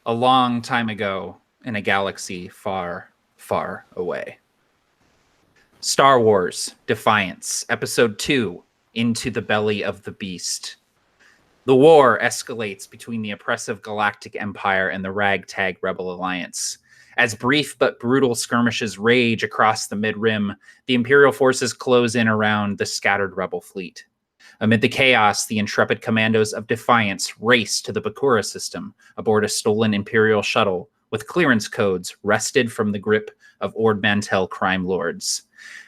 A long time ago in a galaxy far, far away. Star Wars Defiance, Episode 2, Into the Belly of the Beast. The war escalates between the oppressive Galactic Empire and the ragtag Rebel Alliance. As brief but brutal skirmishes rage across the mid-rim, the Imperial forces close in around the scattered Rebel fleet. Amid the chaos, the intrepid commandos of Defiance race to the BAKURA system aboard a stolen Imperial shuttle with clearance codes wrested from the grip of Ord Mantell crime lords.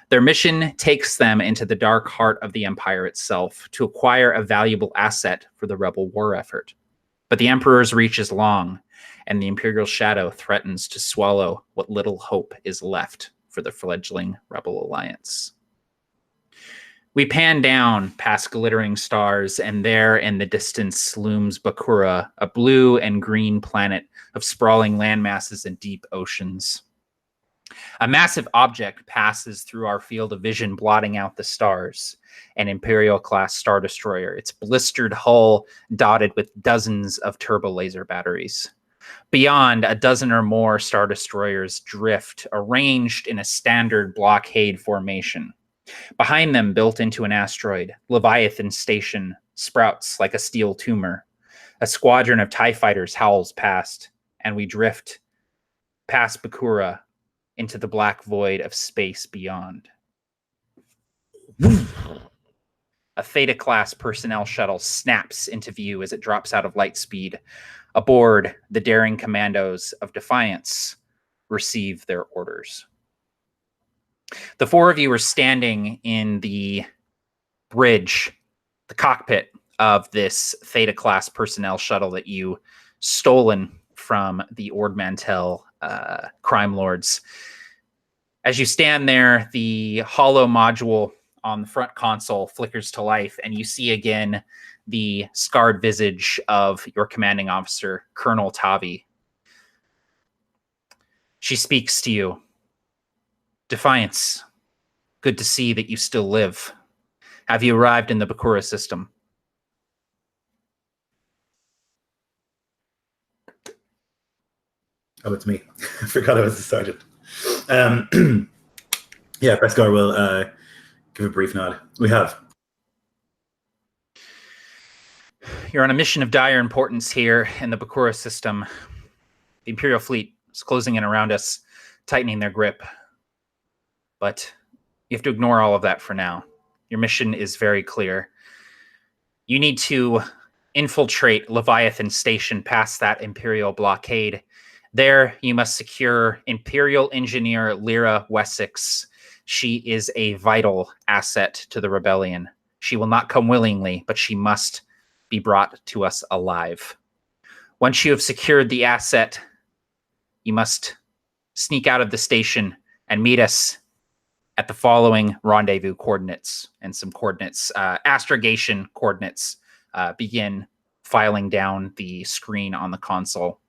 Their mission takes them into the dark heart of the Empire itself to acquire a valuable asset for the rebel war effort. But the Emperor's reach is long, and the Imperial shadow threatens to swallow what little hope is left for the fledgling Rebel Alliance. We pan down past glittering stars, and there in the distance looms BAKURA, a blue and green planet of sprawling landmasses and deep oceans. A massive object passes through our field of vision, blotting out the stars. An Imperial-class Star Destroyer, its blistered hull dotted with dozens of turbo-laser batteries. Beyond, a dozen or more Star Destroyers drift, arranged in a standard blockade formation. Behind them, built into an asteroid, Leviathan Station sprouts like a steel tumor. A squadron of TIE fighters howls past, and we drift past BAKURA into the black void of space beyond. A Theta-class personnel shuttle snaps into view as it drops out of light speed. Aboard, the daring commandos of Defiance receive their orders. The four of you are standing in the bridge, the cockpit of this Theta-class personnel shuttle that you stolen from the Ord Mantell crime lords. As you stand there, the hollow module on the front console flickers to life, and you see again the scarred visage of your commanding officer, Colonel Tavi. She speaks to you. Defiance, good to see that you still live. Have you arrived in the BAKURA system? Oh, it's me. I forgot I was started. Yeah, Prescar will give a brief nod. We have. You're on a mission of dire importance here in the BAKURA system. The Imperial fleet is closing in around us, tightening their grip. But you have to ignore all of that for now. Your mission is very clear. You need to infiltrate Leviathan Station past that Imperial blockade. There, you must secure Imperial engineer Lyra Wessex. She is a vital asset to the rebellion. She will not come willingly, but she must be brought to us alive. Once you have secured the asset, you must sneak out of the station and meet us at the following rendezvous coordinates, and some coordinates, astrogation coordinates, begin filing down the screen on the console.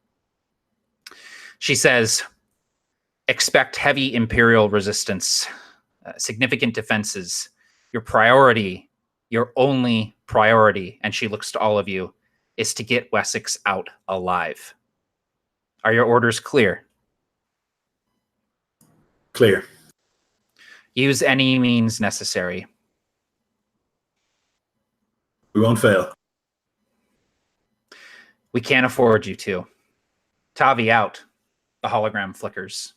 She says, expect heavy Imperial resistance, significant defenses. Your priority, your only priority, and she looks to all of you, is to get Wessex out alive. Are your orders clear? Clear. Use any means necessary. We won't fail. We can't afford you to. Tavi out. The hologram flickers.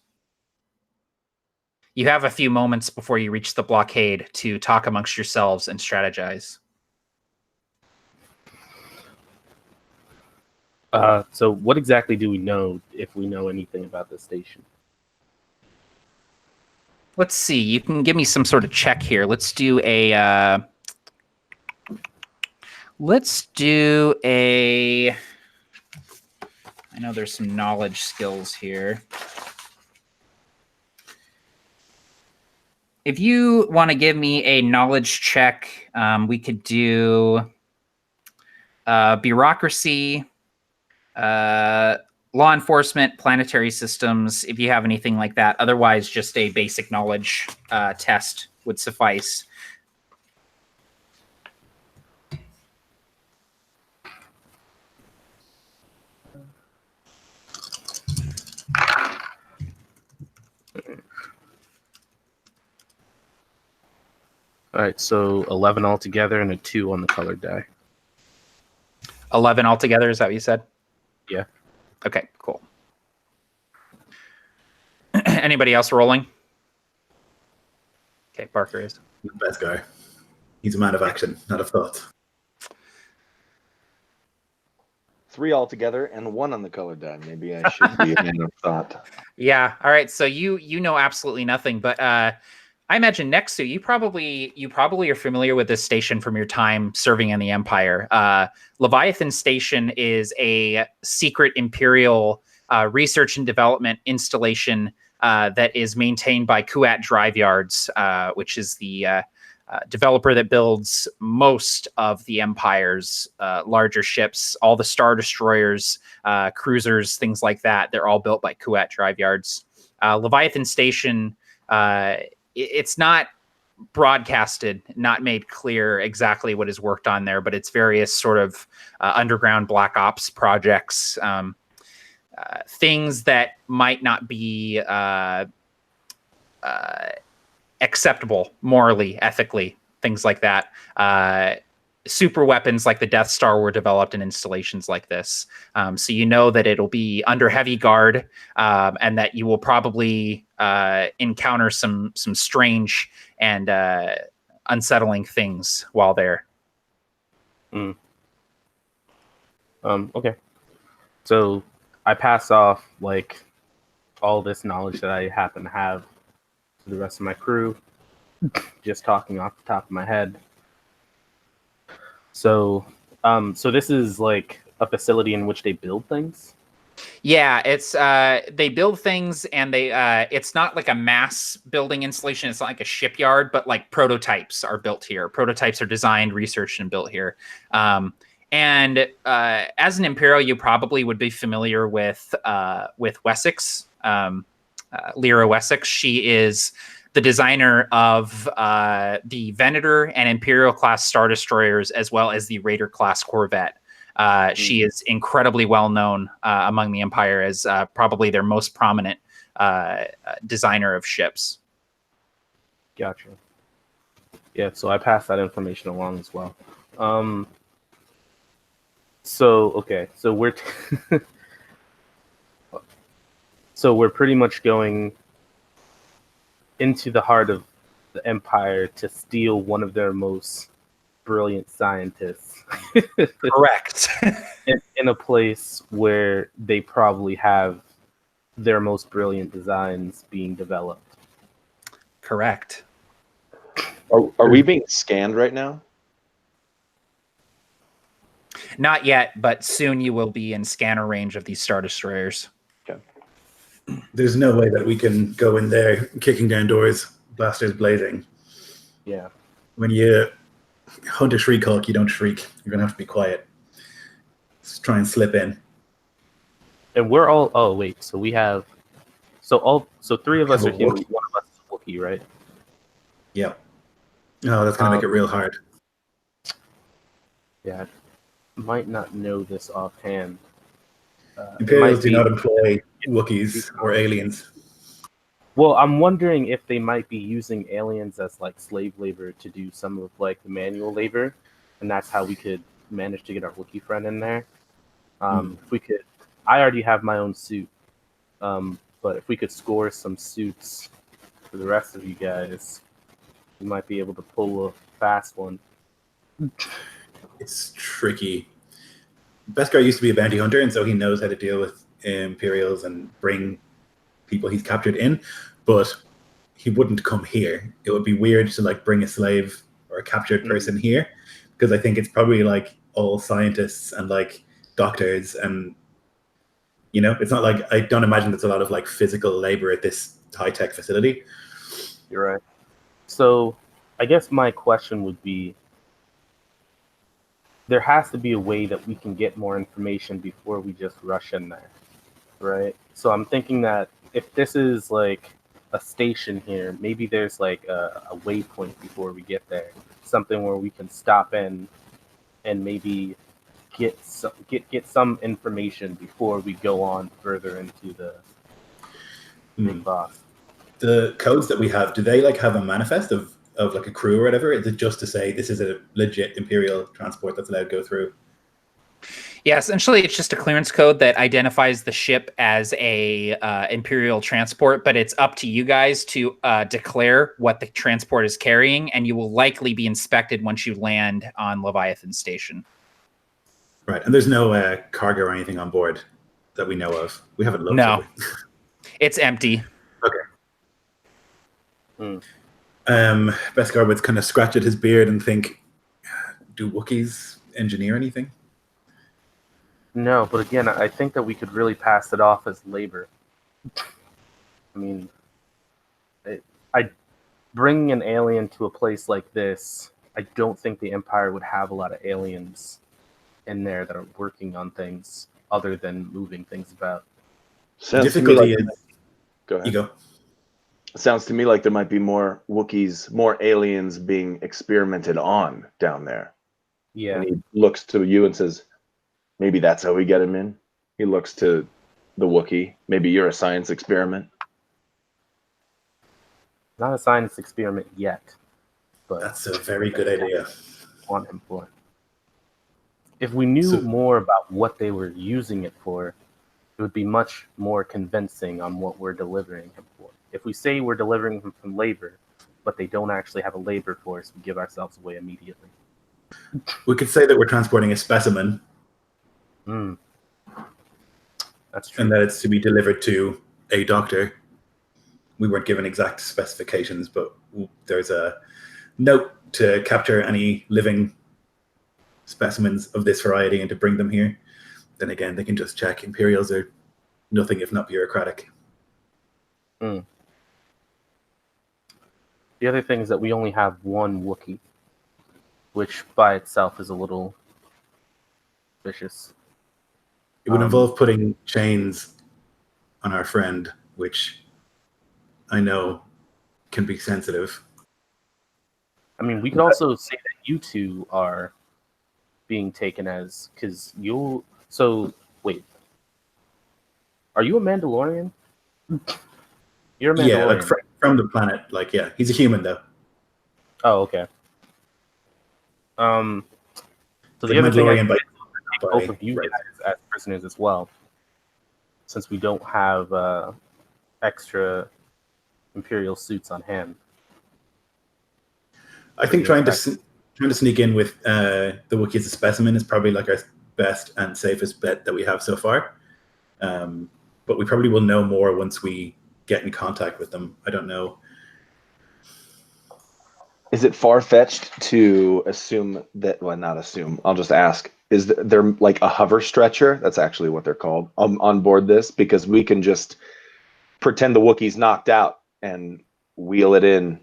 You have a few moments before you reach the blockade to talk amongst yourselves and strategize. So what exactly do we know, if we know anything about the station? Let's see. You can give me some sort of check here. Let's do a... I know there's some knowledge skills here. If you want to give me a knowledge check, we could do bureaucracy, law enforcement, planetary systems, if you have anything like that. Otherwise, just a basic knowledge test would suffice. All right, so 11 altogether and a 2 on the colored die. 11 altogether, is that what you said? Yeah. Okay, cool. Anybody else rolling? Okay, Parker is. The best guy. He's a man of action, not of thought. 3 altogether and 1 on the colored die. Maybe I should be a man of thought. Yeah. All right. So you know absolutely nothing, but I imagine next to you probably are familiar with this station from your time serving in the Empire. Leviathan Station is a secret Imperial research and development installation that is maintained by Kuat Drive Yards, which is the developer that builds most of the Empire's larger ships, all the Star Destroyers, cruisers, things like that. They're all built by Kuat Drive Yards. Leviathan Station, it's not broadcasted, not made clear exactly what is worked on there, but it's various sort of underground black ops projects, things that might not be acceptable morally, ethically, things like that. Super weapons like the Death Star were developed in installations like this. So you know that it'll be under heavy guard, and that you will probably encounter some strange and unsettling things while there. Okay. So I pass off like all this knowledge that I happen to have to the rest of my crew, just talking off the top of my head. So, so this is like a facility in which they build things. Yeah, it's they build things, and they it's not like a mass building installation. It's not like a shipyard, but like prototypes are built here. Prototypes are designed, researched, and built here. And as an Imperial, you probably would be familiar with Wessex, Lyra Wessex. She is the designer of the Venator and Imperial class Star Destroyers, as well as the Raider class Corvette. She is incredibly well known among the Empire as probably their most prominent designer of ships. Gotcha. Yeah, so I pass that information along as well. So okay, so we're so we're pretty much going into the heart of the Empire to steal one of their most brilliant scientists. Correct. in a place where they probably have their most brilliant designs being developed. Correct. Are we being scanned right now? Not yet, but soon you will be in scanner range of these Star Destroyers. Okay. There's no way that we can go in there kicking down doors, blasters blazing. Yeah. When you hunt a shriek hawk, you don't shriek. You're going to have to be quiet. Just try and slip in. And we're all, oh wait, so we have, so 3 of us are human, Wookiee. 1 of us is Wookiee, right? Yeah. Oh, that's going to make it real hard. Yeah, I might not know this offhand. Imperials do not employ Wookiees or aliens. Well, I'm wondering if they might be using aliens as like slave labor to do some of like the manual labor, and that's how we could manage to get our Wookiee friend in there. If we could, I already have my own suit, but if we could score some suits for the rest of you guys, we might be able to pull a fast one. It's tricky. Beskar used to be a bounty hunter, and so he knows how to deal with Imperials and bring people he's captured in, but he wouldn't come here. It would be weird to like bring a slave or a captured person here, because I think it's probably like all scientists and like doctors, and you know, it's not like, I don't imagine there's a lot of like physical labor at this high-tech facility. You're right. So I guess my question would be, there has to be a way that we can get more information before we just rush in there, right? So I'm thinking that if this is like a station here, maybe there's like a waypoint before we get there, something where we can stop in and maybe get some information before we go on further into the big boss. The codes that we have, do they like have a manifest of of like a crew or whatever? Is it just to say this is a legit Imperial transport that's allowed to go through? Yeah, essentially it's just a clearance code that identifies the ship as a Imperial transport, but it's up to you guys to declare what the transport is carrying, and you will likely be inspected once you land on Leviathan Station. Right, and there's no cargo or anything on board that we know of. We haven't looked. No. Have we? It's empty. Okay. Beskar would kind of scratch at his beard and think, do Wookiees engineer anything? No, but again, I think that we could really pass it off as labor. I mean, bringing an alien to a place like this, I don't think the Empire would have a lot of aliens in there that are working on things other than moving things about. Difficulty is... Go ahead. You go. Sounds to me like there might be more Wookiees, more aliens being experimented on down there. Yeah. And he looks to you and says, maybe that's how we get him in. He looks to the Wookiee. Maybe you're a science experiment. Not a science experiment yet, but That's a very good idea. I want him for. If we knew more about what they were using it for, it would be much more convincing on what we're delivering him for. If we say we're delivering him from labor, but they don't actually have a labor force, we give ourselves away immediately. We could say that we're transporting a specimen. That's true. And that it's to be delivered to a doctor. We weren't given exact specifications, but there's a note to capture any living specimens of this variety and to bring them here. Then again, they can just check. Imperials are nothing if not bureaucratic. The other thing is that we only have one Wookiee, which by itself is a little vicious. It would involve putting chains on our friend, which I know can be sensitive. I mean, we could also say that you two are being taken as, because you'll... So, wait. Are you a Mandalorian? You're a Mandalorian. Yeah, like from the planet. Like, yeah, he's a human, though. Oh, okay. So the other Mandalorian thing, by both of you guys as prisoners as well, since we don't have extra Imperial suits on hand. I think trying to sneak in with the Wookiee as a specimen is probably like our best and safest bet that we have so far. But we probably will know more once we get in contact with them. I don't know. Is it far-fetched to assume that, well, not assume, I'll just ask, is there like a hover stretcher, that's actually what they're called, on board this? Because we can just pretend the Wookiee's knocked out and wheel it in.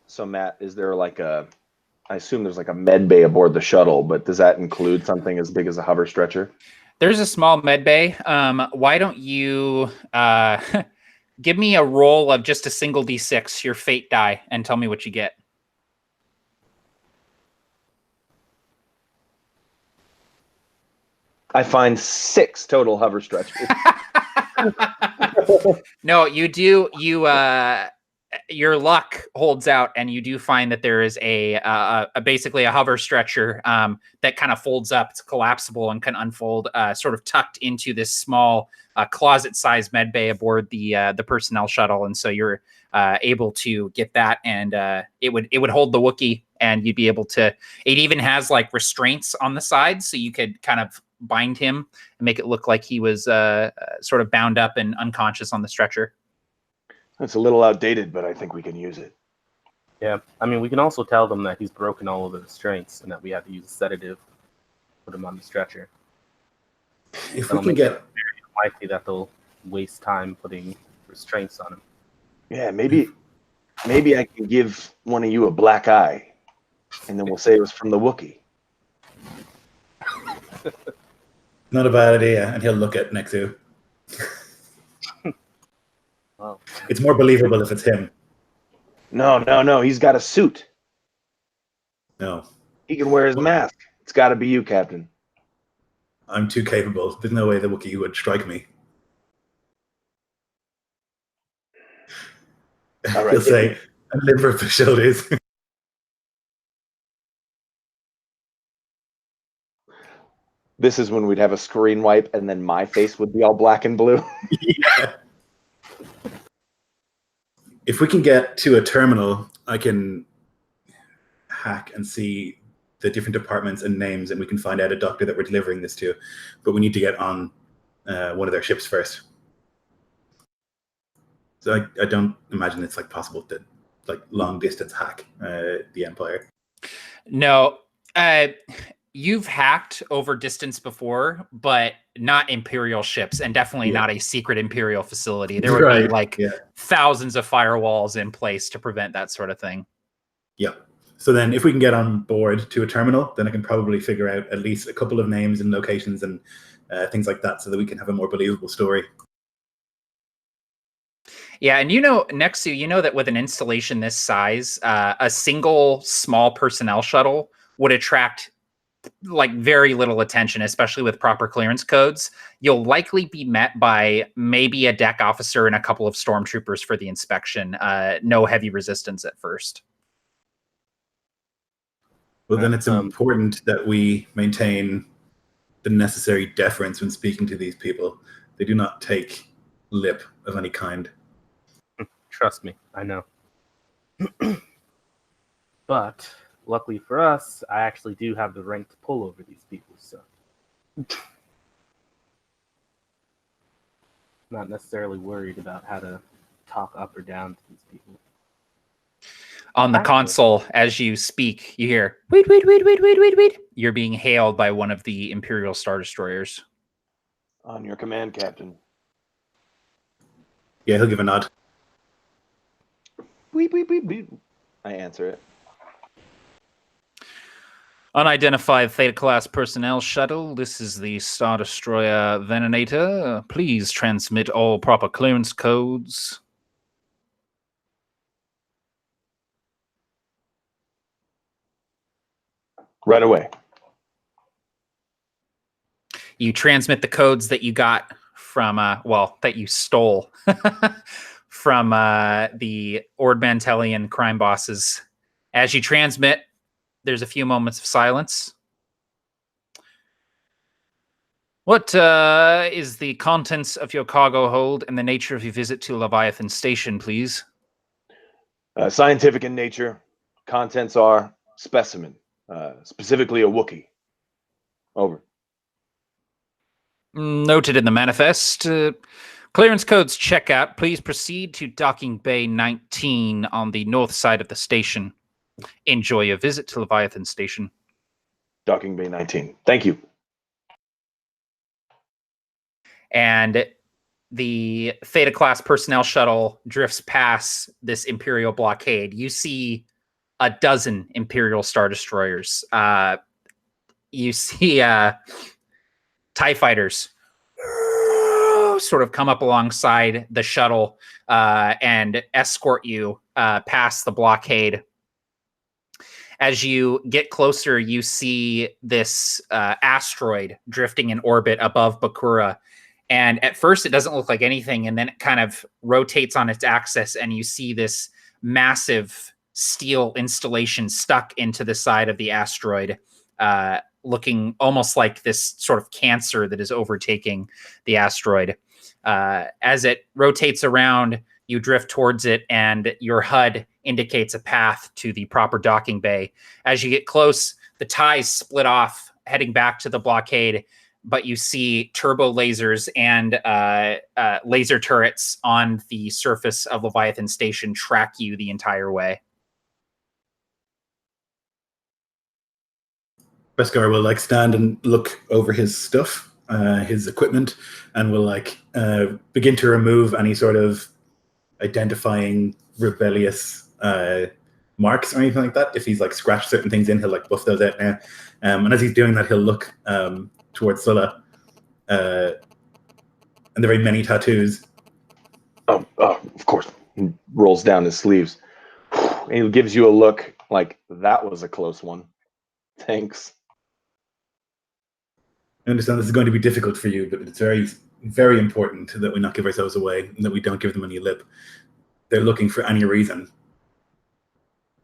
So Matt, is there like I assume there's like a med bay aboard the shuttle, but does that include something as big as a hover stretcher? There's a small med bay. Why don't you give me a roll of just a single D6, your fate die, and tell me what you get. I find 6 total hover stretchers. No, you do. Your luck holds out, and you do find that there is a basically a hover stretcher that kind of folds up. It's collapsible and can unfold, sort of tucked into this small closet-sized med bay aboard the personnel shuttle, and so you're able to get that, and it would hold the Wookiee, and you'd be able to. It even has like restraints on the sides, so you could kind of bind him and make it look like he was sort of bound up and unconscious on the stretcher. It's a little outdated, but I think we can use it. Yeah, I mean, we can also tell them that he's broken all of the restraints and that we have to use a sedative to put him on the stretcher. If we can get... likely that they'll waste time putting restraints on him. Yeah, maybe I can give one of you a black eye, and then we'll say it was from the Wookiee. Not a bad idea, and he'll look at Nexu. Wow. It's more believable if it's him. No, he's got a suit. No. He can wear his mask. It's got to be you, Captain. I'm too capable. There's no way the Wookiee would strike me. All right. He'll say, "I live for the shoulders." This is when we'd have a screen wipe, and then my face would be all black and blue. Yeah. If we can get to a terminal, I can hack and see the different departments and names, and we can find out a doctor that we're delivering this to. But we need to get on one of their ships first. So I don't imagine it's like possible to like long distance hack the Empire. No, you've hacked over distance before, but not Imperial ships, and definitely not a secret Imperial facility. There would be like thousands of firewalls in place to prevent that sort of thing. Yeah. So then if we can get on board to a terminal, then I can probably figure out at least a couple of names and locations and things like that so that we can have a more believable story. Yeah, and you know, Nexu, you know that with an installation this size, a single small personnel shuttle would attract like very little attention, especially with proper clearance codes. You'll likely be met by maybe a deck officer and a couple of stormtroopers for the inspection. No heavy resistance at first. Well, then it's important that we maintain the necessary deference when speaking to these people. They do not take lip of any kind. Trust me, I know. But luckily for us, I actually do have the rank to pull over these people, so not necessarily worried about how to talk up or down to these people. On the console, as you speak, you hear, wait, wait, wait, wait, wait, wait, wait. You're being hailed by one of the Imperial Star Destroyers. On your command, Captain. Yeah, he'll give a nod. Beep, beep, beep, beep. I answer it. Unidentified Theta-class personnel shuttle. This is the Star Destroyer Venator. Please transmit all proper clearance codes. Right away. You transmit the codes that you got from, that you stole from the Ord Mantellian crime bosses. As you transmit, there's a few moments of silence. What is the contents of your cargo hold and the nature of your visit to Leviathan Station, please? Scientific in nature. Contents are specimen, specifically a Wookiee. Over. Noted in the manifest. Clearance codes checkout. Please proceed to Docking Bay 19 on the north side of the station. Enjoy your visit to Leviathan Station. Docking Bay 19. Thank you. And the Theta-class personnel shuttle drifts past this Imperial blockade. You see a dozen Imperial Star Destroyers. You see TIE fighters sort of come up alongside the shuttle and escort you past the blockade. As you get closer, you see this asteroid drifting in orbit above BAKURA. And at first, it doesn't look like anything. And then it kind of rotates on its axis. And you see this massive steel installation stuck into the side of the asteroid, looking almost like this sort of cancer that is overtaking the asteroid. As it rotates around, you drift towards it, and your HUD indicates a path to the proper docking bay. As you get close, the ties split off, heading back to the blockade, but you see turbo lasers and laser turrets on the surface of Leviathan Station track you the entire way. Beskar will like stand and look over his stuff, his equipment, and will like begin to remove any sort of identifying rebellious marks or anything like that. If he's like scratched certain things in, he'll like buff those out now. And as he's doing that, he'll look towards Sulla, and the very many tattoos. Oh, of course. He rolls down his sleeves. And he gives you a look like, that was a close one. Thanks. I understand this is going to be difficult for you, but it's very, very important that we not give ourselves away and that we don't give them any lip. they're looking for any reason.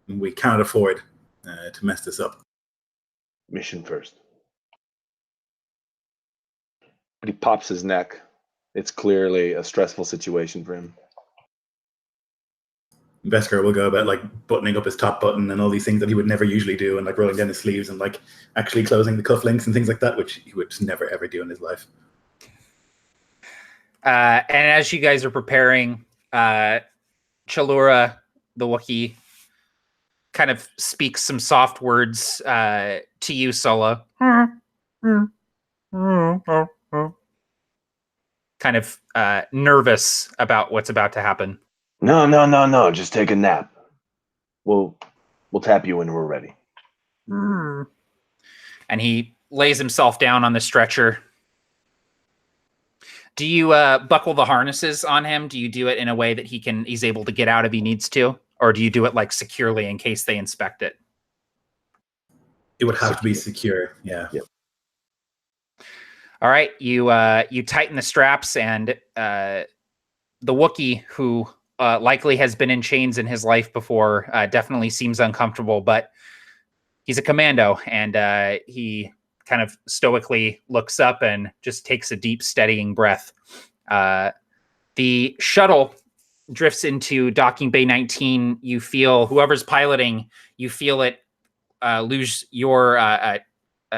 We cannot afford to mess this up. Mission first. But he pops his neck. It's clearly a stressful situation for him. Beskar will go about like buttoning up his top button and all these things that he would never usually do, and like rolling down his sleeves and like actually closing the cufflinks and things like that, which he would never ever do in his life. And as you guys are preparing, Chalura, the Wookiee, kind of speaks some soft words to you, Solo. Kind of nervous about what's about to happen. No. Just take a nap. We'll tap you when we're ready. And he lays himself down on the stretcher. Do you buckle the harnesses on him? Do you do it in a way that he's able to get out if he needs to? Or do you do it like securely in case they inspect it? It would have to be secure, yeah. Yep. All right, you tighten the straps, and the Wookiee, who likely has been in chains in his life before, definitely seems uncomfortable, but he's a commando, and he kind of stoically looks up and just takes a deep, steadying breath. The shuttle drifts into docking bay 19. You feel, whoever's piloting, you feel it lose your...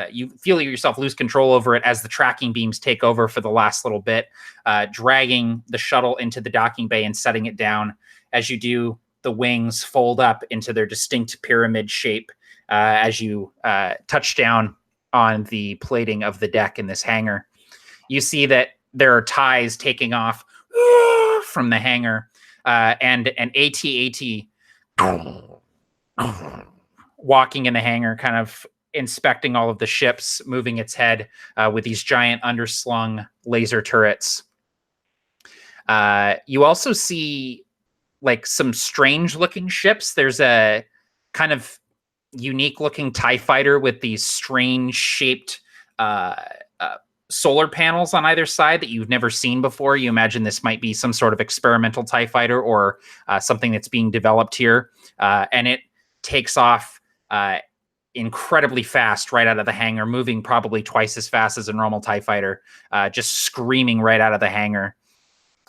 you feel yourself lose control over it as the tracking beams take over for the last little bit, dragging the shuttle into the docking bay and setting it down. As you do, the wings fold up into their distinct pyramid shape as you touch down on the plating of the deck in this hangar. You see that there are ties taking off from the hangar, and an AT-AT walking in the hangar, kind of inspecting all of the ships, moving its head with these giant underslung laser turrets. You also see like some strange looking ships. There's a kind of unique looking TIE fighter with these strange shaped solar panels on either side that you've never seen before. You imagine this might be some sort of experimental TIE fighter or something that's being developed here. And it takes off incredibly fast right out of the hangar, moving probably twice as fast as a normal TIE fighter, just screaming right out of the hangar.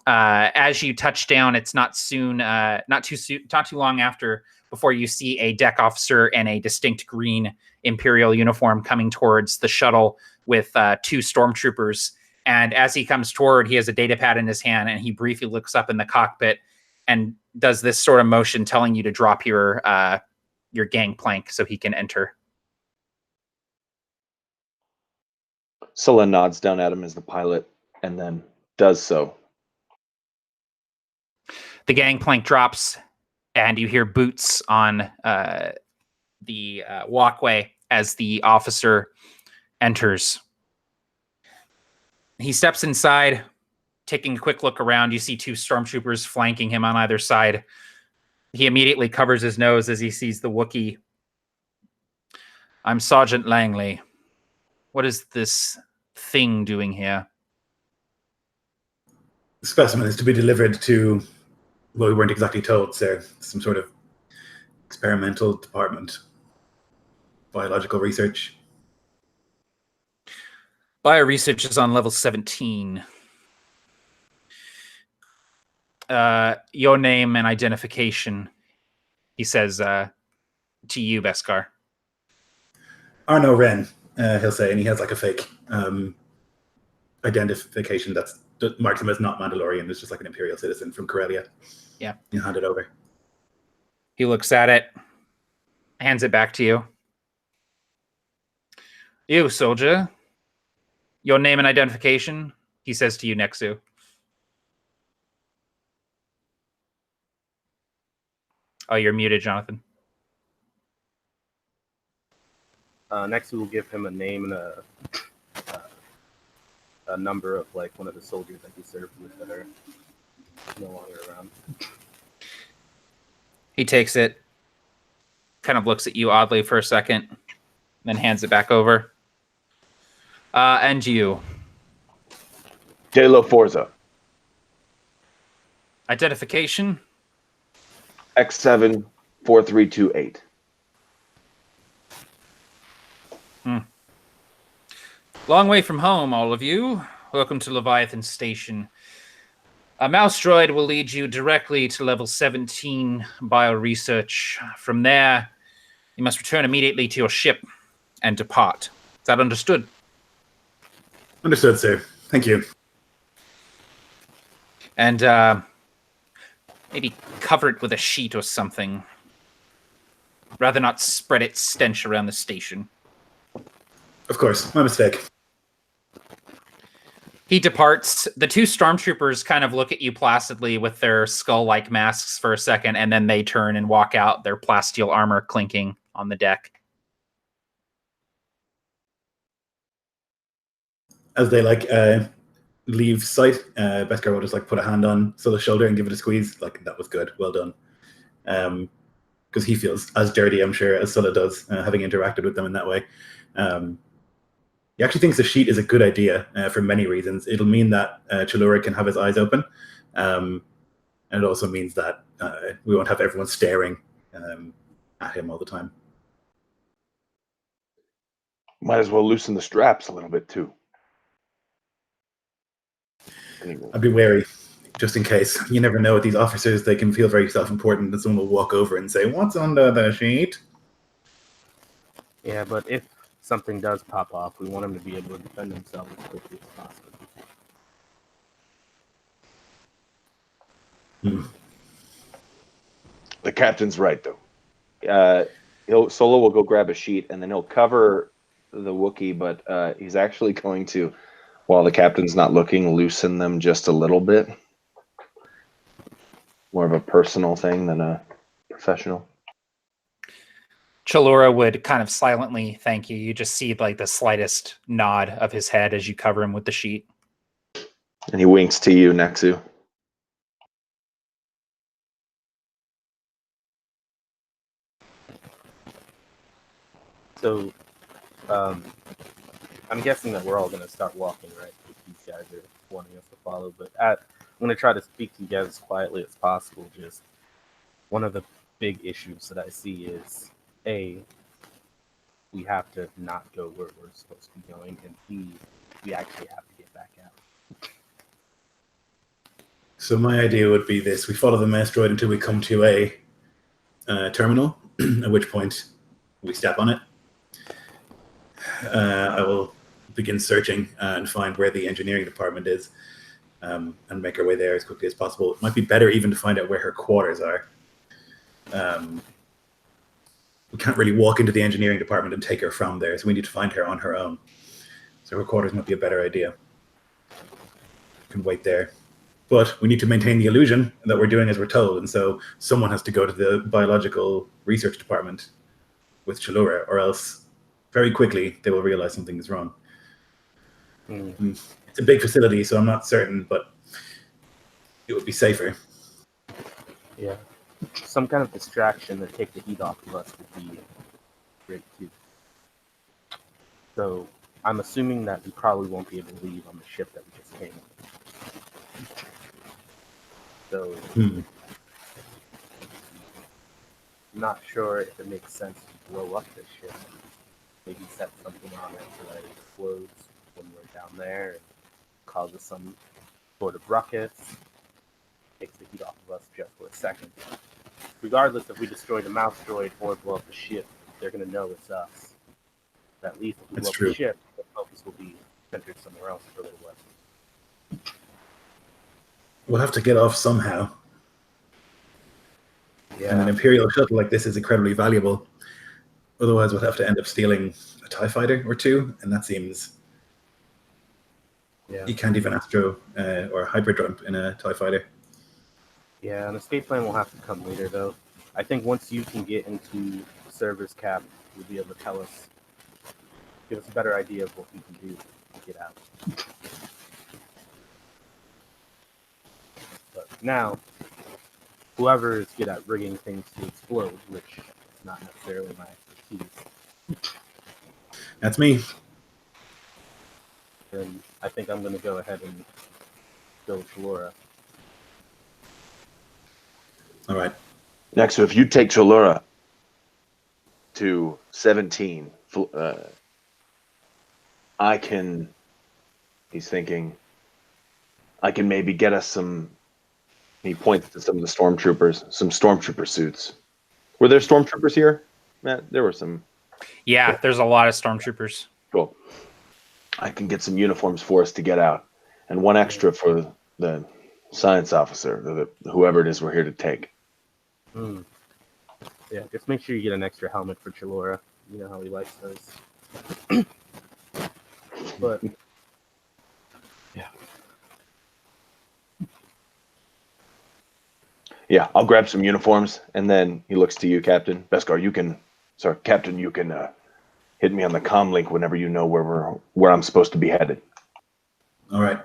As you touch down, it's not too long after before you see a deck officer in a distinct green Imperial uniform coming towards the shuttle with two stormtroopers. And as he comes toward, he has a data pad in his hand, and he briefly looks up in the cockpit and does this sort of motion telling you to drop your gangplank so he can enter. Sulla nods down at him as the pilot and then does so. The gangplank drops, and you hear boots on the walkway as the officer enters. He steps inside, taking a quick look around. You see two stormtroopers flanking him on either side. He immediately covers his nose as he sees the Wookiee. I'm Sergeant Langley. What is this thing doing here? The specimen is to be delivered to, well, we weren't exactly told, sir. Some sort of experimental department. Biological research. Bioresearch is on level 17. Your name and identification, he says to you, Beskar. Arno Wren, he'll say, and he has like a fake identification that marks him as not Mandalorian. It's just like an Imperial citizen from Corellia. Yeah. You hand it over. He looks at it, hands it back to you. You, soldier. Your name and identification, he says to you, Nexu. Oh, you're muted, Jonathan. Next, we will give him a name and a number of like one of the soldiers that he served with that are no longer around. He takes it, kind of looks at you oddly for a second, then hands it back over. And you. De La Forza. Identification? X7 4328. Long way from home, all of you. Welcome to Leviathan Station. A mouse droid will lead you directly to level 17 bioresearch. From there, you must return immediately to your ship and depart. Is that understood? Understood, sir. Thank you. And maybe cover it with a sheet or something. Rather not spread its stench around the station. Of course, my mistake. He departs. The two stormtroopers kind of look at you placidly with their skull-like masks for a second, and then they turn and walk out, their plasteel armor clinking on the deck. As they leave sight, Beskar will just put a hand on Sulla's shoulder and give it a squeeze. That was good, well done. Because he feels as dirty, I'm sure, as Sulla does, having interacted with them in that way. He actually thinks the sheet is a good idea for many reasons. It'll mean that Chalura can have his eyes open, and it also means that we won't have everyone staring at him all the time. Might as well loosen the straps a little bit too. I'd be wary, just in case. You never know with these officers; they can feel very self-important, and someone will walk over and say, "What's under the sheet?" Yeah, but if something does pop off, we want him to be able to defend himself as quickly as possible. The captain's right, though. Solo will go grab a sheet, and then he'll cover the Wookiee, but he's actually going to, while the captain's not looking, loosen them just a little bit. More of a personal thing than a professional. Chalura would kind of silently thank you. You just see the slightest nod of his head as you cover him with the sheet. And he winks to you, Nexu. So, I'm guessing that we're all going to start walking, right? If these guys are wanting us to follow. But I'm going to try to speak to you guys as quietly as possible. Just one of the big issues that I see is, A, we have to not go where we're supposed to be going, and B, we actually have to get back out. So my idea would be this: we follow the mouse droid until we come to a terminal, at which point we step on it. I will begin searching and find where the engineering department is, and make our way there as quickly as possible. It might be better even to find out where her quarters are. We can't really walk into the engineering department and take her from there, so we need to find her on her own. So her quarters might be a better idea. We can wait there. But we need to maintain the illusion that we're doing as we're told, and so someone has to go to the biological research department with Chalura, or else very quickly they will realize something is wrong. It's a big facility, so I'm not certain, but it would be safer. Yeah. Some kind of distraction that take the heat off of us would be great too. So I'm assuming that we probably won't be able to leave on the ship that we just came on. So I'm not sure if it makes sense to blow up this ship. Maybe set something on it so that it explodes when we're down there and causes some sort of ruckus. Takes the heat off of us just for a second. Regardless if we destroy the mouse droid or blow up the ship, they're going to know it's us. At least if we blow up the ship, the focus will be centered somewhere else for a little while. We'll have to get off somehow. Yeah. And an Imperial shuttle like this is incredibly valuable. Otherwise, we'll have to end up stealing a TIE fighter or two, and that seems... Yeah. You can't even astro or hyperdrive in a TIE fighter. Yeah, an escape plan will have to come later, though. I think once you can get into server's cap, you'll be able to tell us, give us a better idea of what we can do to get out. But now, whoever is good at rigging things to explode, which is not necessarily my expertise. That's me. Then I think I'm going to go ahead and go with Laura. All right. Next, so if you take Cholura to 17, I can, he's thinking, I can maybe get us some, he points to some of the stormtroopers, some stormtrooper suits. Were there stormtroopers here, Matt? There were some. Yeah, there's a lot of stormtroopers. Cool. I can get some uniforms for us to get out, and one extra for the science officer, whoever it is we're here to take. Yeah, just make sure you get an extra helmet for Cholura. You know how he likes those. But yeah. Yeah, I'll grab some uniforms, and then he looks to you, Captain. Beskar, Captain, you can hit me on the comm link whenever you know where I'm supposed to be headed. All right.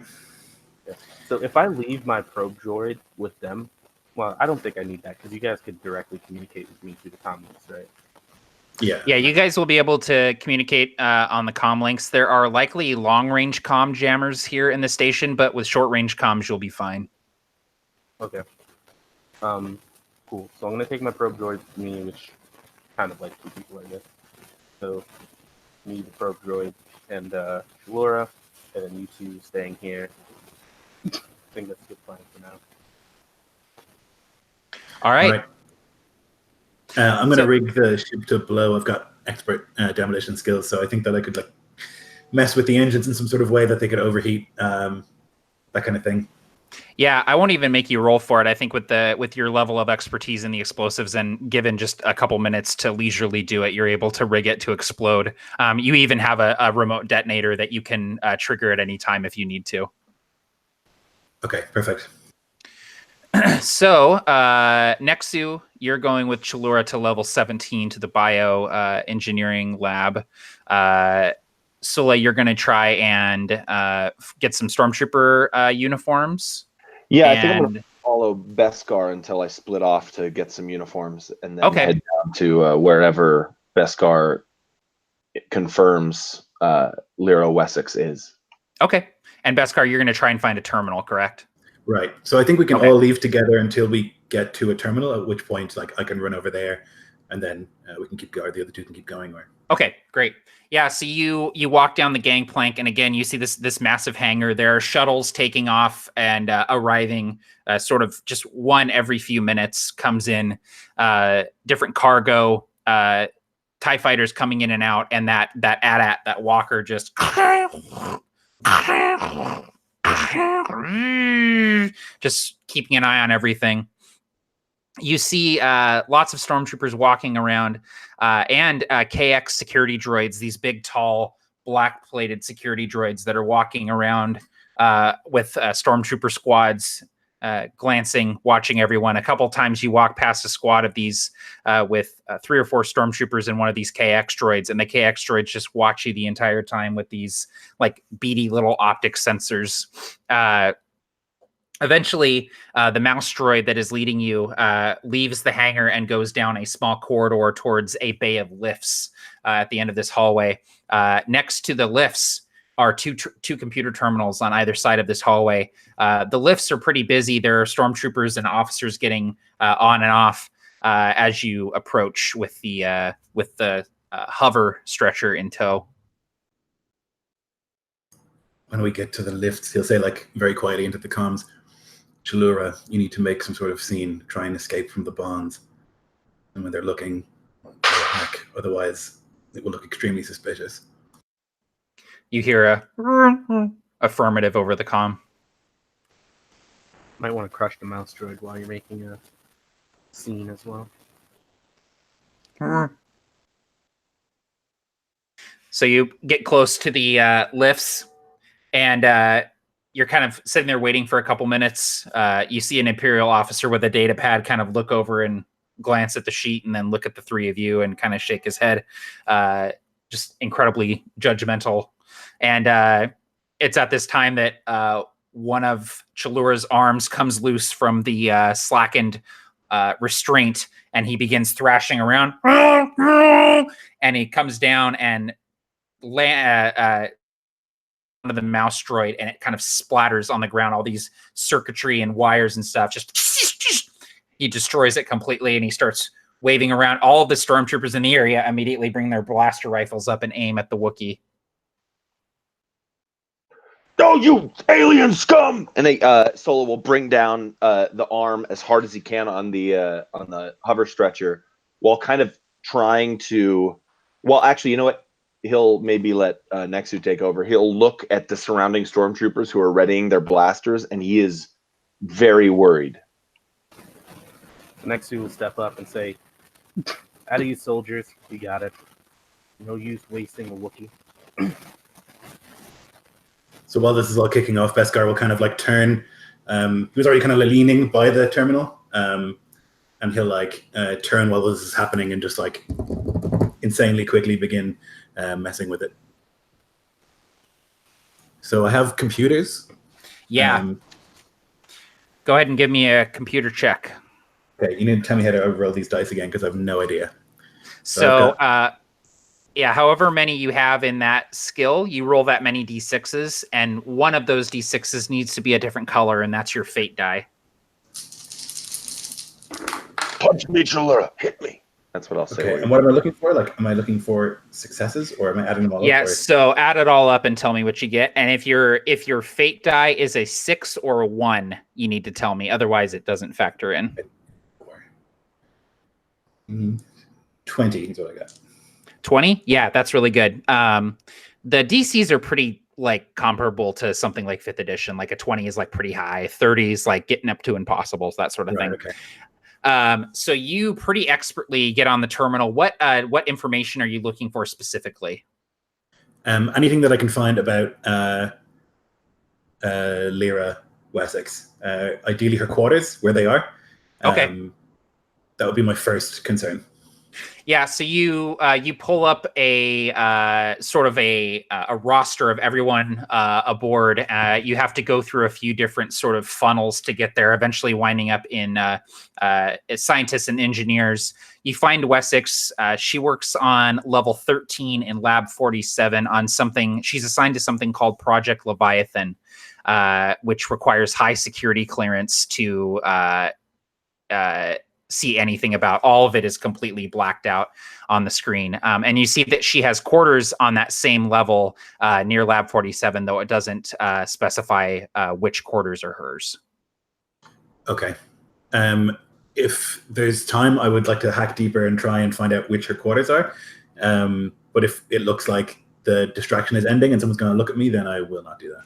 Yeah. So if I leave my probe droid with them, well, I don't think I need that because you guys could directly communicate with me through the comm links, right? Yeah. Yeah, you guys will be able to communicate on the comm links. There are likely long-range comm jammers here in the station, but with short-range comms, you'll be fine. Okay. Cool. So I'm gonna take my probe droid with me, which kind of like 2 people, I guess. So me, the probe droid, and Laura, and then you two staying here. I think that's a good plan for now. All right. I'm going to rig the ship to blow. I've got expert demolition skills, so I think that I could like mess with the engines in some sort of way that they could overheat, that kind of thing. Yeah, I won't even make you roll for it. I think with your level of expertise in the explosives and given just a couple minutes to leisurely do it, you're able to rig it to explode. You even have a remote detonator that you can trigger at any time if you need to. Okay, perfect. So, Nexu, you're going with Cholura to level 17 to the bio engineering lab. Sula, you're going to try and get some stormtrooper uniforms. Yeah, I think I'm going to follow Beskar until I split off to get some uniforms, and then head down to wherever Beskar confirms Lyra Wessex is. Okay. And Beskar, you're going to try and find a terminal, correct? Right. So I think we can all leave together until we get to a terminal, at which point like I can run over there, and then we can keep going. The other two can keep going. Okay, great. Yeah, so you walk down the gangplank, and again, you see this massive hangar. There are shuttles taking off and arriving, sort of just one every few minutes comes in. Different cargo, TIE fighters coming in and out, and that AT-AT, that walker, just keeping an eye on everything. You see lots of stormtroopers walking around and KX security droids, these big, tall, black-plated security droids that are walking around with stormtrooper squads glancing, watching everyone. A couple times you walk past a squad of these with 3 or 4 stormtroopers and one of these KX droids, and the KX droids just watch you the entire time with these like beady little optic sensors. Eventually, the mouse droid that is leading you leaves the hangar and goes down a small corridor towards a bay of lifts at the end of this hallway. Next to the lifts are two computer terminals on either side of this hallway. The lifts are pretty busy. There are stormtroopers and officers getting on and off as you approach with the hover stretcher in tow. When we get to the lifts, he'll say like very quietly into the comms, Cholura, you need to make some sort of scene, try and escape from the bonds. And when they're looking, back, otherwise it will look extremely suspicious. You hear a affirmative over the comm. Might want to crush the mouse droid while you're making a scene as well. So you get close to the lifts, and you're kind of sitting there waiting for a couple minutes. You see an Imperial officer with a data pad kind of look over and glance at the sheet and then look at the 3 of you and kind of shake his head. Just incredibly judgmental. And it's at this time that one of Cholura's arms comes loose from the slackened restraint, and he begins thrashing around. And he comes down and of the mouse droid, and it kind of splatters on the ground, all these circuitry and wires and stuff. Just He destroys it completely, and he starts waving around. All of the stormtroopers in the area immediately bring their blaster rifles up and aim at the Wookiee. "Oh, you alien scum!" And Solo will bring down the arm as hard as he can on the hover stretcher, while kind of trying to. Well, actually, you know what? He'll maybe let Nexu take over. He'll look at the surrounding stormtroopers who are readying their blasters, and he is very worried. Nexu will step up and say, "Out of you soldiers, we got it. No use wasting a Wookiee." So while this is all kicking off, Beskar will kind of like turn. He was already kind of leaning by the terminal, and he'll like turn while this is happening and just like insanely quickly begin messing with it. So I have computers. Yeah. Go ahead and give me a computer check. Okay, you need to tell me how to roll these dice again because I have no idea. So yeah, however many you have in that skill, you roll that many d6s, and one of those d6s needs to be a different color, and that's your fate die. Punch me, Chalura. Hit me. That's what I'll say. Okay, and what am I looking for? Like, am I looking for successes, or am I adding them all up? Yeah, so add it all up and tell me what you get. And if your fate die is a 6 or a 1, you need to tell me. Otherwise, it doesn't factor in. 20 is what I got. 20? Yeah, that's really good. The DCs are pretty like comparable to something like 5th edition. Like a 20 is like pretty high. 30 is like getting up to impossibles, that sort of thing. Okay. So you pretty expertly get on the terminal. What information are you looking for specifically? Anything that I can find about Lyra Wessex. Ideally her quarters, where they are. Okay. That would be my first concern. Yeah, so you pull up a sort of a roster of everyone aboard. You have to go through a few different sort of funnels to get there, eventually winding up in scientists and engineers. You find Wessex. She works on level 13 in Lab 47 on something. She's assigned to something called Project Leviathan, which requires high security clearance to see anything about. All of it is completely blacked out on the screen. And you see that she has quarters on that same level near Lab 47, though it doesn't specify which quarters are hers. Okay. If there's time, I would like to hack deeper and try and find out which her quarters are. But if it looks like the distraction is ending and someone's going to look at me, then I will not do that.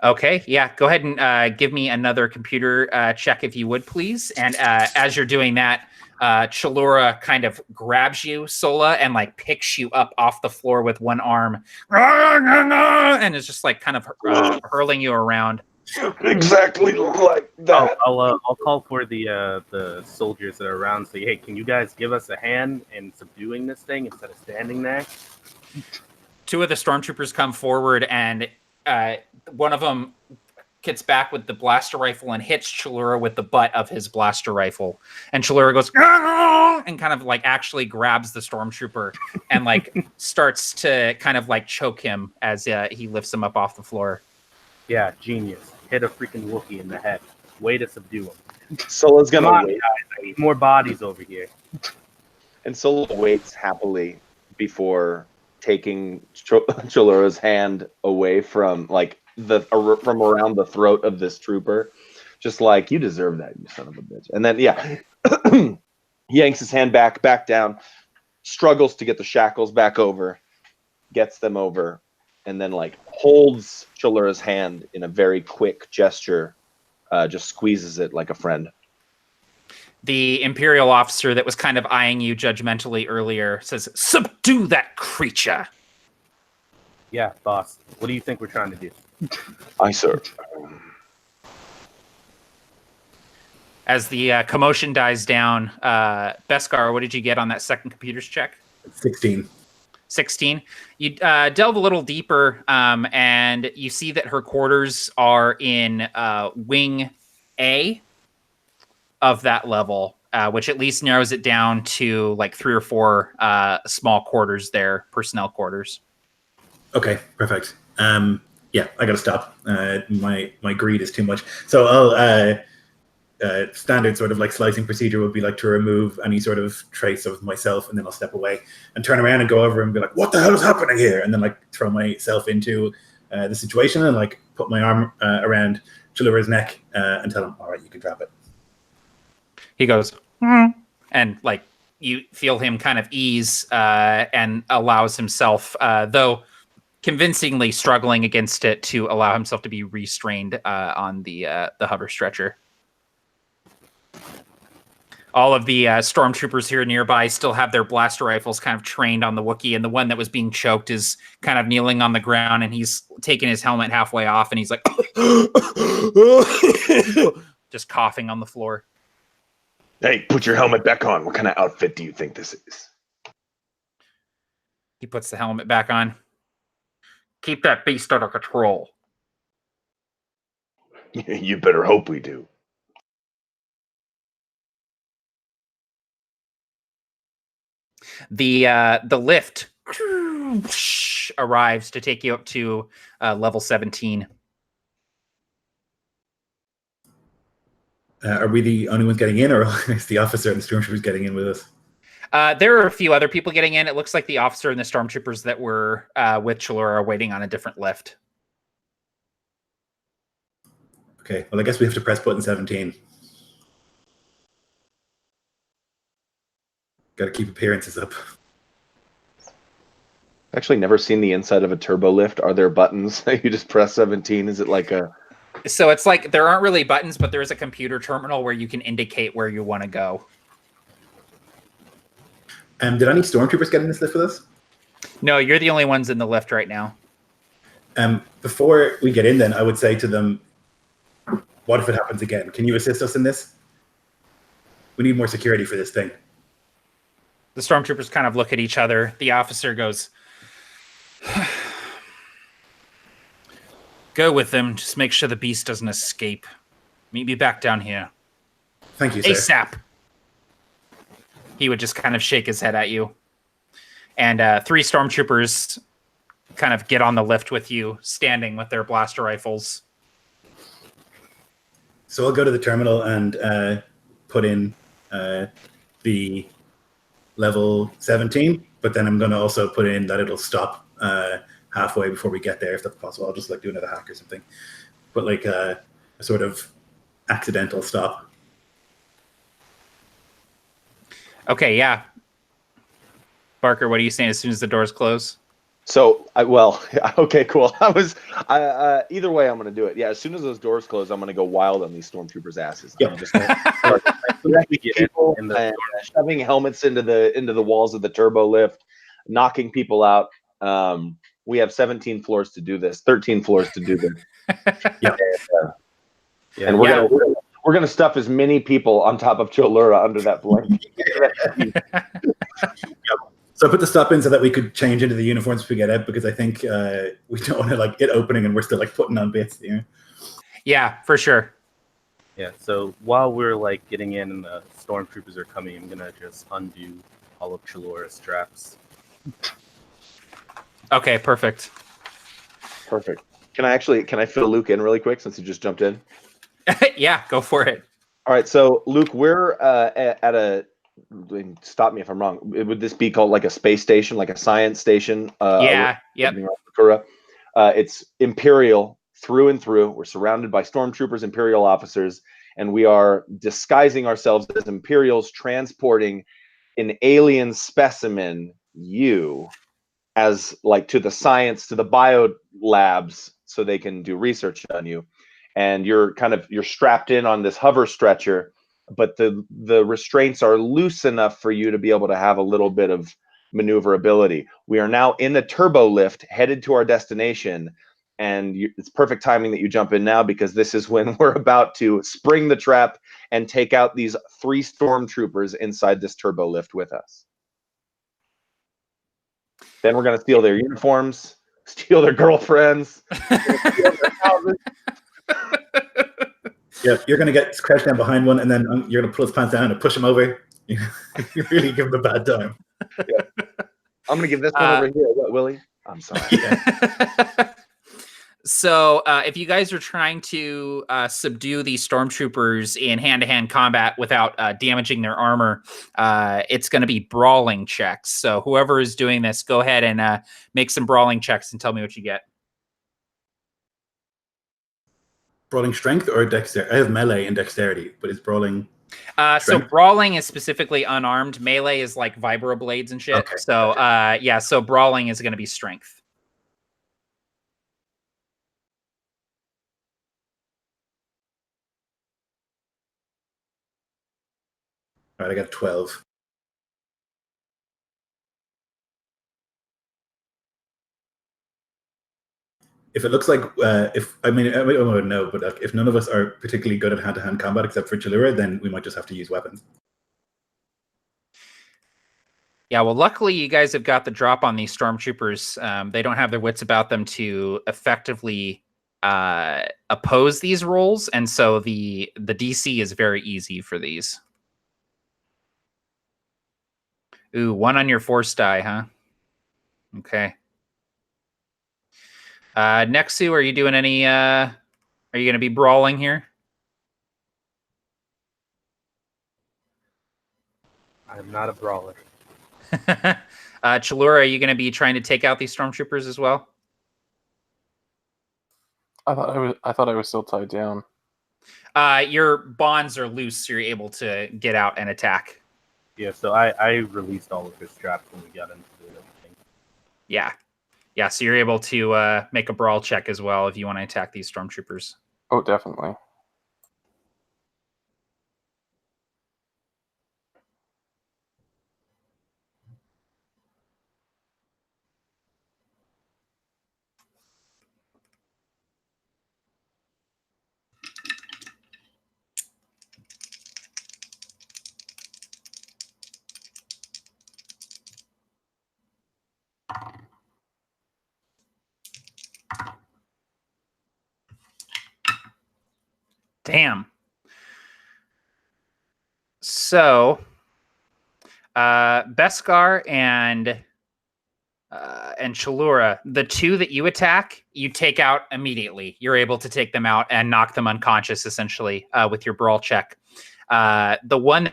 Okay, yeah, go ahead and give me another computer check if you would, please. And as you're doing that, Chalura kind of grabs you, Sola, and like picks you up off the floor with one arm, and is just like kind of hurling you around. Exactly like that. I'll call for the soldiers that are around. Say, hey, can you guys give us a hand in subduing this thing instead of standing there? 2 of the stormtroopers come forward, and one of them gets back with the blaster rifle and hits Chalura with the butt of his blaster rifle. And Chalura goes, and kind of like actually grabs the stormtrooper and like starts to kind of like choke him as he lifts him up off the floor. Yeah, genius. Hit a freaking Wookiee in the head. Way to subdue him. Solo's gonna wait. Guys, I need more bodies over here. And Solo waits happily before taking Chalura's hand away from like from around the throat of this trooper, just like, you deserve that, you son of a bitch. And then he yanks his hand back down, struggles to get the shackles back over, gets them over, and then like holds Chalura's hand in a very quick gesture, just squeezes it like a friend. The Imperial officer that was kind of eyeing you judgmentally earlier says, "Subdue that creature." Yeah, boss. What do you think we're trying to do? Aye, sir. As the commotion dies down, Beskar, what did you get on that second computer's check? 16. 16. You delve a little deeper, and you see that her quarters are in Wing A of that level, which at least narrows it down to like 3 or 4 small quarters there, personnel quarters. Okay, perfect. Yeah, I gotta stop. My greed is too much. So standard sort of like slicing procedure would be like to remove any sort of trace of myself, and then I'll step away and turn around and go over and be like, what the hell is happening here? And then like throw myself into the situation and like put my arm around Chalura's neck and tell him, all right, you can drop it. He goes, and like you feel him kind of ease and allows himself, though convincingly struggling against it, to allow himself to be restrained on the hover stretcher. All of the stormtroopers here nearby still have their blaster rifles kind of trained on the Wookiee, and the one that was being choked is kind of kneeling on the ground, and he's taking his helmet halfway off, and he's like, just coughing on the floor. Hey, put your helmet back on. What kind of outfit do you think this is? He puts the helmet back on. Keep that beast under control. You better hope we do. The lift arrives to take you up to level 17. Are we the only ones getting in, or is the officer and the stormtroopers getting in with us? There are a few other people getting in. It looks like the officer and the stormtroopers that were with Chalura are waiting on a different lift. Okay, well, I guess we have to press button 17. Got to keep appearances up. Actually, never seen the inside of a turbo lift. Are there buttons? You just press 17. Is it like a... So it's like there aren't really buttons, but there is a computer terminal where you can indicate where you want to go. Did any stormtroopers get in this lift with us? No, you're the only ones in the lift right now. Before we get in, then, I would say to them, what if it happens again? Can you assist us in this? We need more security for this thing. The stormtroopers kind of look at each other. The officer goes, go with them. Just make sure the beast doesn't escape. Meet me back down here. Thank you, sir. ASAP. He would just kind of shake his head at you. And 3 stormtroopers kind of get on the lift with you, standing with their blaster rifles. So I'll go to the terminal and put in the level 17, but then I'm going to also put in that it'll stop halfway before we get there, if that's possible. I'll just like do another hack or something. But like a sort of accidental stop. Okay, yeah. Barker, what are you saying as soon as the doors close? So, okay, cool. Either way, I'm going to do it. Yeah, as soon as those doors close, I'm going to go wild on these stormtroopers' asses. Yep. I'm just shoving helmets into the walls of the turbo lift, knocking people out. We have 17 floors to do this, 13 floors to do this. And we're gonna stuff as many people on top of Chalura under that blanket. So I put the stop in so that we could change into the uniforms if we get out, because I think we don't want to like it opening and we're still like putting on bits. You know? Yeah, for sure. Yeah. So while we're like getting in and the stormtroopers are coming, I'm gonna just undo all of Chalura's straps. Okay, perfect. Perfect. Can I fill Luke in really quick since he just jumped in? Yeah, go for it. All right, so Luke, we're at a. Stop me if I'm wrong. Would this be called like a space station, like a science station? Yeah. Yep. BAKURA. It's Imperial through and through. We're surrounded by stormtroopers, Imperial officers, and we are disguising ourselves as Imperials, transporting an alien specimen, you, as like to the bio labs so they can do research on you. And you're strapped in on this hover stretcher, but the restraints are loose enough for you to be able to have a little bit of maneuverability. We are now in the turbo lift headed to our destination, and it's perfect timing that you jump in now, because this is when we're about to spring the trap and take out these 3 stormtroopers inside this turbo lift with us. Then we're going to steal their uniforms, steal their girlfriends, steal their houses. Yeah, you're going to get crouched down behind one, and then you're going to pull his pants down and push him over. You really give him a bad time. Yeah. I'm going to give this one over here. What, Willie? I'm sorry. So if you guys are trying to subdue these stormtroopers in hand-to-hand combat without damaging their armor, it's going to be brawling checks. So whoever is doing this, go ahead and make some brawling checks and tell me what you get. Brawling strength or dexterity? I have melee and dexterity, but is brawling... So brawling is specifically unarmed. Melee is like vibroblades and shit. Okay, So yeah, so brawling is going to be strength. All right, I got 12. If it looks like, I don't know, but if none of us are particularly good at hand-to-hand combat except for Chalura, then we might just have to use weapons. Yeah, well, luckily you guys have got the drop on these stormtroopers. They don't have their wits about them to effectively oppose these rolls, and so the DC is very easy for these. Ooh, 1 on your force die, huh? Okay. Nexu, are you doing any? Are you going to be brawling here? I'm not a brawler. Chalura, are you going to be trying to take out these stormtroopers as well? I thought I was still tied down. Your bonds are loose, so you're able to get out and attack. Yeah, so I released all of his traps when we got into everything. Yeah. Yeah, so you're able to make a brawl check as well if you want to attack these stormtroopers. Oh, definitely. Damn. So, Beskar and Chalura, the 2 that you attack, you take out immediately. You're able to take them out and knock them unconscious, essentially, with your brawl check. The one,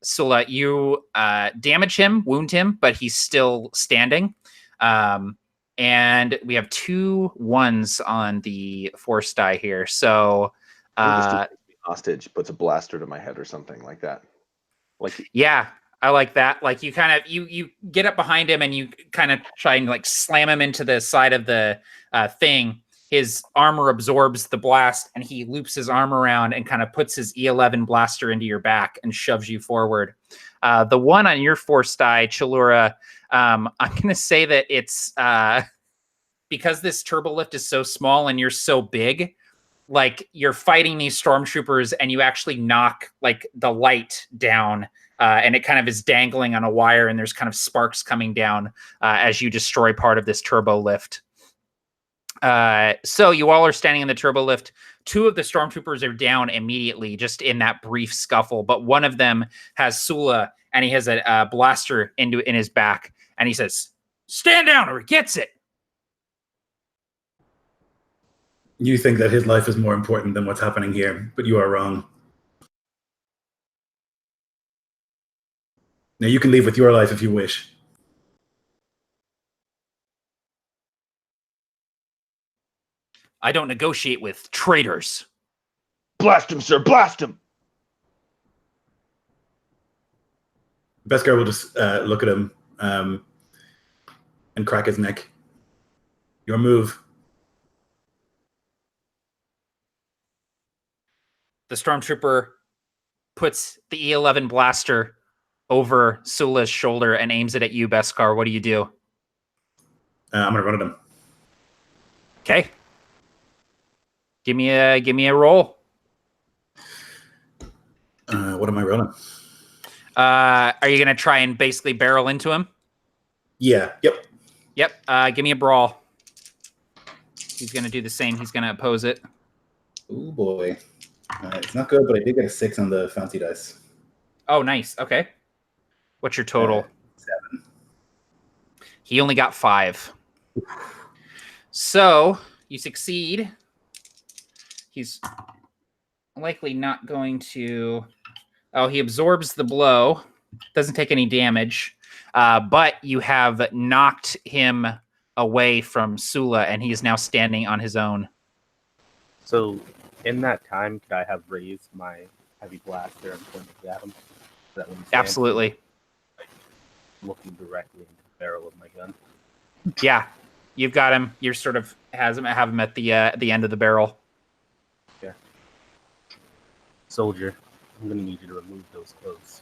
Sula, you damage him, wound him, but he's still standing. And we have 2 1s on the force die here. So, hostage, puts a blaster to my head or something like that. Like, yeah, I like that. Like you kind of you get up behind him and you kind of try and like slam him into the side of the thing. His armor absorbs the blast and he loops his arm around and kind of puts his E11 blaster into your back and shoves you forward. The one on your force die, Chalura, I'm going to say that it's because this turbo lift is so small and you're so big, like you're fighting these stormtroopers and you actually knock like the light down and it kind of is dangling on a wire and there's kind of sparks coming down as you destroy part of this turbo lift. So you all are standing in the turbo lift. 2 of the stormtroopers are down immediately just in that brief scuffle, but one of them has Sula and he has a blaster in his back and he says, "Stand down or he gets it." You think that his life is more important than what's happening here, but you are wrong. Now you can leave with your life if you wish. I don't negotiate with traitors. blast him, sir, blast him. Beskar will just look at him and crack his neck. Your move. The stormtrooper puts the E11 blaster over Sula's shoulder and aims it at you, Beskar. What do you do? I'm gonna run at him. Okay. Give me a roll. What am I rolling? Are you gonna try and basically barrel into him? Yeah. Yep. Yep. Give me a brawl. He's gonna do the same. He's gonna oppose it. Oh boy. It's not good, but I did get a 6 on the fancy dice. Oh, nice. Okay. What's your total? 7. He only got 5. So you succeed. He's likely not going to. Oh, he absorbs the blow. Doesn't take any damage. But you have knocked him away from Sula, and he is now standing on his own. So, in that time, could I have raised my heavy blaster and pointed at him? That when he stands, Absolutely. like, looking directly into the barrel of my gun. Yeah, you've got him. You're sort of have him at the end of the barrel. Yeah. Soldier, I'm gonna need you to remove those clothes.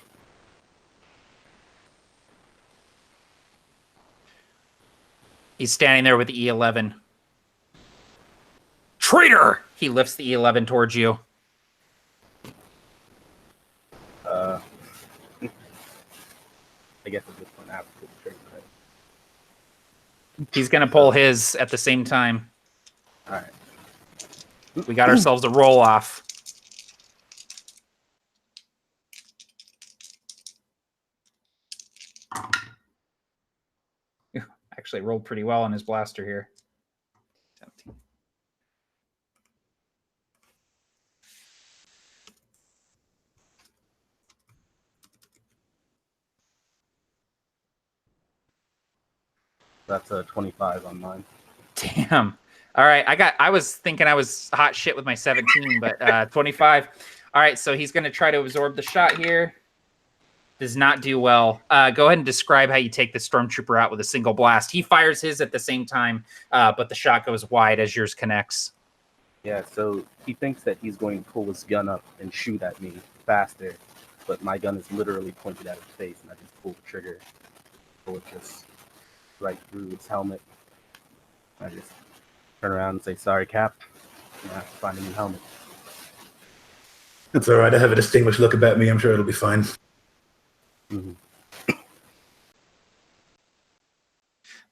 He's standing there with the E11. Traitor! He lifts the E11 towards you. I guess at this point I have to pull the trigger, right? He's going to pull his at the same time. All right. We got ourselves a roll off. Actually rolled pretty well on his blaster here. 17. That's a 25 on mine. Damn. All right, I was thinking I was hot shit with my 17, but 25. All right, so he's going to try to absorb the shot here. Does not do well. Go ahead and describe how you take the stormtrooper out with a single blast. He fires his at the same time, but the shot goes wide as yours connects. Yeah, so he thinks that he's going to pull his gun up and shoot at me faster, but my gun is literally pointed at his face, and I just pull the trigger. Bullet just right through his helmet. I just turn around and say, "Sorry, Cap. I have to find a new helmet." It's all right. I have a distinguished look about me. I'm sure it'll be fine. Mm-hmm.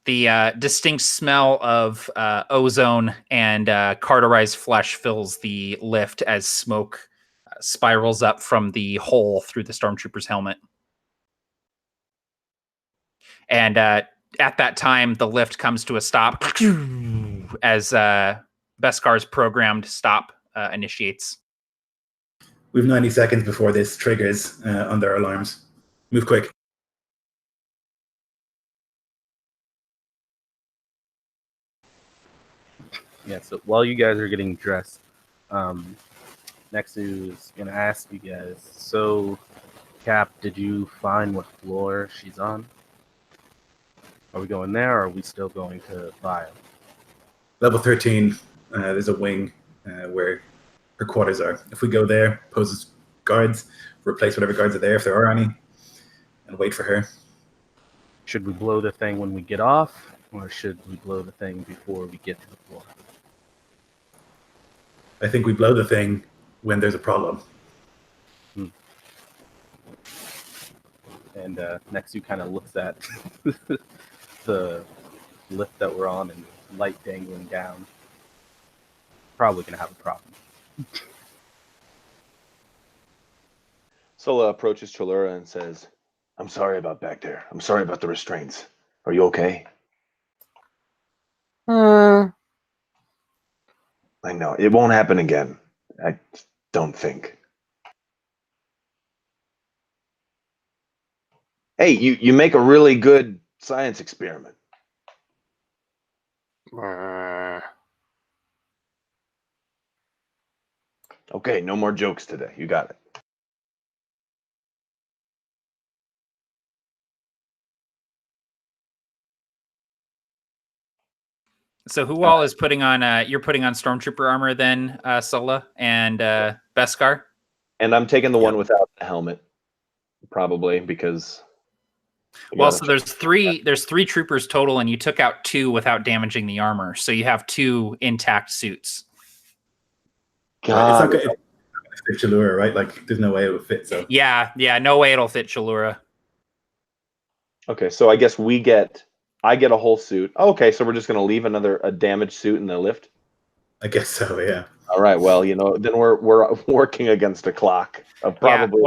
The distinct smell of ozone and carterized flesh fills the lift as smoke spirals up from the hole through the stormtrooper's helmet. And at that time, the lift comes to a stop as Beskar's programmed stop initiates. We have 90 seconds before this triggers on their alarms. Move quick. Yeah, so while you guys are getting dressed, Nexu is going to ask you guys, so, Cap, did you find what floor she's on? Are we going there, or are we still going to Bio? Level 13, there's a wing where her quarters are. If we go there, poses guards, replace whatever guards are there, if there are any, and wait for her. Should we blow the thing when we get off, or should we blow the thing before we get to the floor? I think we blow the thing when there's a problem. And Nexu kind of looks at the lift that we're on and light dangling down. Probably going to have a problem. Sola approaches Cholura and says, "I'm sorry about back there. I'm sorry about the restraints. Are you okay?" I know. It won't happen again. I don't think. Hey, you make a really good science experiment. Okay, no more jokes today. You got it. So who all is putting on? You're putting on stormtrooper armor then, Sola and Beskar. And I'm taking the one without the helmet, probably because. Well, so there's three troopers total, and you took out 2 without damaging the armor, so you have 2 intact suits. God. It's not going to fit Cholura, right? Like, there's no way it would fit. So Yeah, no way it'll fit Cholura. Okay, so I guess I get a whole suit. Okay, so we're just gonna leave a damaged suit in the lift. I guess so. Yeah. All right. Well, then we're working against a clock of probably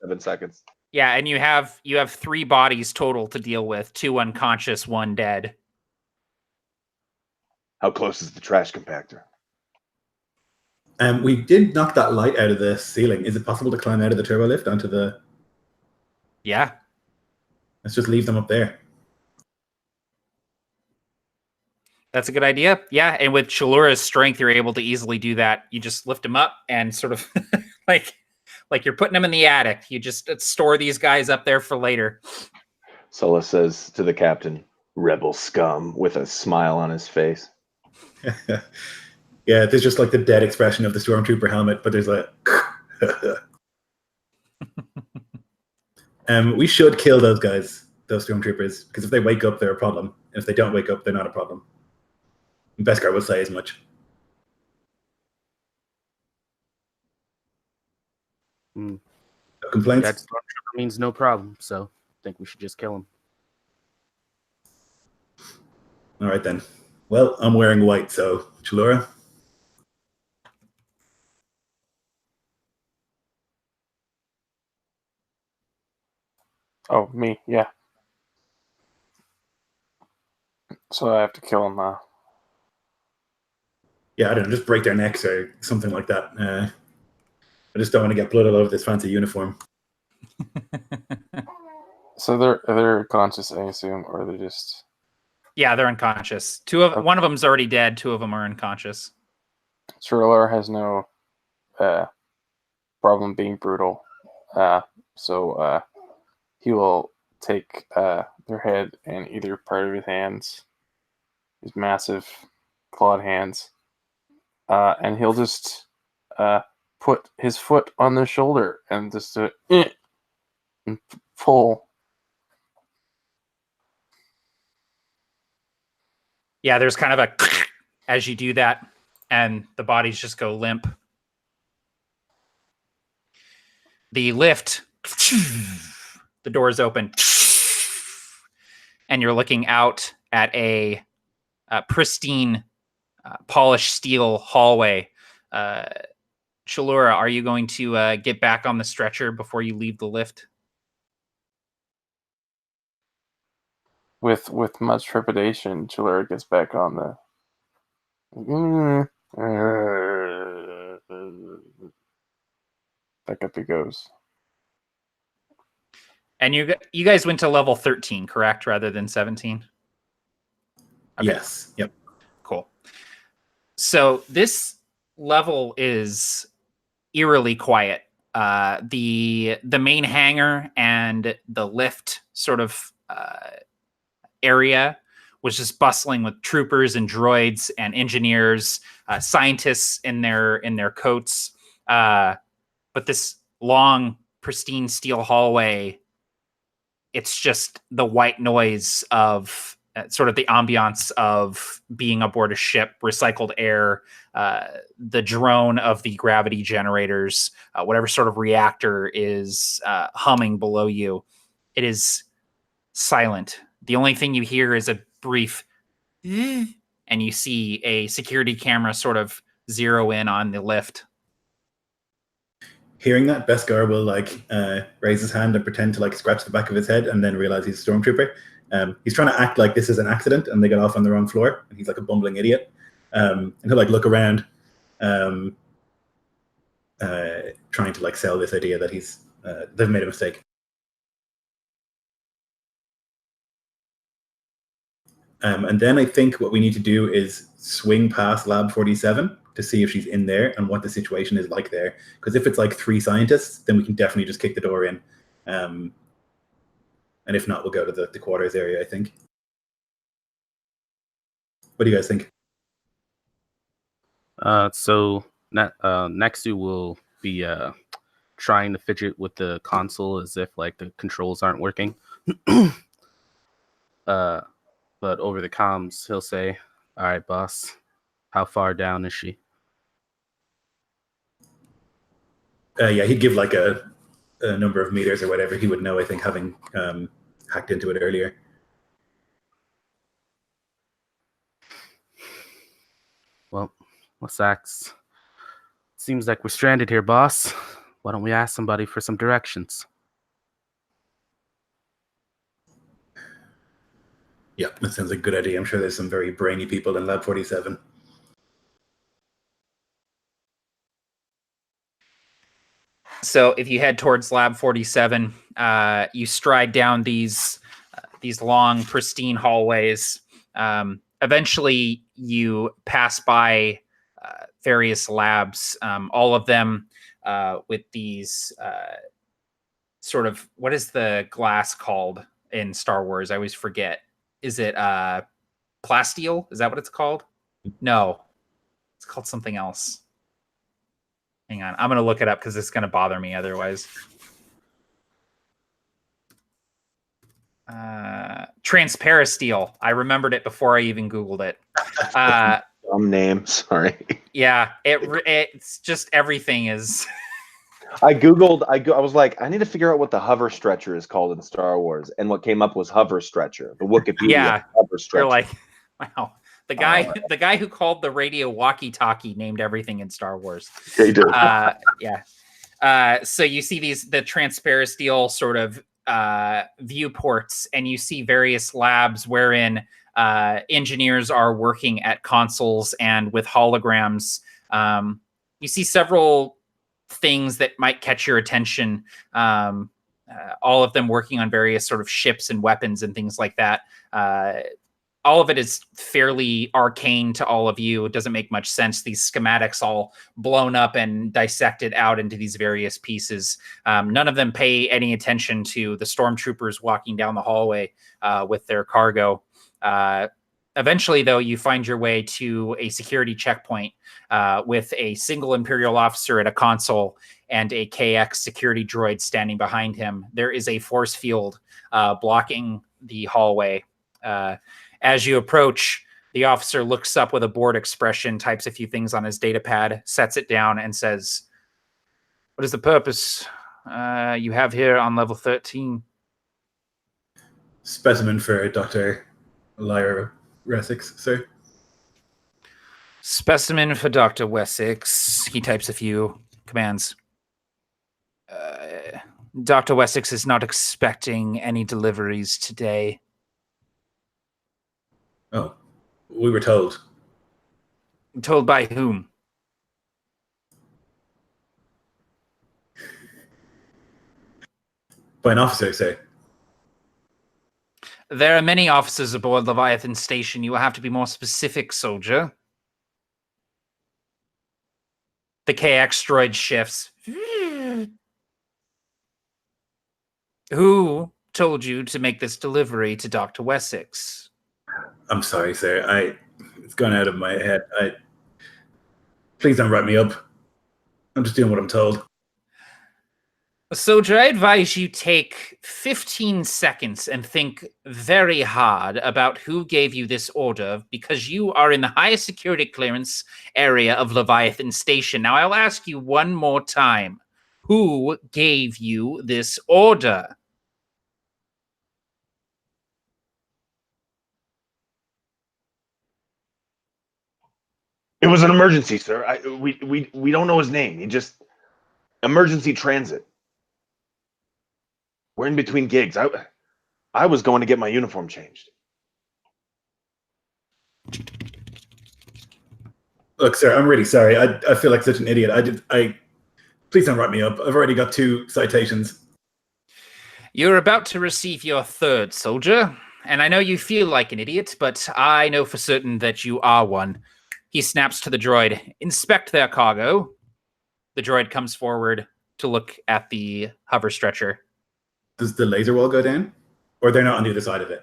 7 seconds. Yeah, and you have 3 bodies total to deal with: 2 unconscious, 1 dead. How close is the trash compactor? We did knock that light out of the ceiling. Is it possible to climb out of the turbo lift onto the... Yeah. Let's just leave them up there. That's a good idea. Yeah, and with Chalura's strength, you're able to easily do that. You just lift them up and sort of like you're putting them in the attic. You just store these guys up there for later. Sulla says to the captain, "Rebel scum," with a smile on his face. Yeah, there's just like the dead expression of the stormtrooper helmet, but there's like... we should kill those guys, those stormtroopers, because if they wake up, they're a problem. And if they don't wake up, they're not a problem. Beskar will say as much. Mm. No complaints? That stormtrooper means no problem, so I think we should just kill him. All right, then. Well, I'm wearing white, so Chalura? Oh, me, yeah. So I have to kill him. Yeah, I don't know, just break their necks or something like that. I just don't want to get blood all over this fancy uniform. So they're conscious, I assume, or they're just... Yeah, they're unconscious. One of them's already dead. 2 of them are unconscious. Sherlar has no problem being brutal, so he will take their head and either part of his hands, his massive clawed hands, and he'll just put his foot on their shoulder and just and pull. Yeah, there's kind of a as you do that, and the bodies just go limp. The lift, the doors open, and you're looking out at a pristine, polished steel hallway. Chalura, are you going to get back on the stretcher before you leave the lift? With much trepidation, Chalura gets back on the... Back up he goes. And you guys went to level 13, correct, rather than 17? Okay. Yes. Yep. Cool. So this level is eerily quiet. The main hangar and the lift sort of area was just bustling with troopers and droids and engineers, scientists in their coats. But this long, pristine steel hallway, it's just the white noise of sort of the ambiance of being aboard a ship, recycled air, the drone of the gravity generators, whatever sort of reactor is humming below you. It is silent. The only thing you hear is a brief and you see a security camera sort of zero in on the lift. Hearing that, Beskar will raise his hand and pretend to scratch the back of his head, and then realize he's a stormtrooper. He's trying to act like this is an accident and they got off on the wrong floor, and he's like a bumbling idiot. And he'll look around, trying to sell this idea that they've made a mistake. And then I think what we need to do is swing past Lab 47 to see if she's in there and what the situation is like there. Because if it's 3 scientists, then we can definitely just kick the door in. And if not, we'll go to the quarters area, I think. What do you guys think? So Nexu will be trying to fidget with the console as if the controls aren't working. But over the comms, he'll say, "All right, boss, how far down is she?" Yeah, he'd give a number of meters or whatever. He would know, I think, having hacked into it earlier. Well, Sax, seems like we're stranded here, boss. Why don't we ask somebody for some directions? Yeah, that sounds like a good idea. I'm sure there's some very brainy people in Lab 47. So if you head towards Lab 47, you stride down these long, pristine hallways. Eventually, you pass by various labs, all of them with these sort of, what is the glass called in Star Wars? I always forget. Is it plasteel? Is that what it's called? No, it's called something else. Hang on, I'm going to look it up because it's going to bother me otherwise. Transparasteel. I remembered it before I even Googled it. Dumb name. Sorry. Yeah, it's just everything is. I was like, I need to figure out what the hover stretcher is called in Star Wars, and what came up was hover stretcher. The Wikipedia Yeah, hover stretcher. They're like, wow. The guy who called the radio walkie-talkie named everything in Star Wars. They do. Yeah. So you see the transparasteel sort of viewports, and you see various labs wherein engineers are working at consoles and with holograms. You see several things that might catch your attention. All of them working on various sort of ships and weapons and things like that. All of it is fairly arcane to all of you. It doesn't make much sense. These schematics all blown up and dissected out into these various pieces. None of them pay any attention to the stormtroopers walking down the hallway with their cargo. Eventually, though, you find your way to a security checkpoint with a single Imperial officer at a console and a KX security droid standing behind him. There is a force field blocking the hallway. As you approach, the officer looks up with a bored expression, types a few things on his data pad, sets it down, and says, "What is the purpose you have here on level 13? Specimen for Dr. Lyra Wessex, sir. Specimen for Dr. Wessex." He types a few commands. Dr. Wessex is not expecting any deliveries today. Oh, we were told. Told by whom? By an officer, sir. There are many officers aboard Leviathan Station. You will have to be more specific, soldier. The KX droid shifts. Who told you to make this delivery to Dr. Wessex? I'm sorry, sir. It's gone out of my head. Please don't write me up. I'm just doing what I'm told. Soldier, I advise you take 15 seconds and think very hard about who gave you this order, because you are in the highest security clearance area of Leviathan Station. Now, I'll ask you one more time. Who gave you this order? It was an emergency, sir. We don't know his name. He just emergency transit. We're in between gigs. I was going to get my uniform changed. Look, sir, I'm really sorry. I feel like such an idiot. Please don't write me up. I've already got 2 citations. You're about to receive your 3rd, soldier. And I know you feel like an idiot, but I know for certain that you are one. He snaps to the droid. Inspect their cargo. The droid comes forward to look at the hover stretcher. Does the laser wall go down? Or they're not on the other side of it?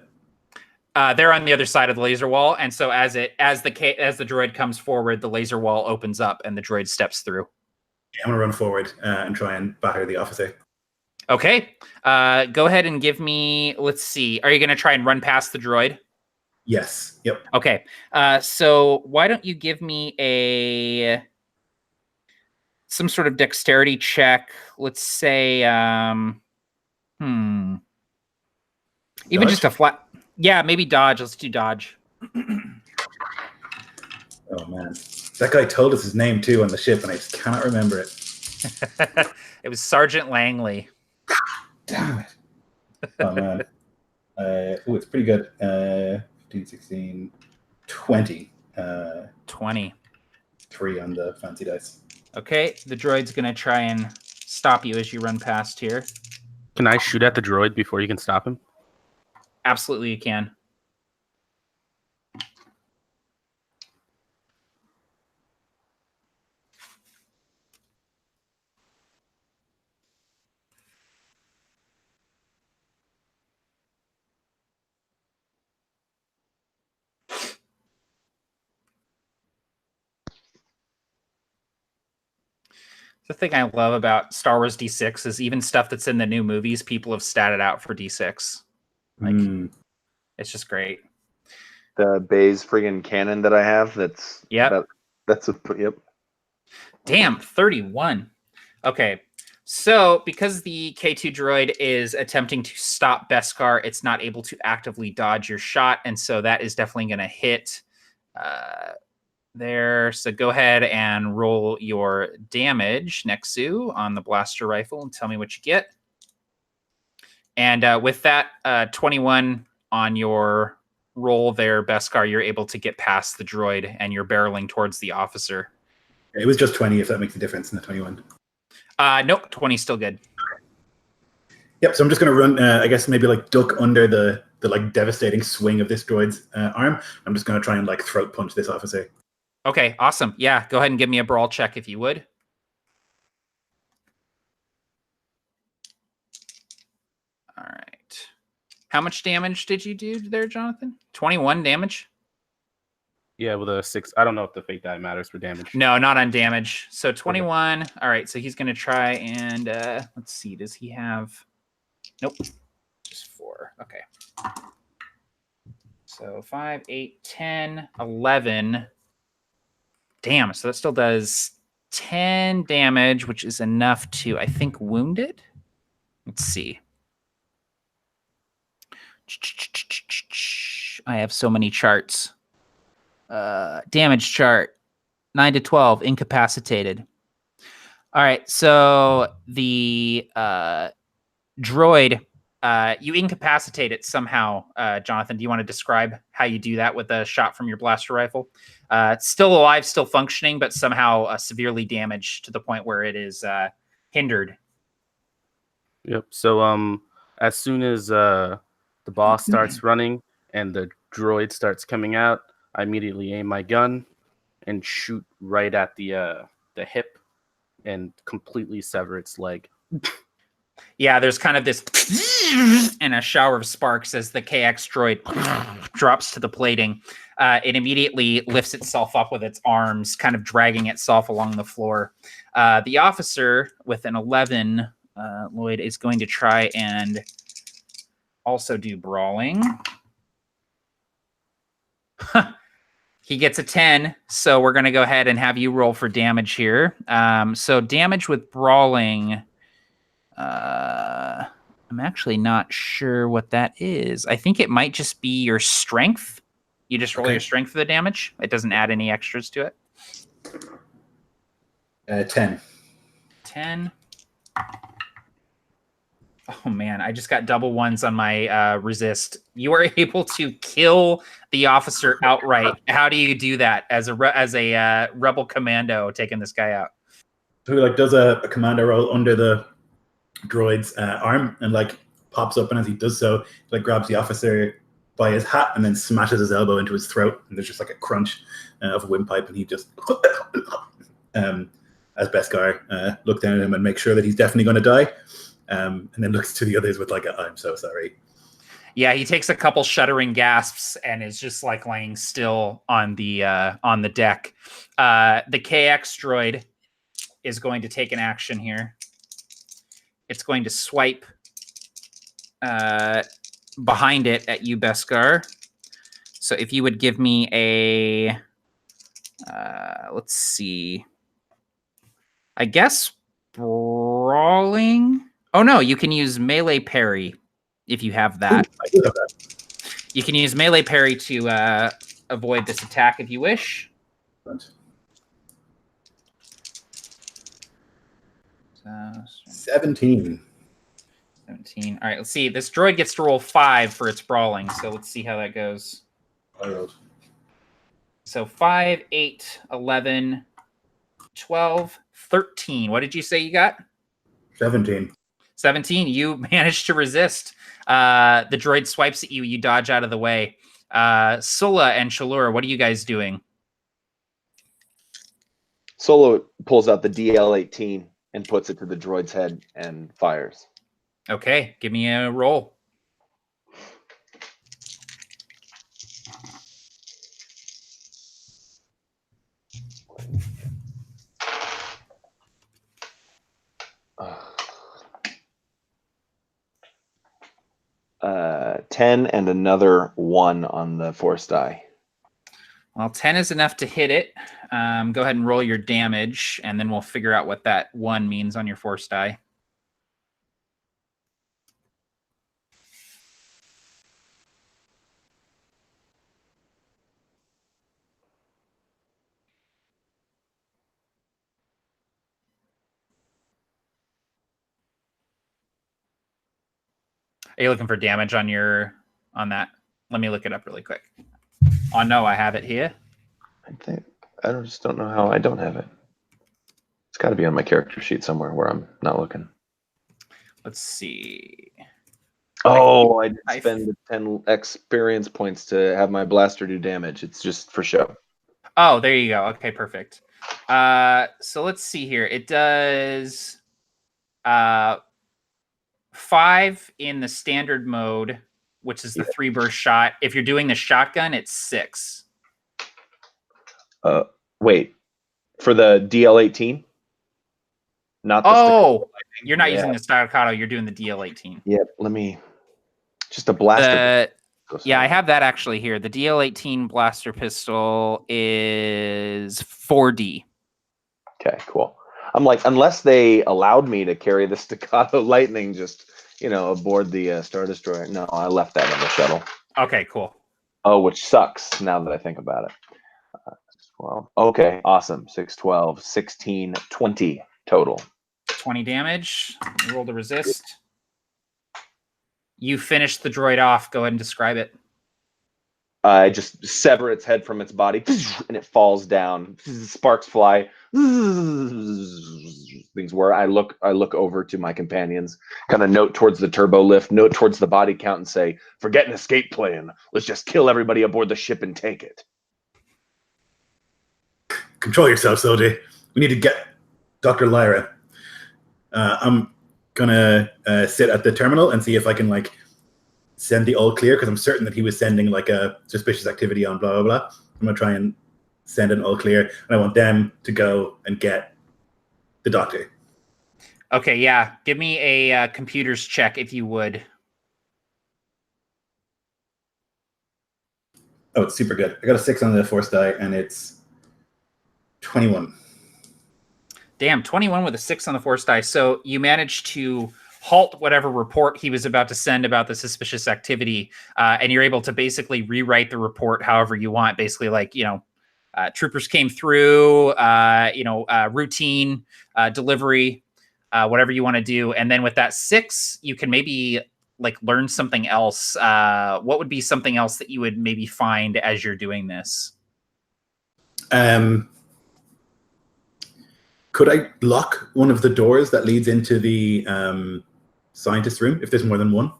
They're on the other side of the laser wall, and so as the droid comes forward, the laser wall opens up and the droid steps through. I'm going to run forward and try and batter the officer. Okay. Go ahead and give me, let's see. Are you going to try and run past the droid? Yes. Yep. Okay. So why don't you give me some sort of dexterity check? Let's say, even Dodge? just a flat. Yeah, maybe dodge. Let's do dodge. Oh, man. That guy told us his name, too, on the ship, and I just cannot remember it. It was Sergeant Langley. Damn it. Oh, man. It's pretty good. 15, 16, 20. 20. 3 on the fancy dice. Okay, the droid's going to try and stop you as you run past here. Can I shoot at the droid before you can stop him? Absolutely, you can. The thing I love about Star Wars D6 is even stuff that's in the new movies, people have statted out for D6. Like, it's just great. The Bayes friggin' cannon that I have. That's Yep. That's a yep. Damn, 31. Okay, so because the K2 droid is attempting to stop Beskar, it's not able to actively dodge your shot, and so that is definitely going to hit there. So go ahead and roll your damage, Nexu, on the blaster rifle and tell me what you get. And with that 21 on your roll there, Beskar, you're able to get past the droid and you're barreling towards the officer. It was just 20, if that makes a difference in the 21. Nope, 20 still good. Yep, so I'm just going to run, I guess maybe like duck under the like devastating swing of this droid's arm. I'm just going to try and like throat punch this officer. Okay, awesome. Yeah, go ahead and give me a brawl check if you would. All right. How much damage did you do there, Jonathan? 21 damage? Yeah, with a 6. I don't know if the fate die matters for damage. No, not on damage. So 21. Okay. All right, so he's going to try and let's see. Does he have... Nope. Just 4. Okay. So 5, 8, 10, 11. Damn, so that still does 10 damage, which is enough to, I think, wound it. Let's see. I have so many charts. Damage chart. 9 to 12, incapacitated. All right, so the droid, you incapacitate it somehow, Jonathan. Do you want to describe how you do that with a shot from your blaster rifle? It's still alive, still functioning, but somehow severely damaged to the point where it is hindered. Yep. So as soon as the boss starts running and the droid starts coming out, I immediately aim my gun and shoot right at the hip and completely sever its leg. Yeah, there's kind of this and a shower of sparks as the KX droid drops to the plating. It immediately lifts itself up with its arms, kind of dragging itself along the floor. The officer with an 11, Lloyd, is going to try and also do brawling. He gets a 10, so we're going to go ahead and have you roll for damage here. So damage with brawling... I'm actually not sure what that is. I think it might just be your strength. You just roll your strength for the damage. It doesn't add any extras to it. 10. 10. Oh man, I just got double ones on my resist. You are able to kill the officer outright. How do you do that as a rebel commando taking this guy out? So he like does a commando roll under the droid's arm and like pops up, and as he does so, he, like grabs the officer by his hat and then smashes his elbow into his throat, and there's just like a crunch of a windpipe, and he just as Beskar looks down at him and makes sure that he's definitely going to die, and then looks to the others with like I'm so sorry. Yeah, he takes a couple shuddering gasps and is just like laying still on the deck. The KX droid is going to take an action here. It's going to swipe behind it at you, Beskar. So if you would give me a, let's see, I guess brawling. Oh no, you can use melee parry if you have that. Ooh, I do have that. You can use melee parry to avoid this attack if you wish. Right. 17. 17. All right, let's see. This droid gets to roll 5 for its brawling, so let's see how that goes. I rolled. So 5, 8, 11, 12, 13. What did you say you got? 17. 17. You managed to resist. The droid swipes at you. You dodge out of the way. Sulla and Shalur, what are you guys doing? Solo pulls out the DL-18 and puts it to the droid's head and fires. Okay, give me a roll. Uh, 10 and another 1 on the force die. Well, 10 is enough to hit it. Go ahead and roll your damage, and then we'll figure out what that 1 means on your force die. Are you looking for damage on that? Let me look it up really quick. Oh no, I have it here. Just don't know how I don't have it. It's got to be on my character sheet somewhere where I'm not looking. Let's see. Oh, I did spend the 10 experience points to have my blaster do damage. It's just for show. Oh, there you go. Okay, perfect. So let's see here. It does 5 in the standard mode, which is the 3-burst shot. If you're doing the shotgun, it's 6. Wait, for the DL-18? Not the you're not using the staccato. You're doing the DL-18. Yep, just a blaster. Yeah, I have that actually here. The DL-18 blaster pistol is 4D. Okay, cool. I'm like, unless they allowed me to carry the staccato lightning just, aboard the Star Destroyer. No, I left that on the shuttle. Okay, cool. Oh, which sucks now that I think about it. 12. Okay, awesome. 6, 12, 16, 20 total. 20 damage. You roll to resist. You finish the droid off. Go ahead and describe it. I just sever its head from its body, and it falls down. Sparks fly. Things where I look over to my companions, kind of note towards the turbo lift, note towards the body count, and say, "Forget an escape plan. Let's just kill everybody aboard the ship and take it." Control yourself, Soji. We need to get Dr. Lyra. I'm gonna sit at the terminal and see if I can send the all clear, because I'm certain that he was sending a suspicious activity on blah blah blah. I'm gonna try and send an all clear, and I want them to go and get the doctor. Okay, yeah. Give me a computers check if you would. Oh, it's super good. I got a 6 on the force die, and it's 21. Damn, 21 with a 6 on the force die. So you managed to halt whatever report he was about to send about the suspicious activity, and you're able to basically rewrite the report however you want. Basically, troopers came through, routine delivery, whatever you want to do. And then with that 6, you can maybe learn something else. What would be something else that you would maybe find as you're doing this? Could I lock one of the doors that leads into the scientist room if there's more than one?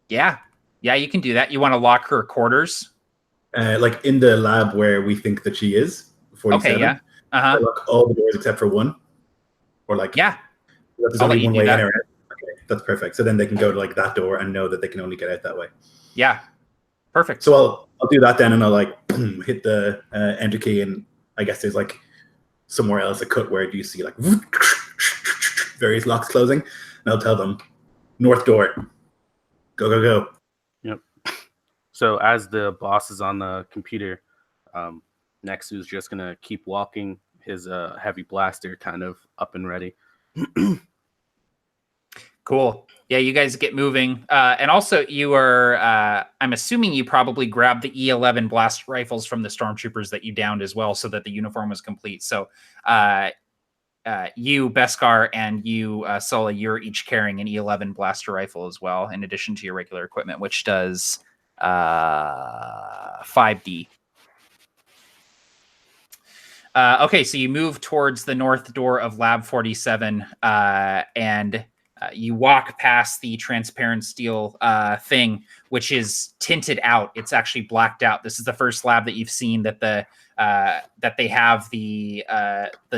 Yeah, you can do that. You want to lock her quarters? In the lab where we think that she is, 47. Okay, yeah. I lock all the doors except for one, or yeah. There's only one way in or out. Okay, that's perfect. So then they can go to that door and know that they can only get out that way. Yeah, perfect. So I'll do that then, and I'll hit the enter key, and I guess there's somewhere else a cut where you see various locks closing, and I'll tell them north door, go go go. Yep. So as the boss is on the computer, Nexu's just gonna keep walking, his heavy blaster kind of up and ready. Cool. Yeah, you guys get moving. And also you are, I'm assuming you probably grabbed the E11 blast rifles from the stormtroopers that you downed as well, so that the uniform was complete. So you, Beskar, and you, Sulla, you're each carrying an E11 blaster rifle as well, in addition to your regular equipment, which does 5D. Okay, so you move towards the north door of Lab 47, and you walk past the transparent steel thing, which is tinted out. It's actually blacked out. This is the first lab that you've seen that that they have the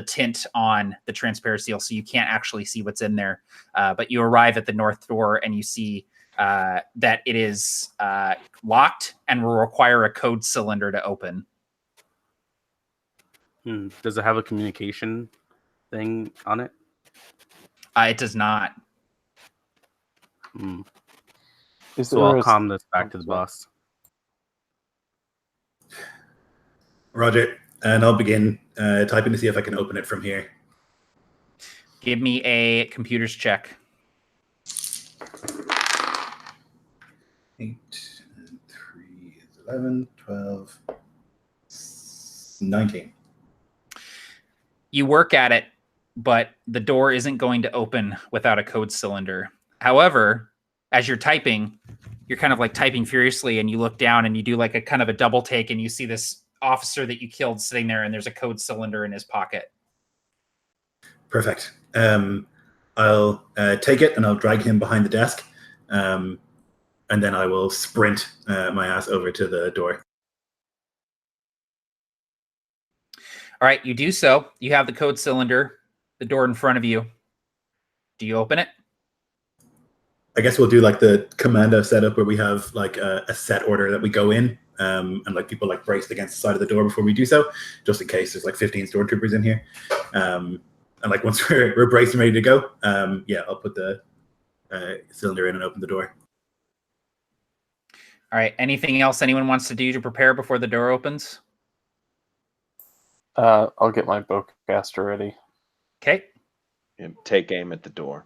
tint on the transparent steel, so you can't actually see what's in there. But you arrive at the north door and you see that it is locked and will require a code cylinder to open. Does it have a communication thing on it? It does not. So I'll calm this back to the boss. Roger, and I'll begin typing to see if I can open it from here. Give me a computers check. 8 and 3 is 11, 12, 19. You work at it, but the door isn't going to open without a code cylinder. However, as you're typing, you're kind of like typing furiously, and you look down and you do like a kind of a double take, and you see this officer that you killed sitting there, and there's a code cylinder in his pocket. Perfect. I'll take it and I'll drag him behind the desk, and then I will sprint my ass over to the door. All right, you do so. You have the code cylinder, the door in front of you. Do you open it? I guess we'll do like the commando setup where we have like a set order that we go in, and like people like braced against the side of the door before we do so, just in case there's like 15 stormtroopers in here. And like once we're braced and ready to go, yeah, I'll put the cylinder in and open the door. All right. Anything else anyone wants to do to prepare before the door opens? I'll get my bowcaster ready. Okay. Take aim at the door.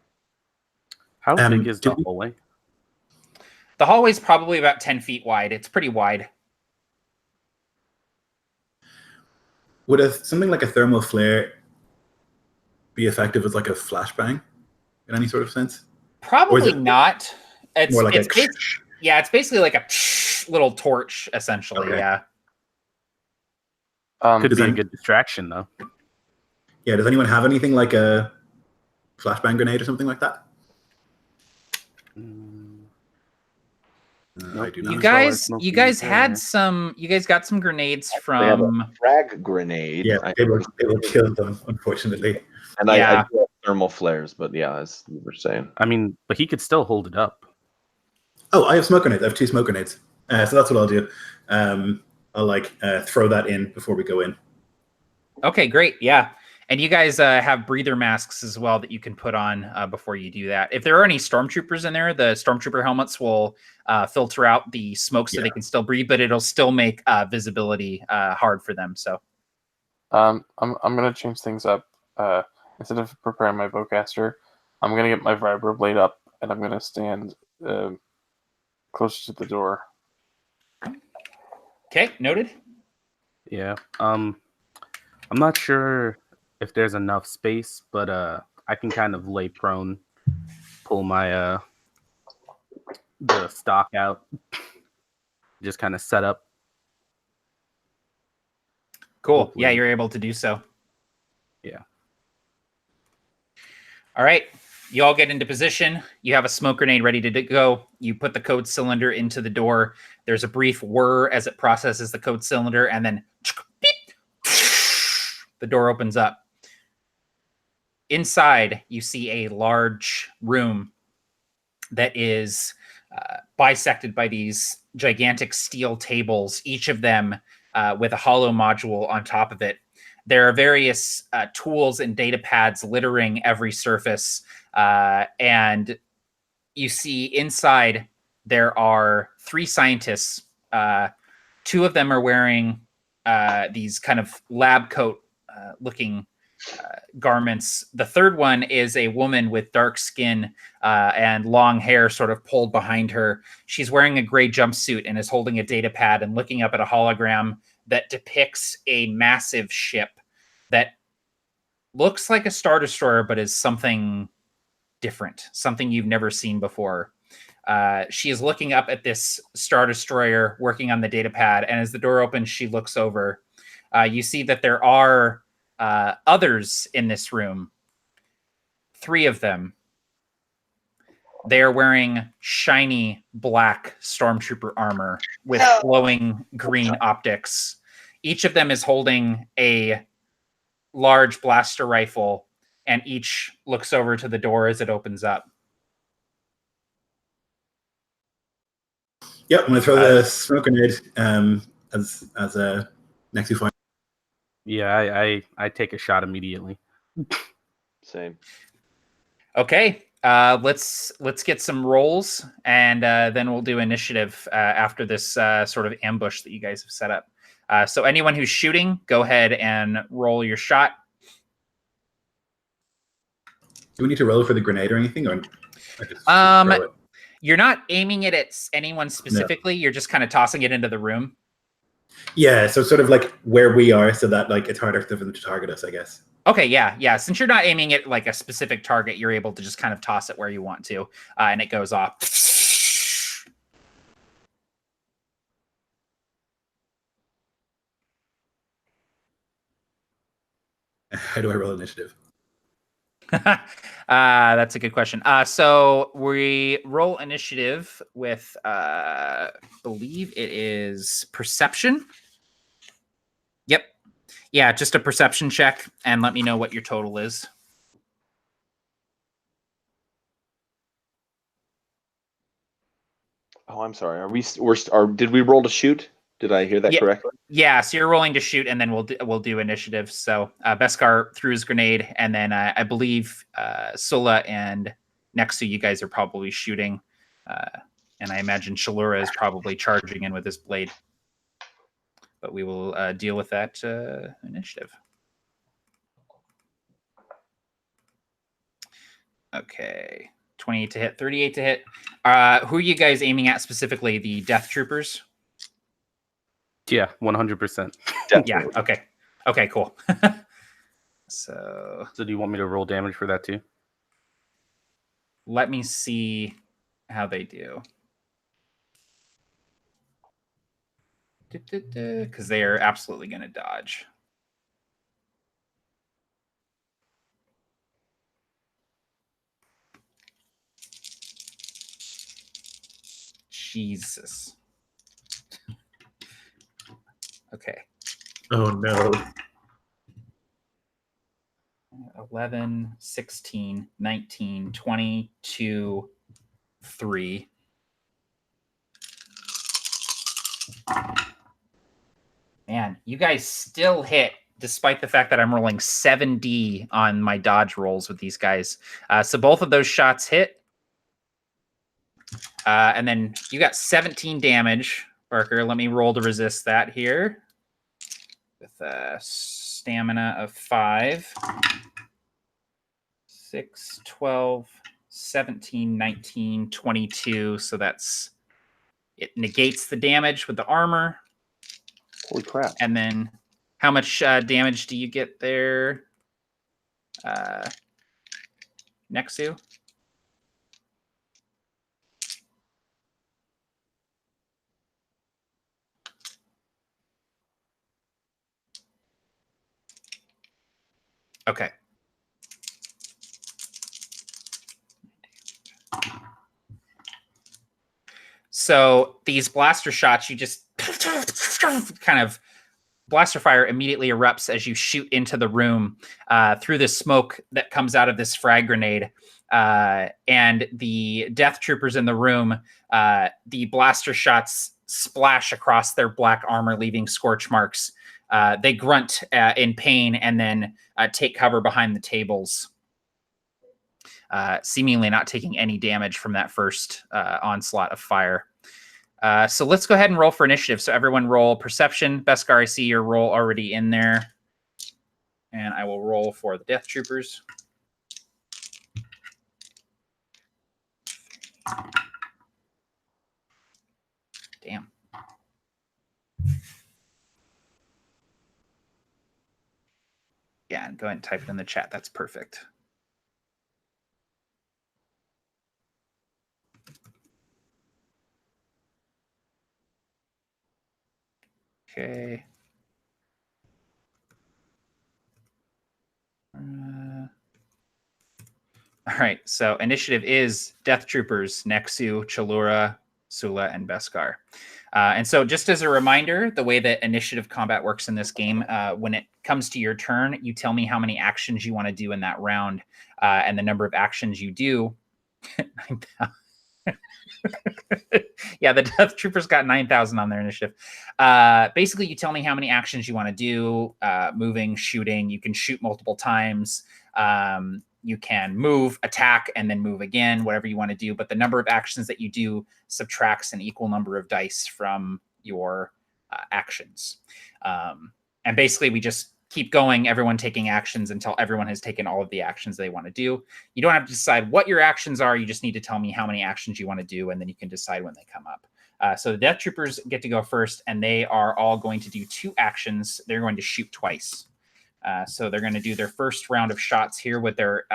How big is the hallway? The hallway's probably about 10 feet wide. It's pretty wide. Would something like a thermal flare be effective as like a flashbang in any sort of sense? Probably not. It's more like it's it's basically like a little torch, essentially. Okay. Yeah. Could be a good distraction, though. Yeah. Does anyone have anything like a flashbang grenade or something like that? I do not. You guys had some. You guys got some grenades from frag grenade. Yeah, it will kill them, unfortunately. And I do have thermal flares, but yeah, as you were saying. I mean, but he could still hold it up. Oh, I have smoke grenades. I have 2 smoke grenades. So that's what I'll do. I'll like throw that in before we go in. Okay, great. Yeah. And you guys have breather masks as well that you can put on before you do that. If there are any stormtroopers in there, the stormtrooper helmets will filter out the smoke so they can still breathe, but it'll still make visibility hard for them. So, I'm gonna change things up. Instead of preparing my bowcaster, I'm gonna get my vibroblade up, and I'm gonna stand closer to the door. Okay, noted. Yeah. I'm not sure if there's enough space, but I can kind of lay prone, pull my the stock out, just kind of set up. Cool. Hopefully. Yeah, you're able to do so. Yeah. All right. You all get into position. You have a smoke grenade ready to go. You put the code cylinder into the door. There's a brief whir as it processes the code cylinder, and then beep, the door opens up. Inside, you see a large room that is bisected by these gigantic steel tables, each of them with a hollow module on top of it. There are various tools and data pads littering every surface, and you see inside there are 3 scientists. 2 of them are wearing these kind of lab coat looking garments. The third one is a woman with dark skin and long hair sort of pulled behind her. She's wearing a gray jumpsuit and is holding a data pad and looking up at a hologram that depicts a massive ship that looks like a Star Destroyer, but is something different, something you've never seen before. She is looking up at this Star Destroyer working on the data pad, and as the door opens, she looks over. You see that there are others in this room. 3 of them. They are wearing shiny black stormtrooper armor with glowing green optics. Each of them is holding a large blaster rifle, and each looks over to the door as it opens up. Yep, I'm gonna throw the smoke grenade as a next to fire. Yeah, I take a shot immediately. Same. Okay, let's get some rolls, and then we'll do initiative after this sort of ambush that you guys have set up. So anyone who's shooting, go ahead and roll your shot. Do we need to roll for the grenade or anything, or just throw it? You're not aiming it at anyone specifically. No. You're just kind of tossing it into the room. Yeah, so sort of like where we are, so that like it's harder for them to target us, I guess. Okay, yeah. Since you're not aiming at like a specific target, you're able to just kind of toss it where you want to, and it goes off. How do I roll initiative? That's a good question. So we roll initiative with, believe it is perception. Yep. Yeah, just a perception check, and let me know what your total is. Oh, I'm sorry. Did we roll to shoot? Did I hear that correctly? Yeah, so you're rolling to shoot, and then we'll do initiative. So Beskar threw his grenade, and then I believe Sula and next to you guys are probably shooting, and I imagine Shalura is probably charging in with his blade. But we will deal with that initiative. Okay, 28 to hit, 38 to hit. Who are you guys aiming at specifically? The Death Troopers? Yeah, 100%. Yeah, okay, cool. So do you want me to roll damage for that too? Let me see how they do. Because they are absolutely going to dodge. Jesus. Okay. Oh no. 11, 16, 19, 22, 3. Man, you guys still hit, despite the fact that I'm rolling 7D on my dodge rolls with these guys. So both of those shots hit. And then you got 17 damage, Barker. Let me roll to resist that here. With a stamina of 5. 6, 12, 17, 19, 22. So it negates the damage with the armor. Holy crap. And then how much damage do you get there, Nexu? Okay. So these blaster shots, you just kind of blaster fire immediately erupts as you shoot into the room through the smoke that comes out of this frag grenade. And the Death Troopers in the room, the blaster shots splash across their black armor, leaving scorch marks. They grunt in pain and then take cover behind the tables, seemingly not taking any damage from that first onslaught of fire. So let's go ahead and roll for initiative. So everyone roll perception. Beskar, I see your roll already in there. And I will roll for the Death Troopers. Damn. Yeah, go ahead and type it in the chat. That's perfect. Okay. All right, so initiative is Death Troopers, Nexu, Chalura, Sula, and Beskar. And so just as a reminder, the way that initiative combat works in this game, when it comes to your turn, you tell me how many actions you want to do in that round, and the number of actions you do. Yeah, the Death Troopers got 9,000 on their initiative. Basically, you tell me how many actions you want to do, moving, shooting. You can shoot multiple times. You can move, attack, and then move again, whatever you want to do. But the number of actions that you do subtracts an equal number of dice from your actions. And basically, we just keep going, everyone taking actions until everyone has taken all of the actions they want to do. You don't have to decide what your actions are. You just need to tell me how many actions you want to do, and then you can decide when they come up. So the Death Troopers get to go first, and they are all going to do 2 actions. They're going to shoot twice. So they're going to do their first round of shots here with their,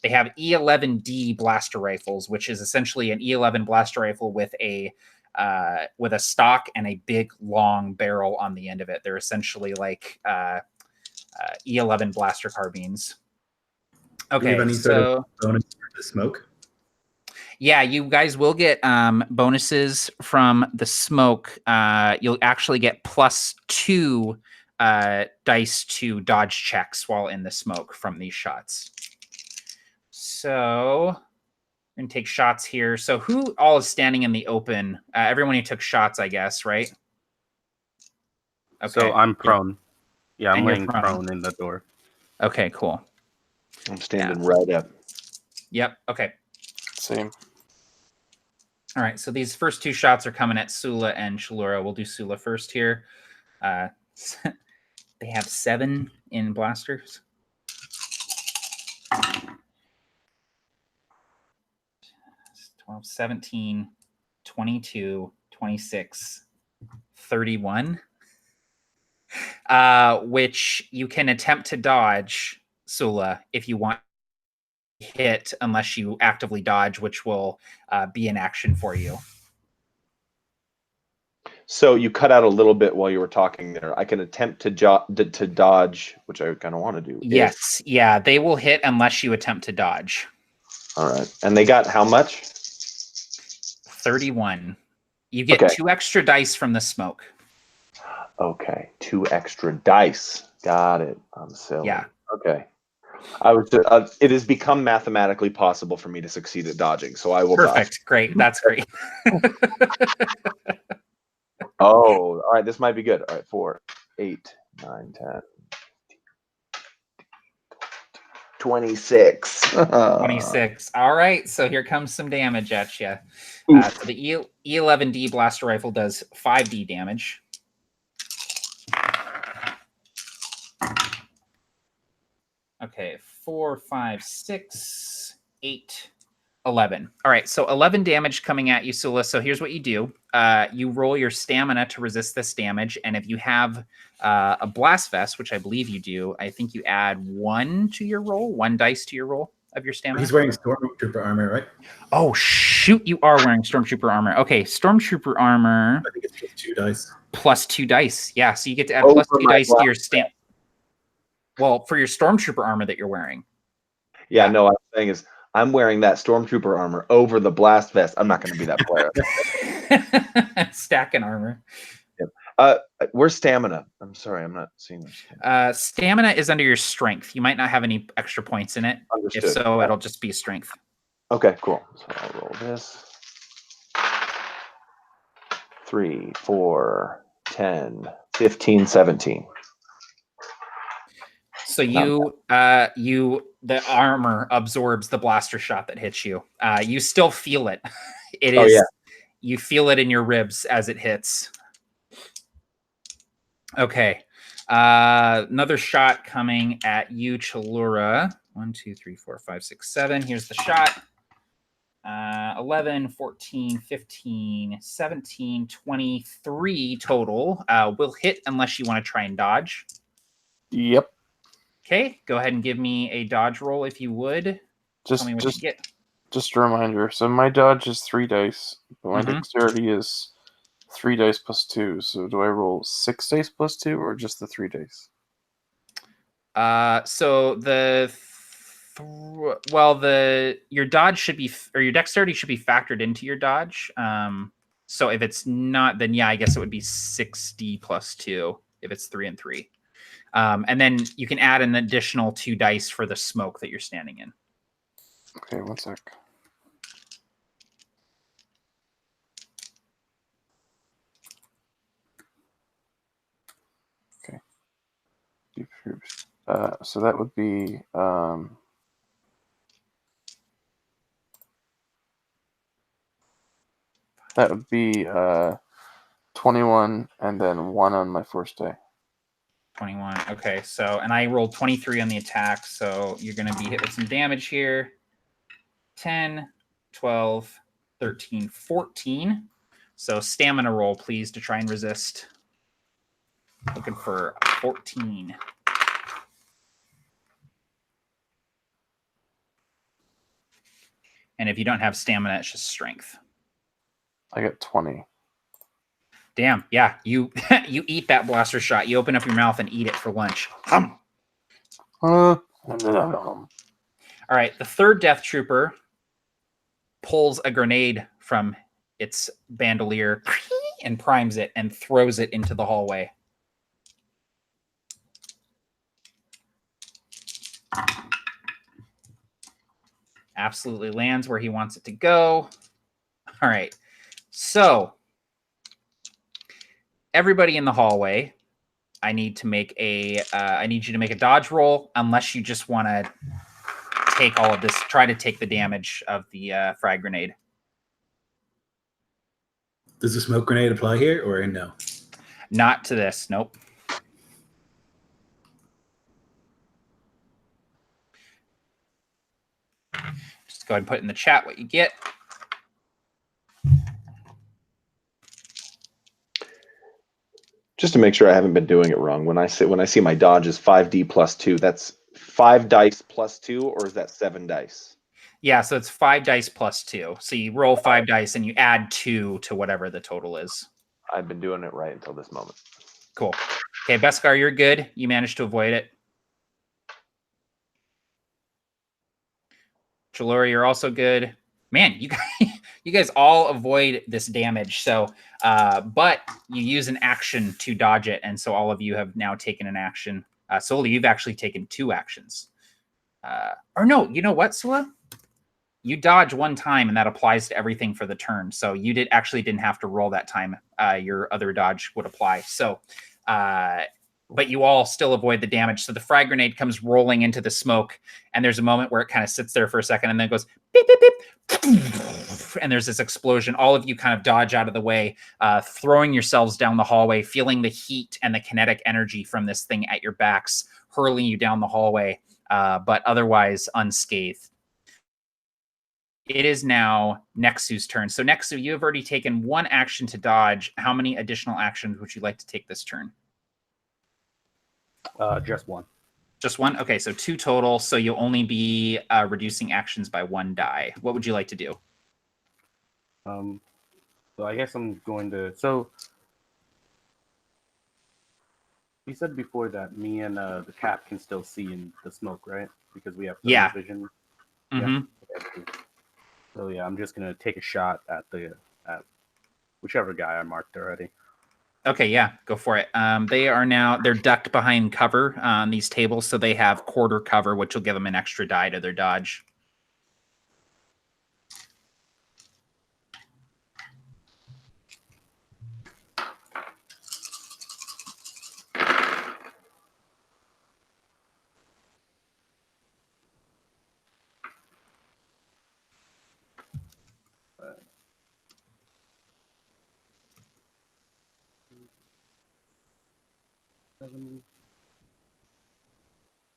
they have E11D blaster rifles, which is essentially an E11 blaster rifle with a stock and a big long barrel on the end of it. They're essentially like E11 blaster carbines. Okay, Do you have any sort of bonus for the smoke? Yeah, you guys will get bonuses from the smoke. You'll actually get +2 dice to dodge checks while in the smoke from these shots. So I'm going to take shots here. So who all is standing in the open? Everyone who took shots, I guess, right? Okay. So I'm prone. Yeah, I'm laying prone prone in the door. Okay, cool. I'm standing right up. Yep, okay. Same. All right, so these first 2 shots are coming at Sula and Chalura. We'll do Sula first here. They have 7 in blasters. 12, 17, 22, 26, 31. Which you can attempt to dodge, Sula, if you want to hit, unless you actively dodge, which will be an action for you. So you cut out a little bit while you were talking there. I can attempt to dodge, which I kind of want to do. Yes, yeah, they will hit unless you attempt to dodge. All right. And they got how much? 31. You get 2 extra dice from the smoke. Okay, 2 extra dice. Got it. I'm silly. Yeah. Okay. I was. It has become mathematically possible for me to succeed at dodging, so I will. Perfect. Dodge. Great. That's great. Oh, all right. This might be good. All right, 4, 8, 9, 10, 26. 26. All right. So here comes some damage at you. So the E11D blaster rifle does 5D damage. Okay, 4, 5, 6, 8, 11. All right, so 11 damage coming at you, Sula. So here's what you do. You roll your stamina to resist this damage, and if you have a blast vest, which I believe you do, I think you add 1 to your roll, 1 dice to your roll of your stamina. He's wearing Stormtrooper armor, right? Oh, shoot, you are wearing Stormtrooper armor. Okay, Stormtrooper armor. I think it's just 2 dice. +2 dice. Yeah, so you get to add +2 dice to your stamina. Well, for your Stormtrooper armor that you're wearing. Yeah, no, what I'm saying is I'm wearing that Stormtrooper armor over the blast vest. I'm not going to be that player. Stacking armor. Where's stamina? I'm sorry, I'm not seeing this. Stamina is under your strength. You might not have any extra points in it. Understood. If so, it'll just be strength. Okay, cool. So I'll roll this. 3, 4, 10, 15, 17. So the armor absorbs the blaster shot that hits you. You still feel it. You feel it in your ribs as it hits. Okay. Another shot coming at you, Chalura. 1, 2, 3, 4, 5, 6, 7. Here's the shot. 11, 14, 15, 17, 23 total. Will hit unless you want to try and dodge. Yep. Okay, go ahead and give me a dodge roll if you would. Tell me what you get. Just a reminder. So my dodge is 3 dice, but my Mhm. dexterity is 3 dice plus 2. So do I roll 6 dice plus 2 or just the 3 dice? So your dodge should be, or your dexterity should be factored into your dodge. So if it's not, then yeah, I guess it would be 60 plus 2 if it's 3 and 3. And then you can add an additional 2 dice for the smoke that you're standing in. Okay, one sec. Okay. So that would be that would be 21 and then 1 on my first day. 21. Okay, so, and I rolled 23 on the attack, so you're going to be hit with some damage here. 10, 12, 13, 14. So stamina roll, please, to try and resist. Looking for 14. And if you don't have stamina, it's just strength. I got 20. Damn, yeah, you you eat that blaster shot. You open up your mouth and eat it for lunch. All right, the third Death Trooper pulls a grenade from its bandolier and primes it and throws it into the hallway. Absolutely lands where he wants it to go. All right, so everybody in the hallway, I need to make a. I need you to make a dodge roll, unless you just want to take all of this. Try to take the damage of the frag grenade. Does the smoke grenade apply here or no? Not to this. Nope. Just go ahead and put in the chat what you get. Just to make sure I haven't been doing it wrong, when I see my dodge is 5d plus 2, that's 5 dice plus 2, or is that 7 dice? Yeah, so it's 5 dice plus 2. So you roll 5 dice and you add 2 to whatever the total is. I've been doing it right until this moment. Cool. Okay, Beskar, you're good. You managed to avoid it. Chalori, you're also good. Man, you guys all avoid this damage. So, but you use an action to dodge it, and so all of you have now taken an action. Sola, you've actually taken 2 actions. Or no, you know what, Sola? You dodge 1 time, and that applies to everything for the turn. So you didn't have to roll that time. Your other dodge would apply. So, but you all still avoid the damage. So the frag grenade comes rolling into the smoke, and there's a moment where it kind of sits there for a second, and then it goes beep, beep, beep, and there's this explosion. All of you kind of dodge out of the way, throwing yourselves down the hallway, feeling the heat and the kinetic energy from this thing at your backs, hurling you down the hallway, but otherwise unscathed. It is now Nexu's turn. So Nexu, you have already taken 1 action to dodge. How many additional actions would you like to take this turn? Just 1. Just 1? Okay, so 2 total. So you'll only be reducing actions by 1 die. What would you like to do? So I guess I'm going to. So you said before that me and the cat can still see in the smoke, right? Because we have vision. Mm-hmm. Yeah. Okay. So yeah, I'm just gonna take a shot at whichever guy I marked already. Okay, yeah, go for it. They're ducked behind cover on these tables, so they have quarter cover, which will give them an extra die to their dodge.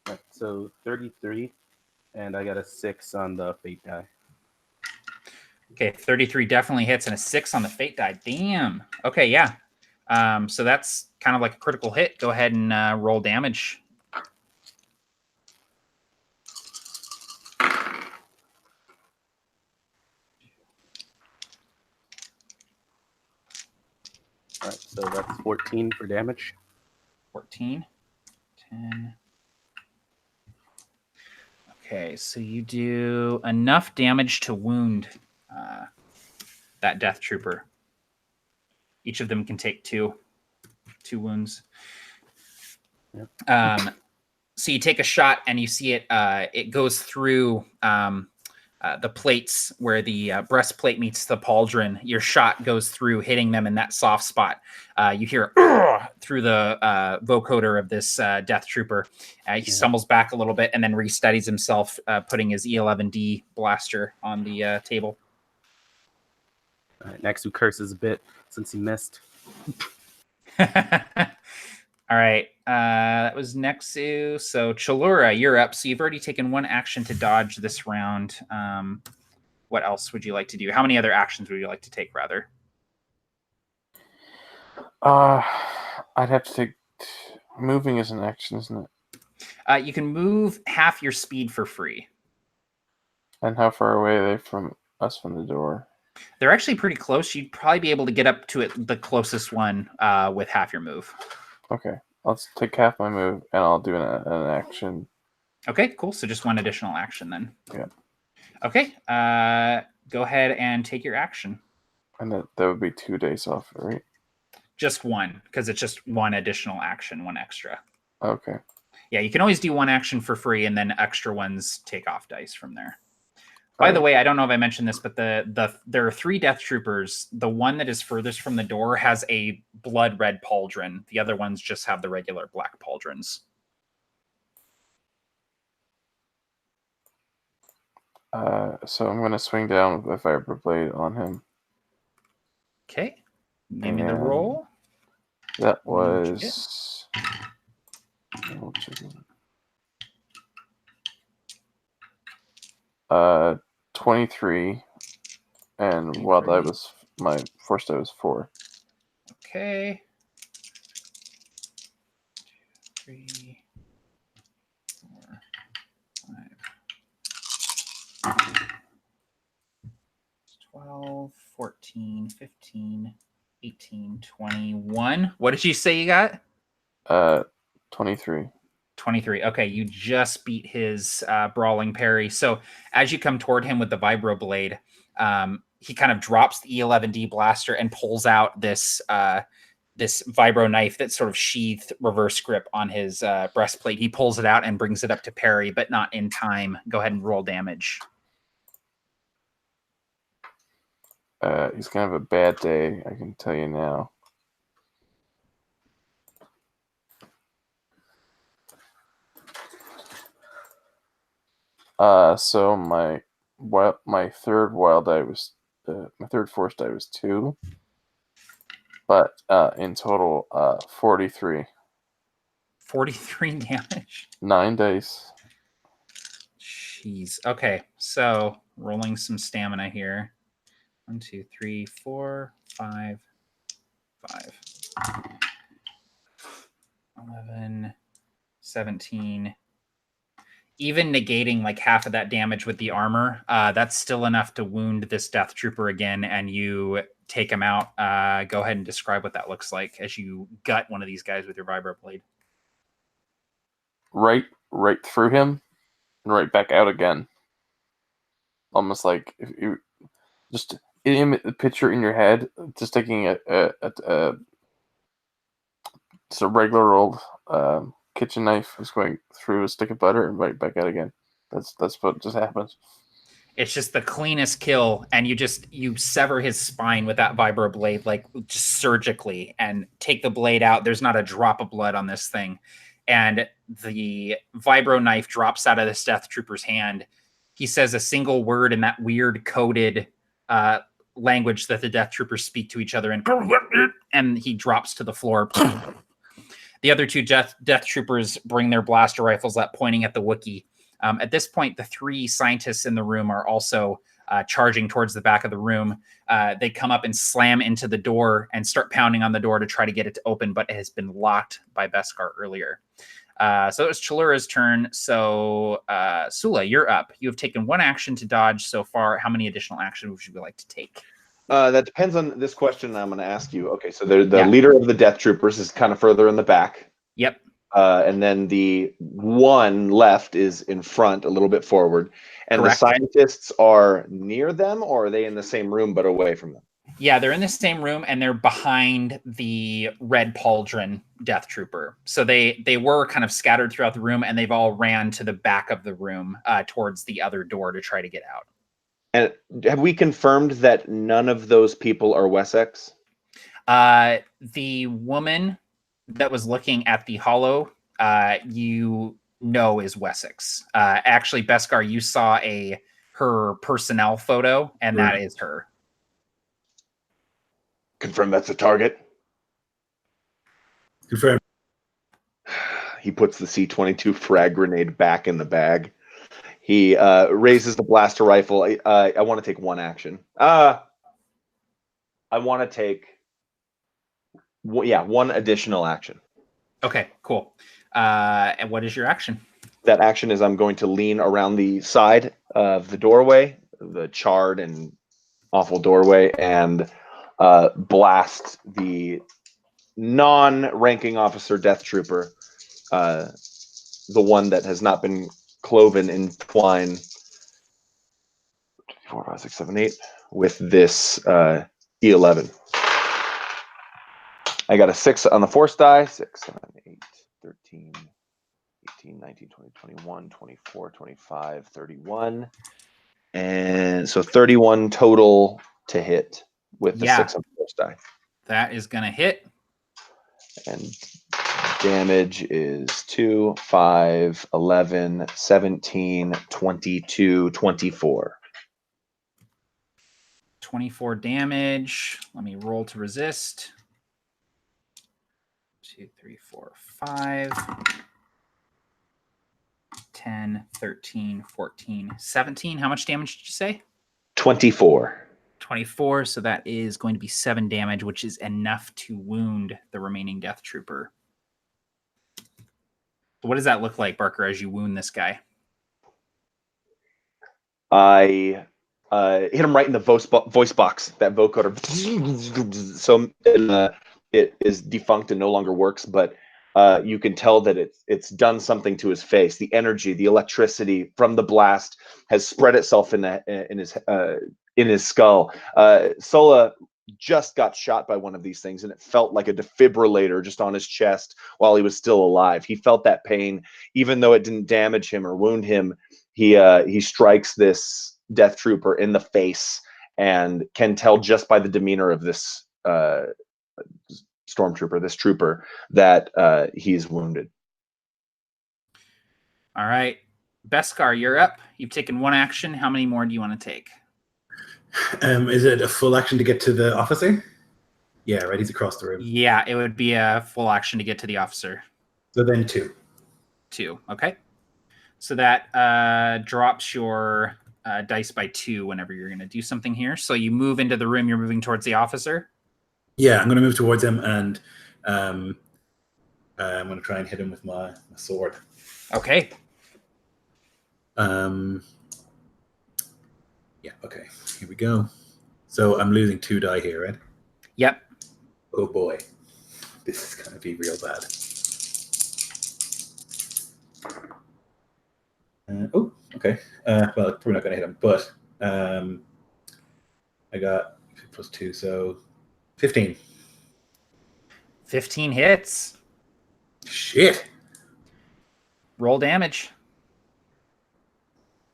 Right, so 33, and I got a 6 on the fate die. Okay, 33 definitely hits and a 6 on the fate die. Damn. Okay, yeah. So that's kind of like a critical hit. Go ahead and roll damage. All right, so that's 14 for damage. 14. 10. Okay, so you do enough damage to wound that Death Trooper. Each of them can take two wounds. Yep. So you take a shot and you see it. It goes through the plates where the breastplate meets the pauldron. Your shot goes through, hitting them in that soft spot. You hear through the vocoder of this Death Trooper. He stumbles back a little bit and then restudies himself, putting his E11D blaster on the table. All right, Nexu curses a bit since he missed. All right, that was Nexu. So Chalura, you're up. So you've already taken one action to dodge this round. What else would you like to do? How many other actions would you like to take, rather? I'd have to take... Moving is an action, isn't it? You can move half your speed for free. And how far away are they from us from the door? They're actually pretty close. You'd probably be able to get up to it, the closest one with half your move. Okay, let's take half my move, and I'll do an action. Okay, cool. So just one additional action then. Yeah. Okay, go ahead and take your action. And that would be 2 days off, right? Just one, because it's just one additional action, one extra. Okay. Yeah, you can always do one action for free, and then extra ones take off dice from there. By the way, I don't know if I mentioned this, but there are 3 Death Troopers. The one that is furthest from the door has a blood red pauldron. The other ones just have the regular black pauldrons. So I'm going to swing down with a vibroblade on him. Okay. Give me the roll. That was... 23, and wild die was my force die was 4. Okay. 2, 3, 4, 5. 12, 14, 15, 18, 21. What did you say you got? 23. 23. Okay, you just beat his brawling parry. So as you come toward him with the vibroblade, he kind of drops the E11D blaster and pulls out this this vibro knife that's sort of sheathed reverse grip on his breastplate. He pulls it out and brings it up to parry, but not in time. Go ahead and roll damage. He's kind of a bad day, I can tell you now. So my third wild die was my third force die was 2, but in total 43. 43 damage. 9 dice. Jeez. Okay, so rolling some stamina here. 1, 2, 3, 4, 5, 5. 11, 17. Even negating like half of that damage with the armor, that's still enough to wound this Death Trooper again, and you take him out. Go ahead and describe what that looks like as you gut one of these guys with your vibroblade. Right through him, and right back out again. Almost like if you just picture in your head, just taking just a regular old kitchen knife is going through a stick of butter and right back out again. That's what just happens. It's just the cleanest kill, and you sever his spine with that vibroblade, like just surgically, and take the blade out. There's not a drop of blood on this thing, and the vibro knife drops out of this Death Trooper's hand. He says a single word in that weird coded language that the Death Troopers speak to each other in, and he drops to the floor. The other 2 Death Troopers bring their blaster rifles up, pointing at the Wookiee. At this point, the 3 scientists in the room are also charging towards the back of the room. They come up and slam into the door and start pounding on the door to try to get it to open, but it has been locked by Beskar earlier. So it was Chalura's turn. So Sula, you're up. You have taken one action to dodge so far. How many additional actions would you like to take? That depends on this question I'm going to ask you. Okay, so the Yeah. leader of the Death Troopers is kind of further in the back. Yep. And then the one left is in front, a little bit forward. And Correct. the scientists are near them, or are they in the same room but away from them? Yeah, they're in the same room, and they're behind the red pauldron Death Trooper. So they were kind of scattered throughout the room, and they've all ran to the back of the room towards the other door to try to get out. And have we confirmed that none of those people are Wessex? The woman that was looking at the hollow, you know, is Wessex. Actually, Beskar, you saw her personnel photo, and that is her. Confirm that's a target. Confirm. He puts the C-22 frag grenade back in the bag. He raises the blaster rifle. I want to take one action. I want to take, one additional action. Okay, cool. And what is your action? That action is I'm going to lean around the side of the doorway, the charred and awful doorway, and blast the non-ranking officer Death Trooper, the one that has not been cloven in twine, 4, 5, 6, 7, 8, with this E11. I got a 6 on the force die. 6, 7, 8, 13, 18, 19, 20, 21, 24, 25, 31. And so 31 total to hit with the 6 on the force die. That is going to hit. And damage is 2, 5, 11, 17, 22, 24. 24 damage. Let me roll to resist. 2, 3, 4, 5. 10, 13, 14, 17. How much damage did you say? 24. 24. So that is going to be 7 damage, which is enough to wound the remaining Death Trooper. What does that look like, Barker, as you wound this guy? I hit him right in the voice box, that vocoder. So it is defunct and no longer works, but you can tell that it's done something to his face. The energy, the electricity from the blast has spread itself in his skull. Sola just got shot by one of these things, and it felt like a defibrillator just on his chest while he was still alive. He felt that pain, even though it didn't damage him or wound him. He strikes this Death Trooper in the face and can tell just by the demeanor of this stormtrooper, this trooper, that he's wounded. All right. Beskar, you're up. You've taken one action. How many more do you want to take? Is it a full action to get to the officer? Yeah, right. He's across the room. Yeah, it would be a full action to get to the officer. So then 2. 2. Okay. So that drops your dice by 2 whenever you're going to do something here. So you move into the room. You're moving towards the officer. Yeah, I'm going to move towards him, and I'm going to try and hit him with my sword. Okay. Yeah, okay. Here we go. So I'm losing 2 die here, right? Yep. Oh boy. This is going to be real bad. Oh, okay. Well, probably not going to hit him, but I got +2, so 15. 15 hits. Shit. Roll damage.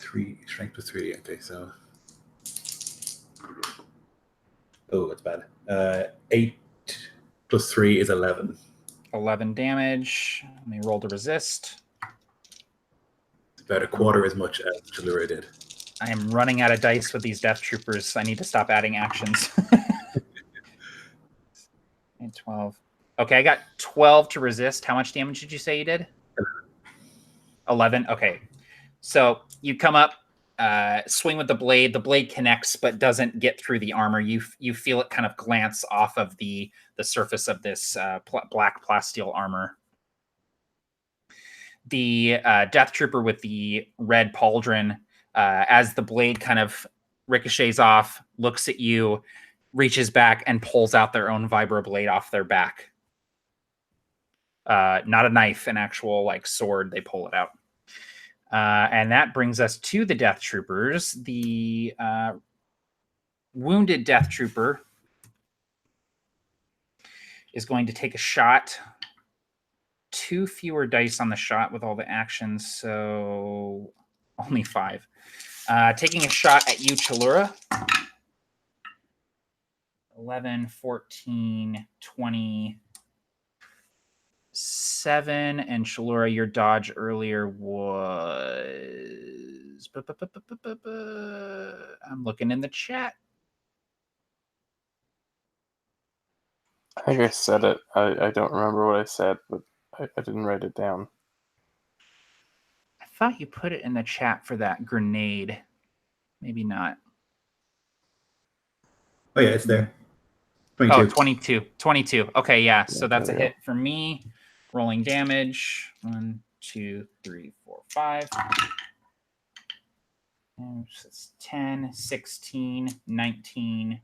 3 strength +3. Okay, so that's bad. 8 + 3 is 11. 11 damage. Let me roll to resist. It's about a quarter as much as Chalura did. I am running out of dice with these Death Troopers. I need to stop adding actions. And 12. Okay, I got 12 to resist. How much damage did you say you did? 11. Okay. So you come up, swing with the blade. The blade connects but doesn't get through the armor. You feel it kind of glance off of the surface of this black plasteel armor. The Death Trooper with the red pauldron, as the blade kind of ricochets off, looks at you, reaches back and pulls out their own vibroblade off their back. Not a knife, an actual like sword. They pull it out. And that brings us to the Death Troopers. The wounded Death Trooper is going to take a shot. 2 fewer dice on the shot with all the actions, so only 5. Taking a shot at you, Chalura. 11, 14, 27. And Chalura, your dodge earlier was... I'm looking in the chat. I think I said it. I don't remember what I said, but I didn't write it down. I thought you put it in the chat for that grenade. Maybe not. Oh, yeah, it's there. 22. Oh, 22. 22. Okay, yeah. So that's a there we hit for me. Rolling damage. 1, 2, 3, 4, 5. And it's 10, 16, 19,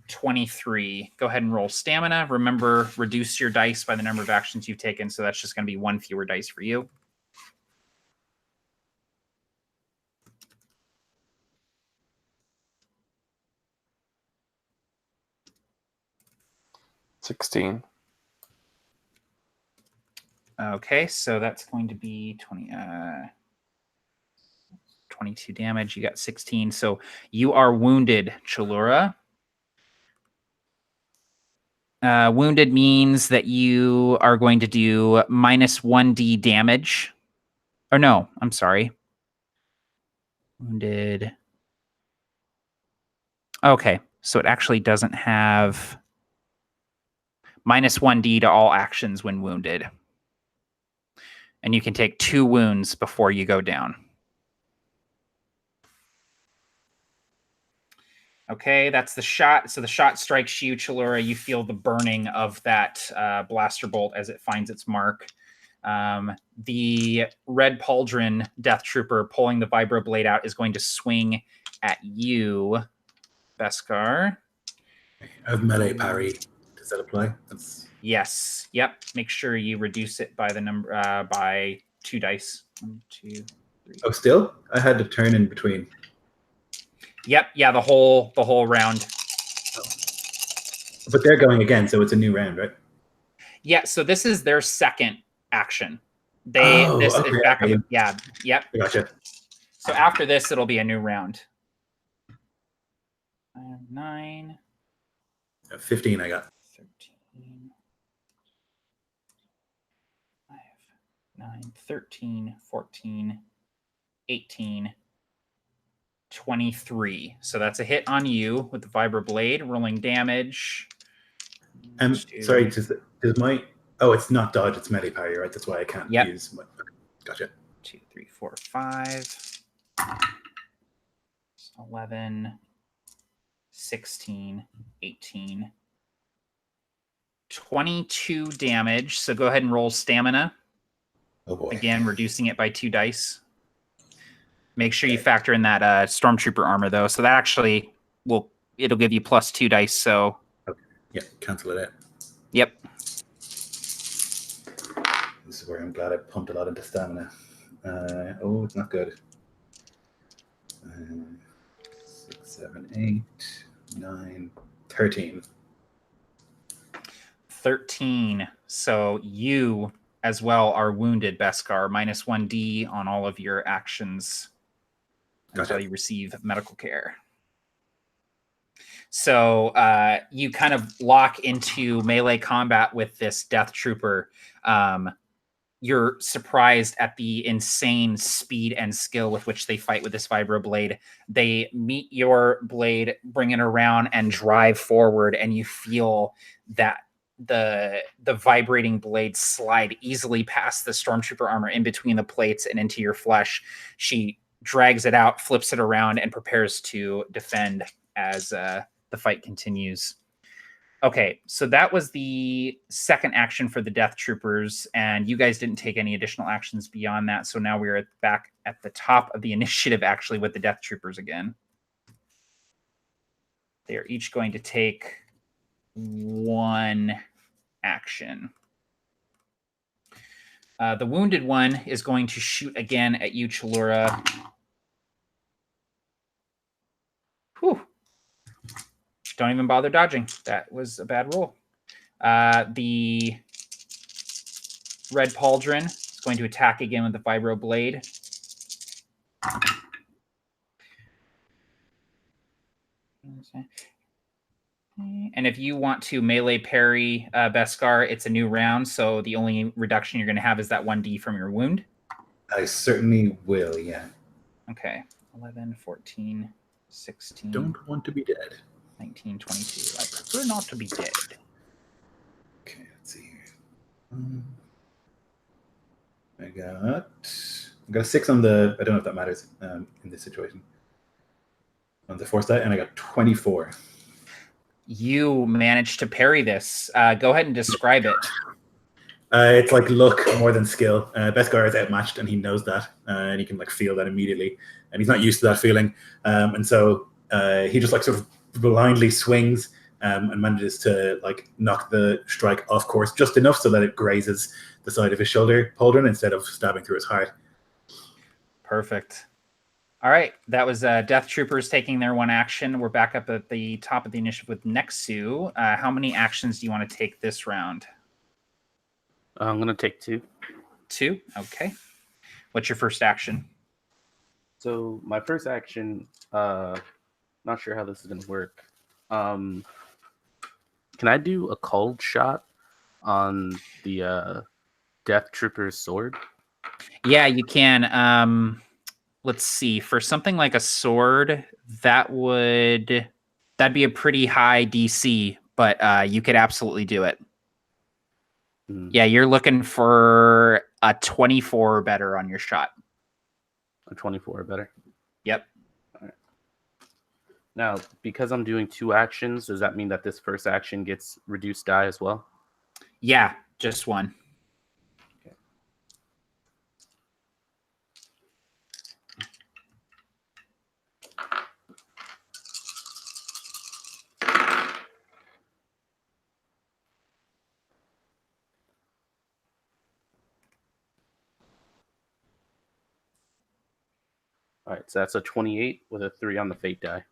23. Go ahead and roll stamina. Remember, reduce your dice by the number of actions you've taken. So that's just going to be 1 fewer dice for you. $16. Okay, so that's going to be 22 damage. You got 16. So you are wounded, Chalura. Wounded means that you are going to do minus 1d damage. Or no, I'm sorry. Wounded. Okay, so it actually doesn't have minus 1d to all actions when wounded. And you can take 2 wounds before you go down. Okay, that's the shot. So the shot strikes you, Chalura. You feel the burning of that blaster bolt as it finds its mark. The red pauldron Death Trooper pulling the vibroblade out is going to swing at you, Beskar. I have melee parry. Does that apply? That's... Yes. Yep. Make sure you reduce it by the number by 2 dice. 1, 2, 3. Oh, still? I had to turn in between. Yep. Yeah. The whole round. But they're going again, so it's a new round, right? Yeah. So this is their second action. Okay. Yeah. Yep. I gotcha. So after this, it'll be a new round. I have 9. 15 I got. 13. I have 9, 13, 14, 18, 23. So that's a hit on you with the vibroblade, rolling damage. Sorry, does my... Oh, it's not dodge, it's melee parry, right? That's why I can't use my... Okay. Gotcha. 2, 3, 4, 5. 11, 16, 18, 22 damage. So go ahead and roll stamina. Oh boy. Again, reducing it by 2 dice. Make sure you factor in that stormtrooper armor though. So that actually it'll give you plus 2 dice. So okay. Yeah, cancel it out. Yep. This is where I'm glad I pumped a lot into stamina. Oh, it's not good. 6, 7, 8, 9, 13. 13. So you as well are wounded, Beskar. Minus 1d on all of your actions until you receive medical care. So you kind of lock into melee combat with this Death Trooper. You're surprised at the insane speed and skill with which they fight with this vibroblade. They meet your blade, bring it around, and drive forward, and you feel that the vibrating blade slide easily past the stormtrooper armor in between the plates and into your flesh. She drags it out, flips it around, and prepares to defend as the fight continues. Okay, so that was the second action for the Death Troopers, and you guys didn't take any additional actions beyond that, so now we're back at the top of the initiative, actually, with the Death Troopers again. They are each going to take 1 action. The wounded one is going to shoot again at you, Chalura. Whew. Don't even bother dodging. That was a bad roll. The red pauldron is going to attack again with the vibro blade. And if you want to melee parry Beskar, it's a new round, so the only reduction you're going to have is that 1d from your wound. I certainly will, yeah. Okay. 11, 14, 16. Don't want to be dead. 19, 22. I prefer not to be dead. Okay, let's see here. I got a 6 on the... I don't know if that matters in this situation. On the force die, and I got 24. You managed to parry this. Go ahead and describe it. It's like luck more than skill. Beskar is outmatched, and he knows that, and he can like feel that immediately, and he's not used to that feeling, and so he just like sort of blindly swings and manages to like knock the strike off course just enough so that it grazes the side of his shoulder pauldron instead of stabbing through his heart. Perfect. All right, that was Death Troopers taking their 1 action. We're back up at the top of the initiative with Nexu. How many actions do you want to take this round? I'm going to take 2. 2? Okay. What's your first action? So my first action, not sure how this is going to work. Can I do a cold shot on the Death Trooper's sword? Yeah, you can. Let's see. For something like a sword, that'd be a pretty high DC, but you could absolutely do it. Yeah, you're looking for a 24 or better on your shot. A 24 or better? Yep. All right. Now, because I'm doing 2 actions, does that mean that this first action gets reduced die as well? Yeah, just 1. Okay. All right, so that's a 28 with a 3 on the fate die.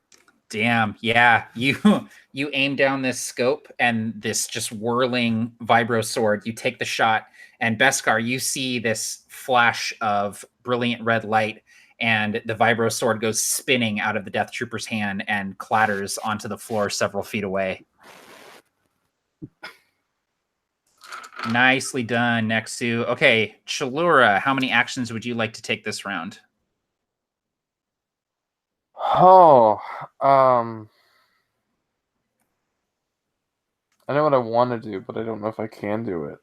Damn, yeah. You aim down this scope and this just whirling vibro sword. You take the shot, and Beskar, you see this flash of brilliant red light, and the vibro sword goes spinning out of the Death Trooper's hand and clatters onto the floor several feet away. Nicely done, Nexu. Okay, Chalura, how many actions would you like to take this round? Oh, I know what I want to do, but I don't know if I can do it.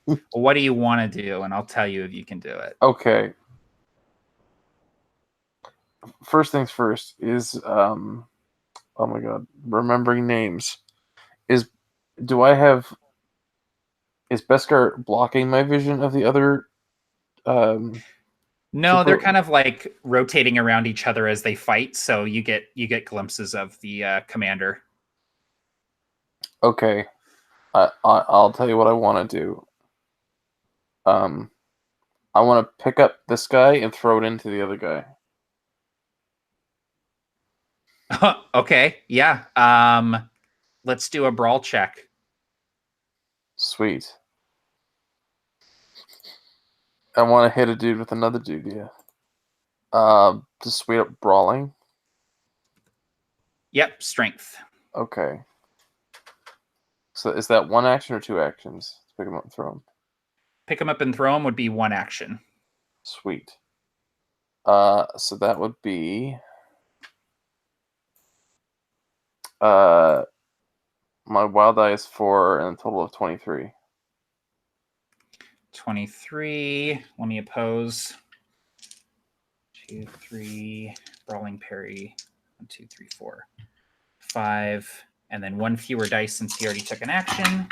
Well, what do you want to do? And I'll tell you if you can do it. Okay. First things first is oh my god, remembering names. Is Beskar blocking my vision of the other No, they're kind of like rotating around each other as they fight, so you get glimpses of the commander. Okay. I'll tell you what I want to do. I want to pick up this guy and throw it into the other guy. Okay, yeah. Let's do a brawl check. Sweet. I want to hit a dude with another dude, yeah. Just straight up brawling. Yep, strength. Okay. So is that 1 action or 2 actions? Let's pick him up and throw him. Pick him up and throw him would be 1 action. Sweet. So that would be my wild die is 4 and a total of 23. 23. Let me oppose. 2, 3. Brawling parry. 1, 2, 3, 4. 5. And then 1 fewer dice since he already took an action.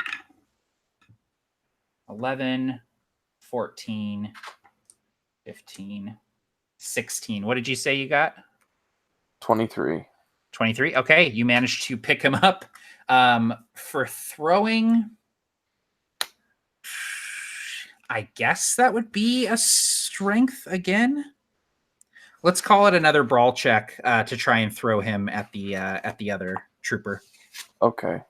11, 14, 15, 16. What did you say you got? 23. 23. Okay, you managed to pick him up. For throwing, I guess that would be a strength again. Let's call it another brawl check to try and throw him at the other trooper. Okay.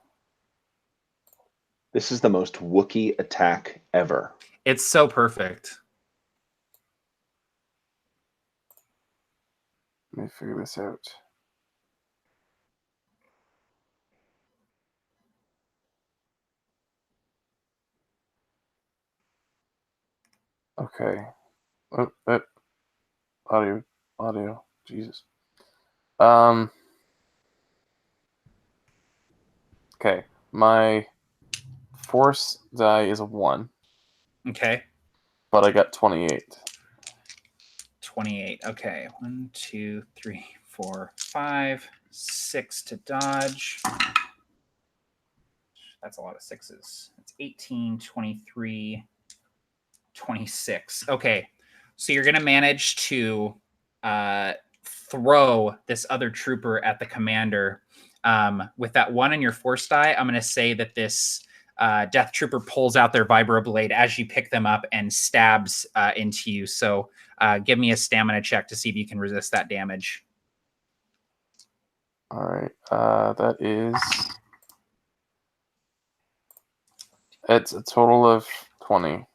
This is the most Wookiee attack ever. It's so perfect. Let me figure this out. Okay. Audio. Jesus. Okay. My force die is a 1, Okay. but I got 28. 28. Okay. 1, 2, 3, 4, 5, 6 to dodge. That's a lot of sixes. It's 18, 23, 26. Okay. So you're going to manage to throw this other trooper at the commander. With that 1 in your force die, I'm going to say that this death trooper pulls out their vibroblade as you pick them up and stabs into you. So give me a stamina check to see if you can resist that damage. All right. That is... It's a total of 20.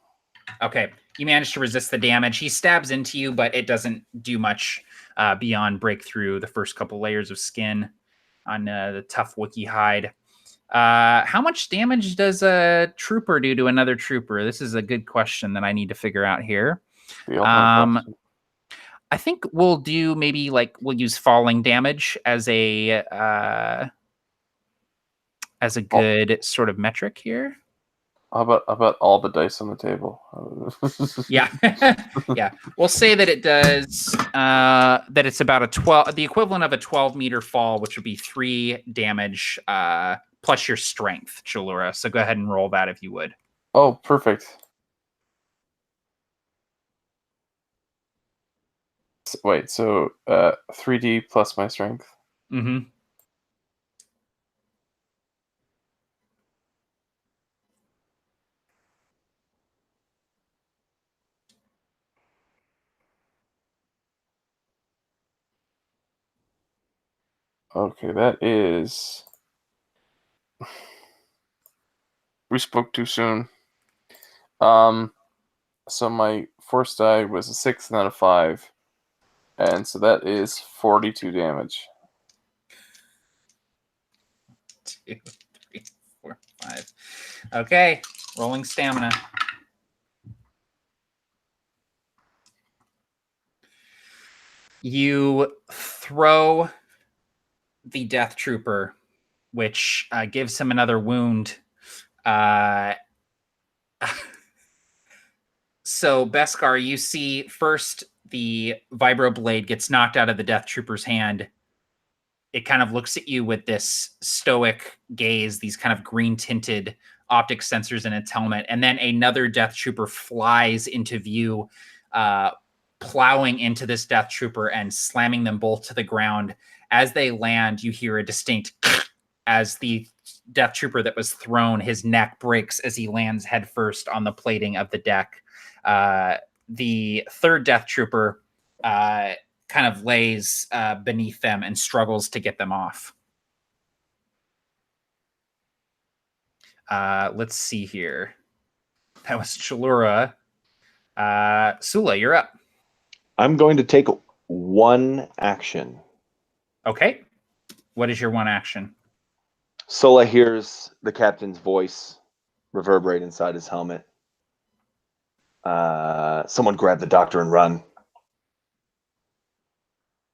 Okay. You manage to resist the damage. He stabs into you, but it doesn't do much beyond break through the first couple layers of skin on the tough Wookiee hide. How much damage does a trooper do to another trooper? This is a good question that I need to figure out here. The ultimate question. I think we'll do maybe we'll use falling damage as a good sort of metric here. How about all the dice on the table? Yeah. Yeah. We'll say that it does, that it's about the equivalent of a 12-meter fall, which would be 3 damage plus your strength, Chalura. So go ahead and roll that if you would. Oh, perfect. Wait, so 3D plus my strength? Mm-hmm. Okay, that is... We spoke too soon. So my force die was a 6 and then a 5. And so that is 42 damage. 2, 3, 4, 5. Okay. Rolling stamina. You throw the death trooper, which gives him another wound. So, Beskar, you see first the vibroblade gets knocked out of the death trooper's hand. It kind of looks at you with this stoic gaze, these kind of green-tinted optic sensors in its helmet. And then another death trooper flies into view, plowing into this death trooper and slamming them both to the ground. As they land, you hear a distinct as the death trooper that was thrown, his neck breaks as he lands headfirst on the plating of the deck. The third death trooper kind of lays beneath them and struggles to get them off. Let's see here. That was Chalura. Sula, you're up. I'm going to take 1 action. Okay. What is your 1 action? Sola hears the captain's voice reverberate inside his helmet. Someone grab the doctor and run.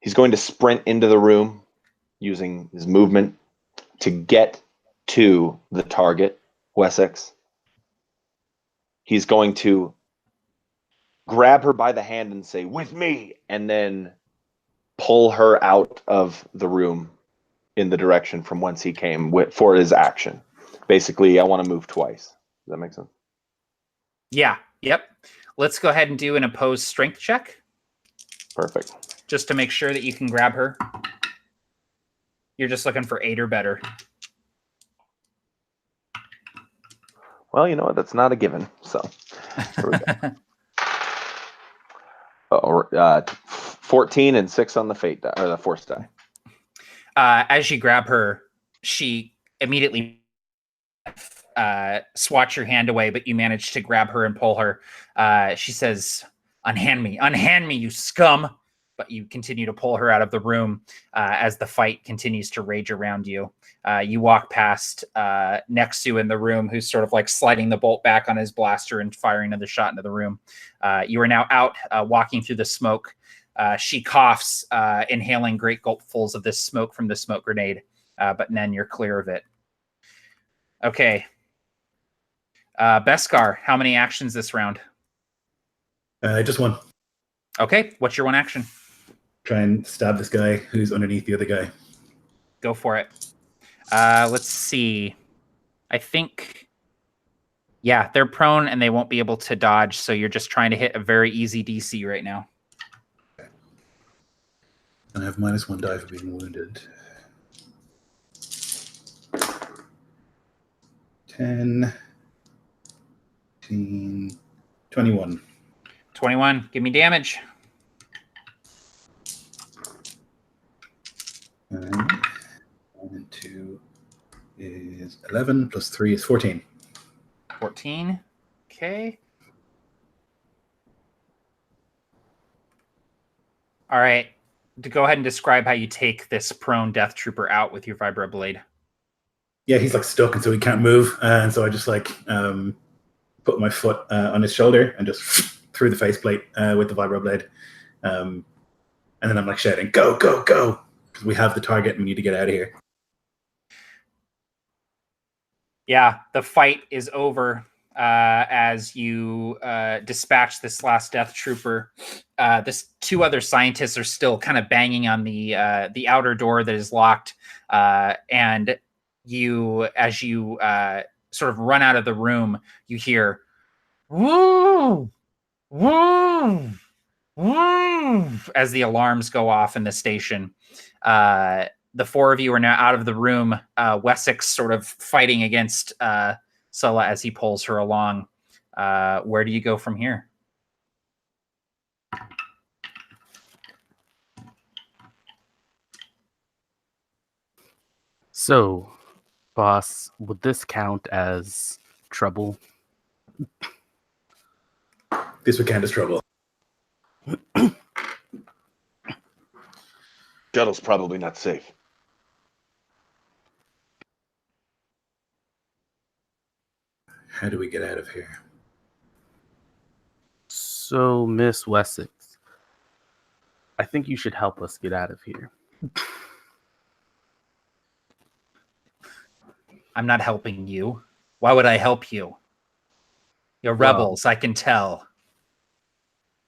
He's going to sprint into the room using his movement to get to the target, Wessex. He's going to grab her by the hand and say, "With me," and then pull her out of the room in the direction from whence he came for his action. Basically, I want to move twice. Does that make sense? Yeah. Yep. Let's go ahead and do an opposed strength check. Perfect. Just to make sure that you can grab her. You're just looking for 8 or better. Well, you know what? That's not a given. So here we go. 14 and 6 on the fate die, or the force die. As you grab her, she immediately swats your hand away, but you manage to grab her and pull her. She says, unhand me, you scum. But you continue to pull her out of the room as the fight continues to rage around you. You walk past Nexu in the room, who's sort of like sliding the bolt back on his blaster and firing another shot into the room. You are now out walking through the smoke. She coughs, inhaling great gulpfuls of this smoke from the smoke grenade. But then you're clear of it. Okay. Beskar, how many actions this round? Just one. Okay, what's your one action? Try and stab this guy who's underneath the other guy. Go for it. Let's see. I think, yeah, they're prone and they won't be able to dodge, so you're just trying to hit a very easy DC right now. Okay. And I have -1 die for being wounded. 10, 15, 21. 21. Give me damage. And 2 is 11, plus 3 is 14. 14. Okay. All right. To go ahead and describe how you take this prone Death Trooper out with your Vibro Blade. Yeah, he's like stuck, and so he can't move. And so I just like put my foot on his shoulder and just through the faceplate with the Vibro Blade. And then I'm like shouting, "Go, go, go!" Because we have the target and we need to get out of here. Yeah, the fight is over as you dispatch this last Death Trooper. This 2 other scientists are still kind of banging on the outer door that is locked, and you, as you sort of run out of the room, you hear "woo, woo, woo" as the alarms go off in the station. The 4 of you are now out of the room. Wessex sort of fighting against Sulla as he pulls her along. Where do you go from here? So, boss, would this count as trouble? This would count as trouble. Shuttle's probably not safe. How do we get out of here? So, Miss Wessex, I think you should help us get out of here. I'm not helping you. Why would I help you? You're rebels, I can tell.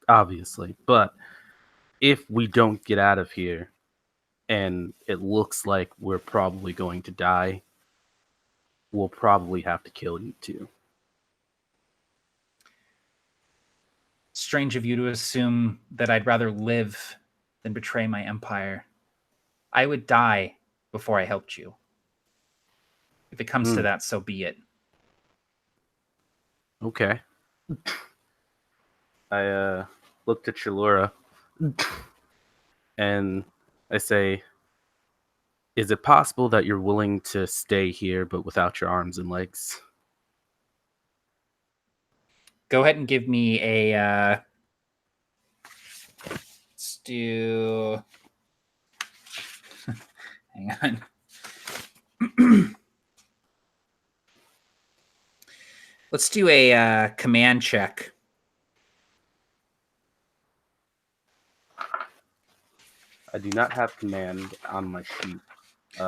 Obviously, but if we don't get out of here and it looks like we're probably going to die, we'll probably have to kill you too. Strange of you to assume that I'd rather live than betray my empire. I would die before I helped you. If it comes to that, so be it. Okay. I looked at Shalora and I say, is it possible that you're willing to stay here but without your arms and legs? Go ahead and give me a let's do hang on. Let's do a command check. I do not have command on my sheet.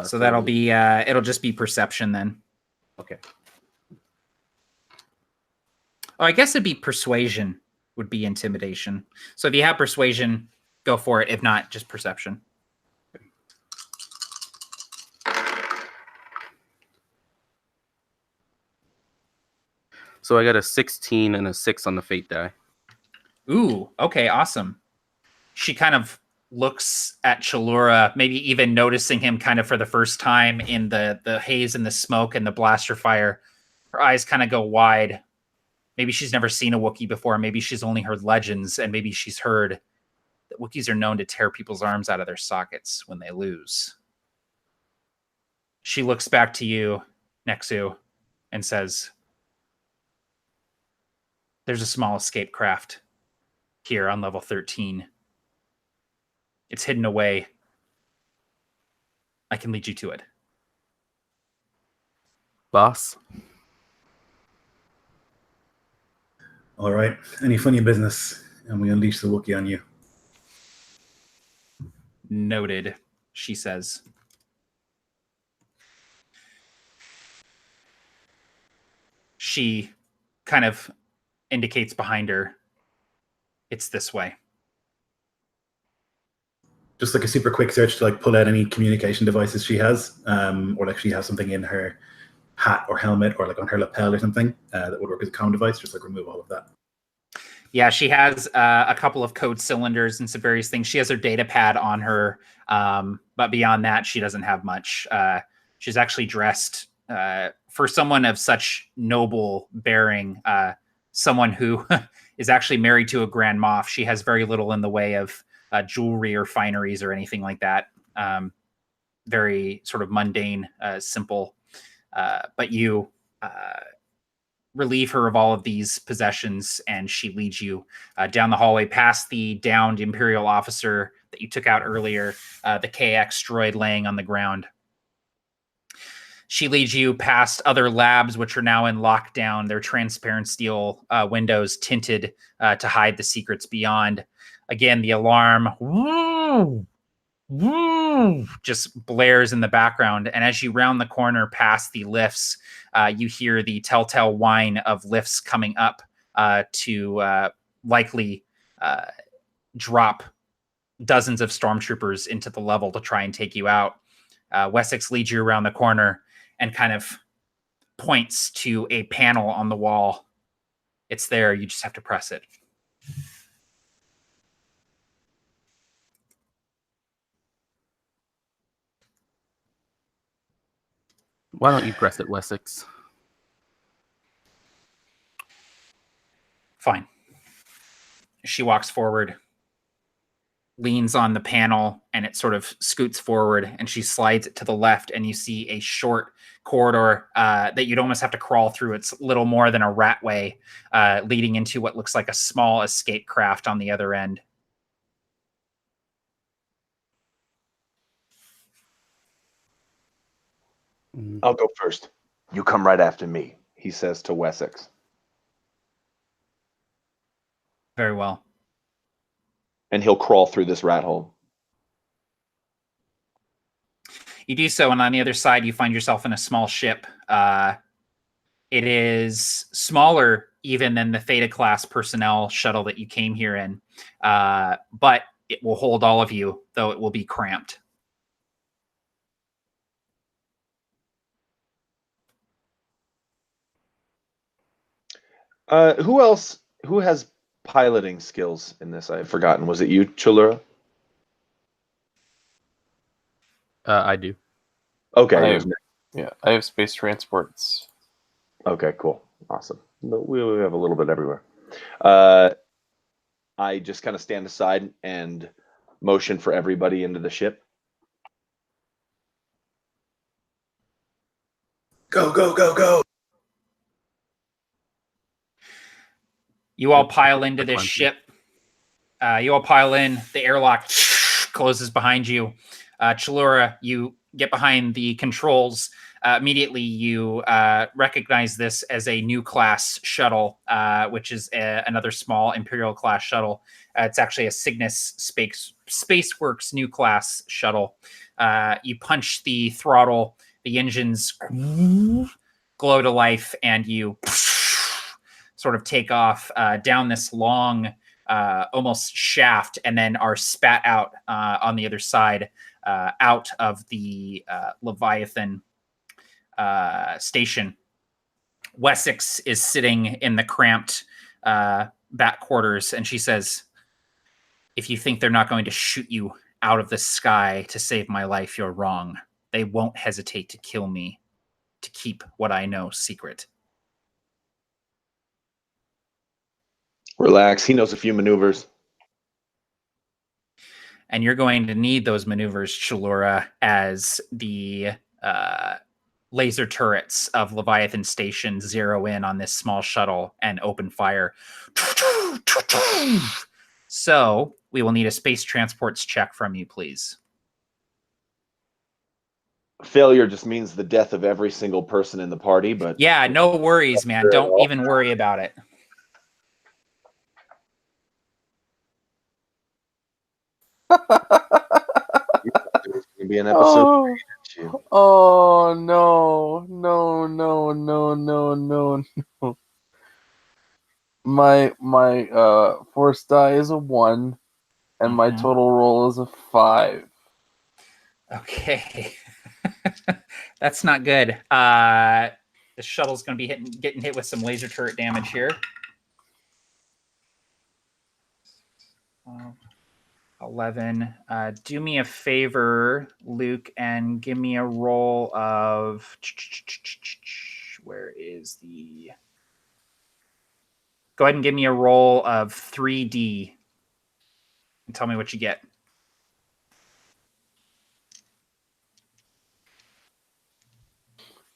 So that'll be it'll just be perception then. Okay. Oh, I guess it'd be persuasion would be intimidation. So if you have persuasion, go for it. If not, just perception. So I got a 16 and a 6 on the fate die. Ooh, okay, awesome. She kind of looks at Chalura, maybe even noticing him kind of for the first time in the haze and the smoke and the blaster fire. Her eyes kind of go wide. Maybe she's never seen a Wookiee before. Maybe she's only heard legends, and maybe she's heard that Wookiees are known to tear people's arms out of their sockets when they lose. She looks back to you, Nexu, and says, "There's a small escape craft here on level 13. It's hidden away. I can lead you to it." Boss. All right. Any funny business, and we unleash the Wookiee on you. Noted, she says. She kind of indicates behind her. It's this way. Just like a super quick search to like pull out any communication devices she has, or like she has something in her hat or helmet or like on her lapel or something that would work as a comm device. Just like remove all of that. Yeah, she has a couple of code cylinders and some various things. She has her data pad on her, but beyond that, she doesn't have much. She's actually dressed for someone of such noble bearing, someone who is actually married to a Grand Moff. She has very little in the way of jewelry or fineries or anything like that. Very sort of mundane, simple. But you relieve her of all of these possessions, and she leads you down the hallway past the downed Imperial officer that you took out earlier, the KX droid laying on the ground. She leads you past other labs, which are now in lockdown, their transparent steel windows tinted to hide the secrets beyond. Again, the alarm just blares in the background. And as you round the corner past the lifts, you hear the telltale whine of lifts coming up to likely drop dozens of stormtroopers into the level to try and take you out. Wessex leads you around the corner and kind of points to a panel on the wall. It's there. You just have to press it. Why don't you press it, Wessex? Fine. She walks forward, leans on the panel, and it sort of scoots forward, and she slides it to the left, and you see a short corridor that you'd almost have to crawl through. It's little more than a ratway, leading into what looks like a small escape craft on the other end. I'll go first. You come right after me, he says to Wessex. Very well. And he'll crawl through this rat hole. You do so, and on the other side, you find yourself in a small ship. It is smaller even than the Theta-class personnel shuttle that you came here in, but it will hold all of you, though it will be cramped. Who has piloting skills in this? I've forgotten. Was it you, Chalura? I do. Okay. I have space transports. Okay, cool. Awesome. We have a little bit everywhere. I just kind of stand aside and motion for everybody into the ship. Go, go, go, go. You all pile into this ship. You all pile in. The airlock closes behind you. Chalura, you get behind the controls. Immediately, you recognize this as a new class shuttle, which is another small Imperial class shuttle. It's actually a Cygnus Spaceworks new class shuttle. You punch the throttle, the engines glow to life, and you sort of take off down this long, almost shaft, and then are spat out on the other side, out of the Leviathan station. Wessex is sitting in the cramped back quarters, and she says, If you think they're not going to shoot you out of the sky to save my life, you're wrong. They won't hesitate to kill me to keep what I know secret. Relax. He knows a few maneuvers. And you're going to need those maneuvers, Chalura, as the laser turrets of Leviathan Station zero in on this small shuttle and open fire. So we will need a space transports check from you, please. Failure just means the death of every single person in the party, but Yeah, no worries, man. Don't even worry about it. It's gonna be an episode. Oh no, no, no, no, no, no, no. My force die is a 1, and my total roll is a 5. Okay. That's not good. The shuttle's going to be getting hit with some laser turret damage here. 11. Do me a favor, Luke, and give me a roll of... Where is the... Go ahead and give me a roll of 3D. And tell me what you get.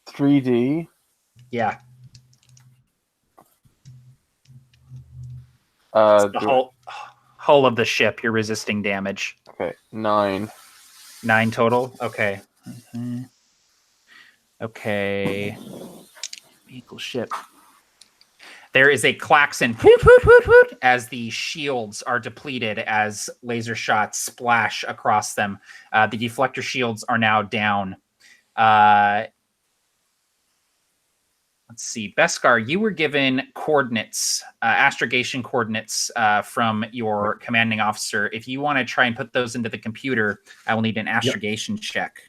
$3D. Yeah. The hull of the ship, you're resisting damage. Okay, 9. 9 total? Okay. Okay. Vehicle ship. There is a klaxon whoot, whoot, whoot, whoot, as the shields are depleted as laser shots splash across them. The deflector shields are now down. Let's see. Beskar, you were given coordinates, astrogation coordinates from your commanding officer. If you want to try and put those into the computer, I will need an astrogation check.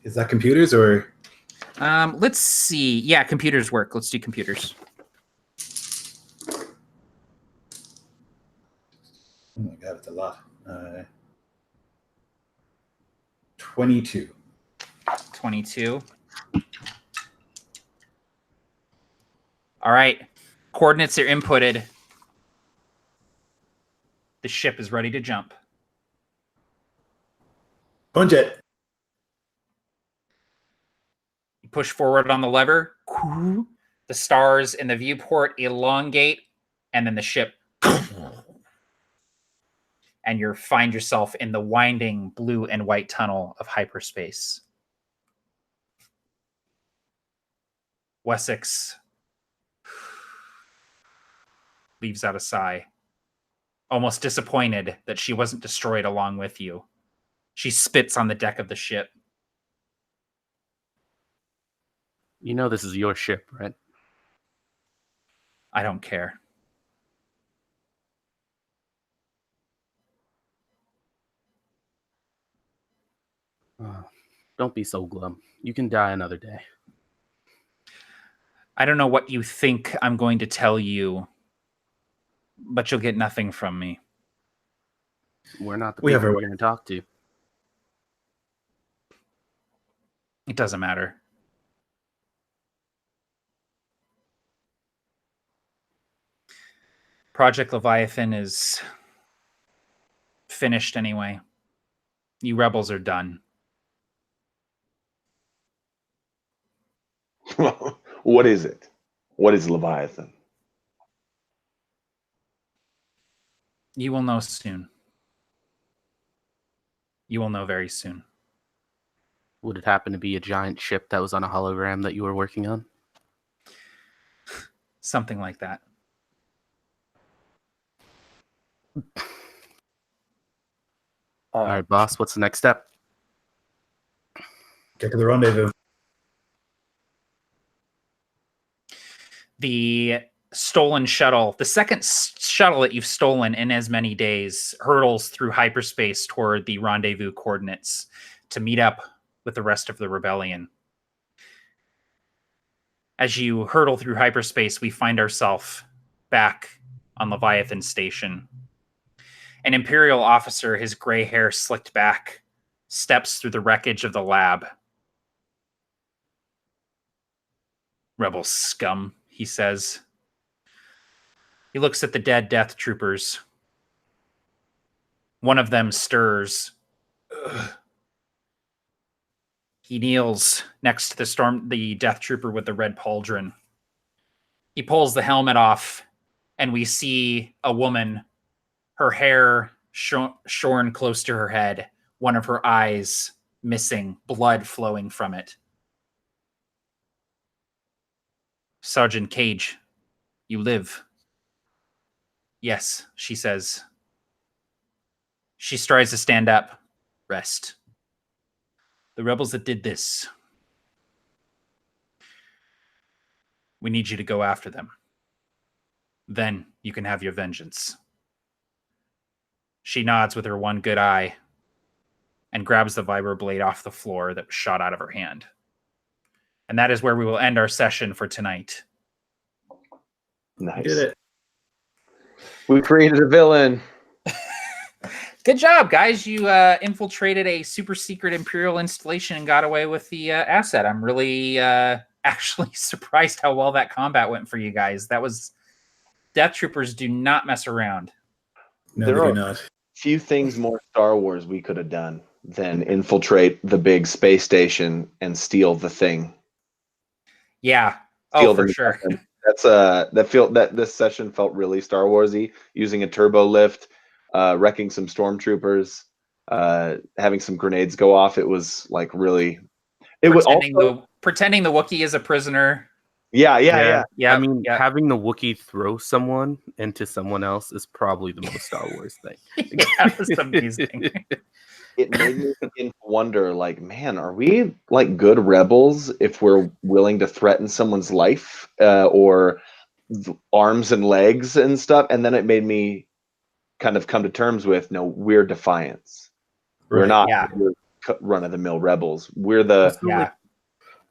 Is that computers or? Let's see. Yeah, computers work. Let's do computers. Oh my god, it's a lot. 22. 22. All right. Coordinates are inputted. The ship is ready to jump. Punch it. You push forward on the lever. The stars in the viewport elongate, and then the ship. And you find yourself in the winding blue and white tunnel of hyperspace. Wessex leaves out a sigh, almost disappointed that she wasn't destroyed along with you. She spits on the deck of the ship. You know this is your ship, right? I don't care. Don't be so glum. You can die another day. I don't know what you think I'm going to tell you, but you'll get nothing from me. We're not the We have people our we're going to talk to. It doesn't matter. Project Leviathan is finished anyway. You rebels are done. What is it? What is Leviathan? You will know soon. You will know very soon. Would it happen to be a giant ship that was on a hologram that you were working on? Something like that. All right, boss, what's the next step? Get to the rendezvous. The stolen shuttle, the second shuttle that you've stolen in as many days, hurtles through hyperspace toward the rendezvous coordinates to meet up with the rest of the rebellion. As you hurtle through hyperspace, we find ourselves back on Leviathan Station. An Imperial officer, his gray hair slicked back, steps through the wreckage of the lab. "Rebel scum," he says. He looks at the dead death troopers. One of them stirs. Ugh. He kneels next to the death trooper with the red pauldron. He pulls the helmet off, and we see a woman, her hair shorn close to her head, one of her eyes missing, blood flowing from it. "Sergeant Cage, you live." "Yes," she says. She strives to stand up. "Rest. The rebels that did this, we need you to go after them. Then you can have your vengeance." She nods with her one good eye and grabs the vibro blade off the floor that was shot out of her hand. And that is where we will end our session for tonight. Nice. We did it. We created a villain. Good job, guys. You infiltrated a super secret Imperial installation and got away with the asset. I'm really actually surprised how well that combat went for you guys. That was... Death Troopers do not mess around. No, There they are do not. few things more Star Wars we could have done than infiltrate the big space station and steal the thing. Yeah. Steal Oh, for the sure. weapon. That's that this session felt really Star Warsy, using a turbo lift, wrecking some stormtroopers, having some grenades go off. It was like really. It was also Pretending the Wookiee is a prisoner. yeah. I mean, having the Wookiee throw someone into someone else is probably the most Star Wars thing. That was amazing. It made me begin to wonder, like, man, are we like good rebels if we're willing to threaten someone's life or arms and legs and stuff? And then it made me kind of come to terms with, no, we're Defiance. We're Right. not Yeah. run-of-the-mill rebels. We're the... Yeah.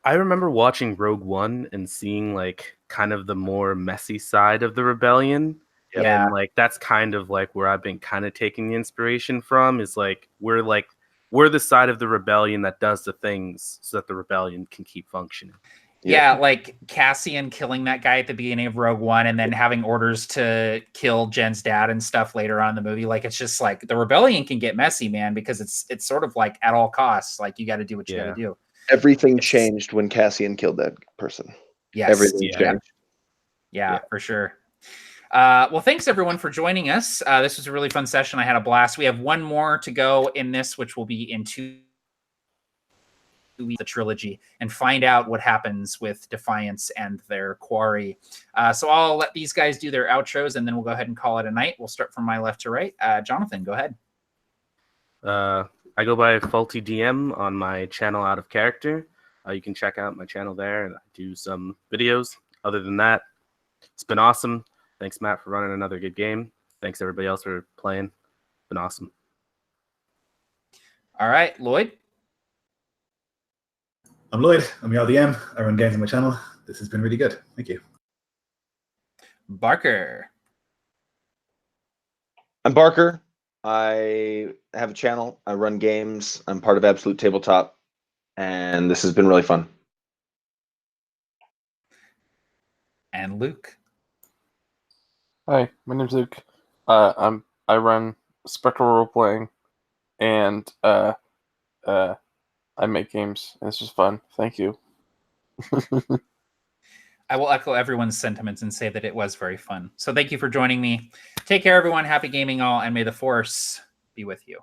I remember watching Rogue One and seeing like kind of the more messy side of the rebellion. Yeah. And like that's kind of like where I've been kind of taking the inspiration from, is like we're the side of the rebellion that does the things so that the rebellion can keep functioning. Yeah, like Cassian killing that guy at the beginning of Rogue One and then having orders to kill Jen's dad and stuff later on in the movie. Like, it's just like the rebellion can get messy, man, because it's sort of like at all costs. Like, you got to do what you got to do. Everything changed when Cassian killed that person. Yes. Everything changed. Yeah, for sure. Well, thanks everyone for joining us. This was a really fun session. I had a blast. We have one more to go in this, which will be in 2 weeks, the trilogy, and find out what happens with Defiance and their quarry. So I'll let these guys do their outros, and then we'll go ahead and call it a night. We'll start from my left to right. Jonathan, go ahead. I go by Faulty DM on my channel Out of Character. You can check out my channel there, and I do some videos. Other than that, it's been awesome. Thanks, Matt, for running another good game. Thanks, everybody else, for playing. It's been awesome. All right, Lloyd. I'm Lloyd. I'm your DM. I run games on my channel. This has been really good. Thank you. Barker. I'm Barker. I have a channel. I run games. I'm part of Absolute Tabletop, and this has been really fun. And Luke. Hi, my name's Luke. I run Spectral Roleplaying, and I make games, and it's just fun. Thank you. I will echo everyone's sentiments and say that it was very fun. So thank you for joining me. Take care, everyone. Happy gaming all, and may the Force be with you.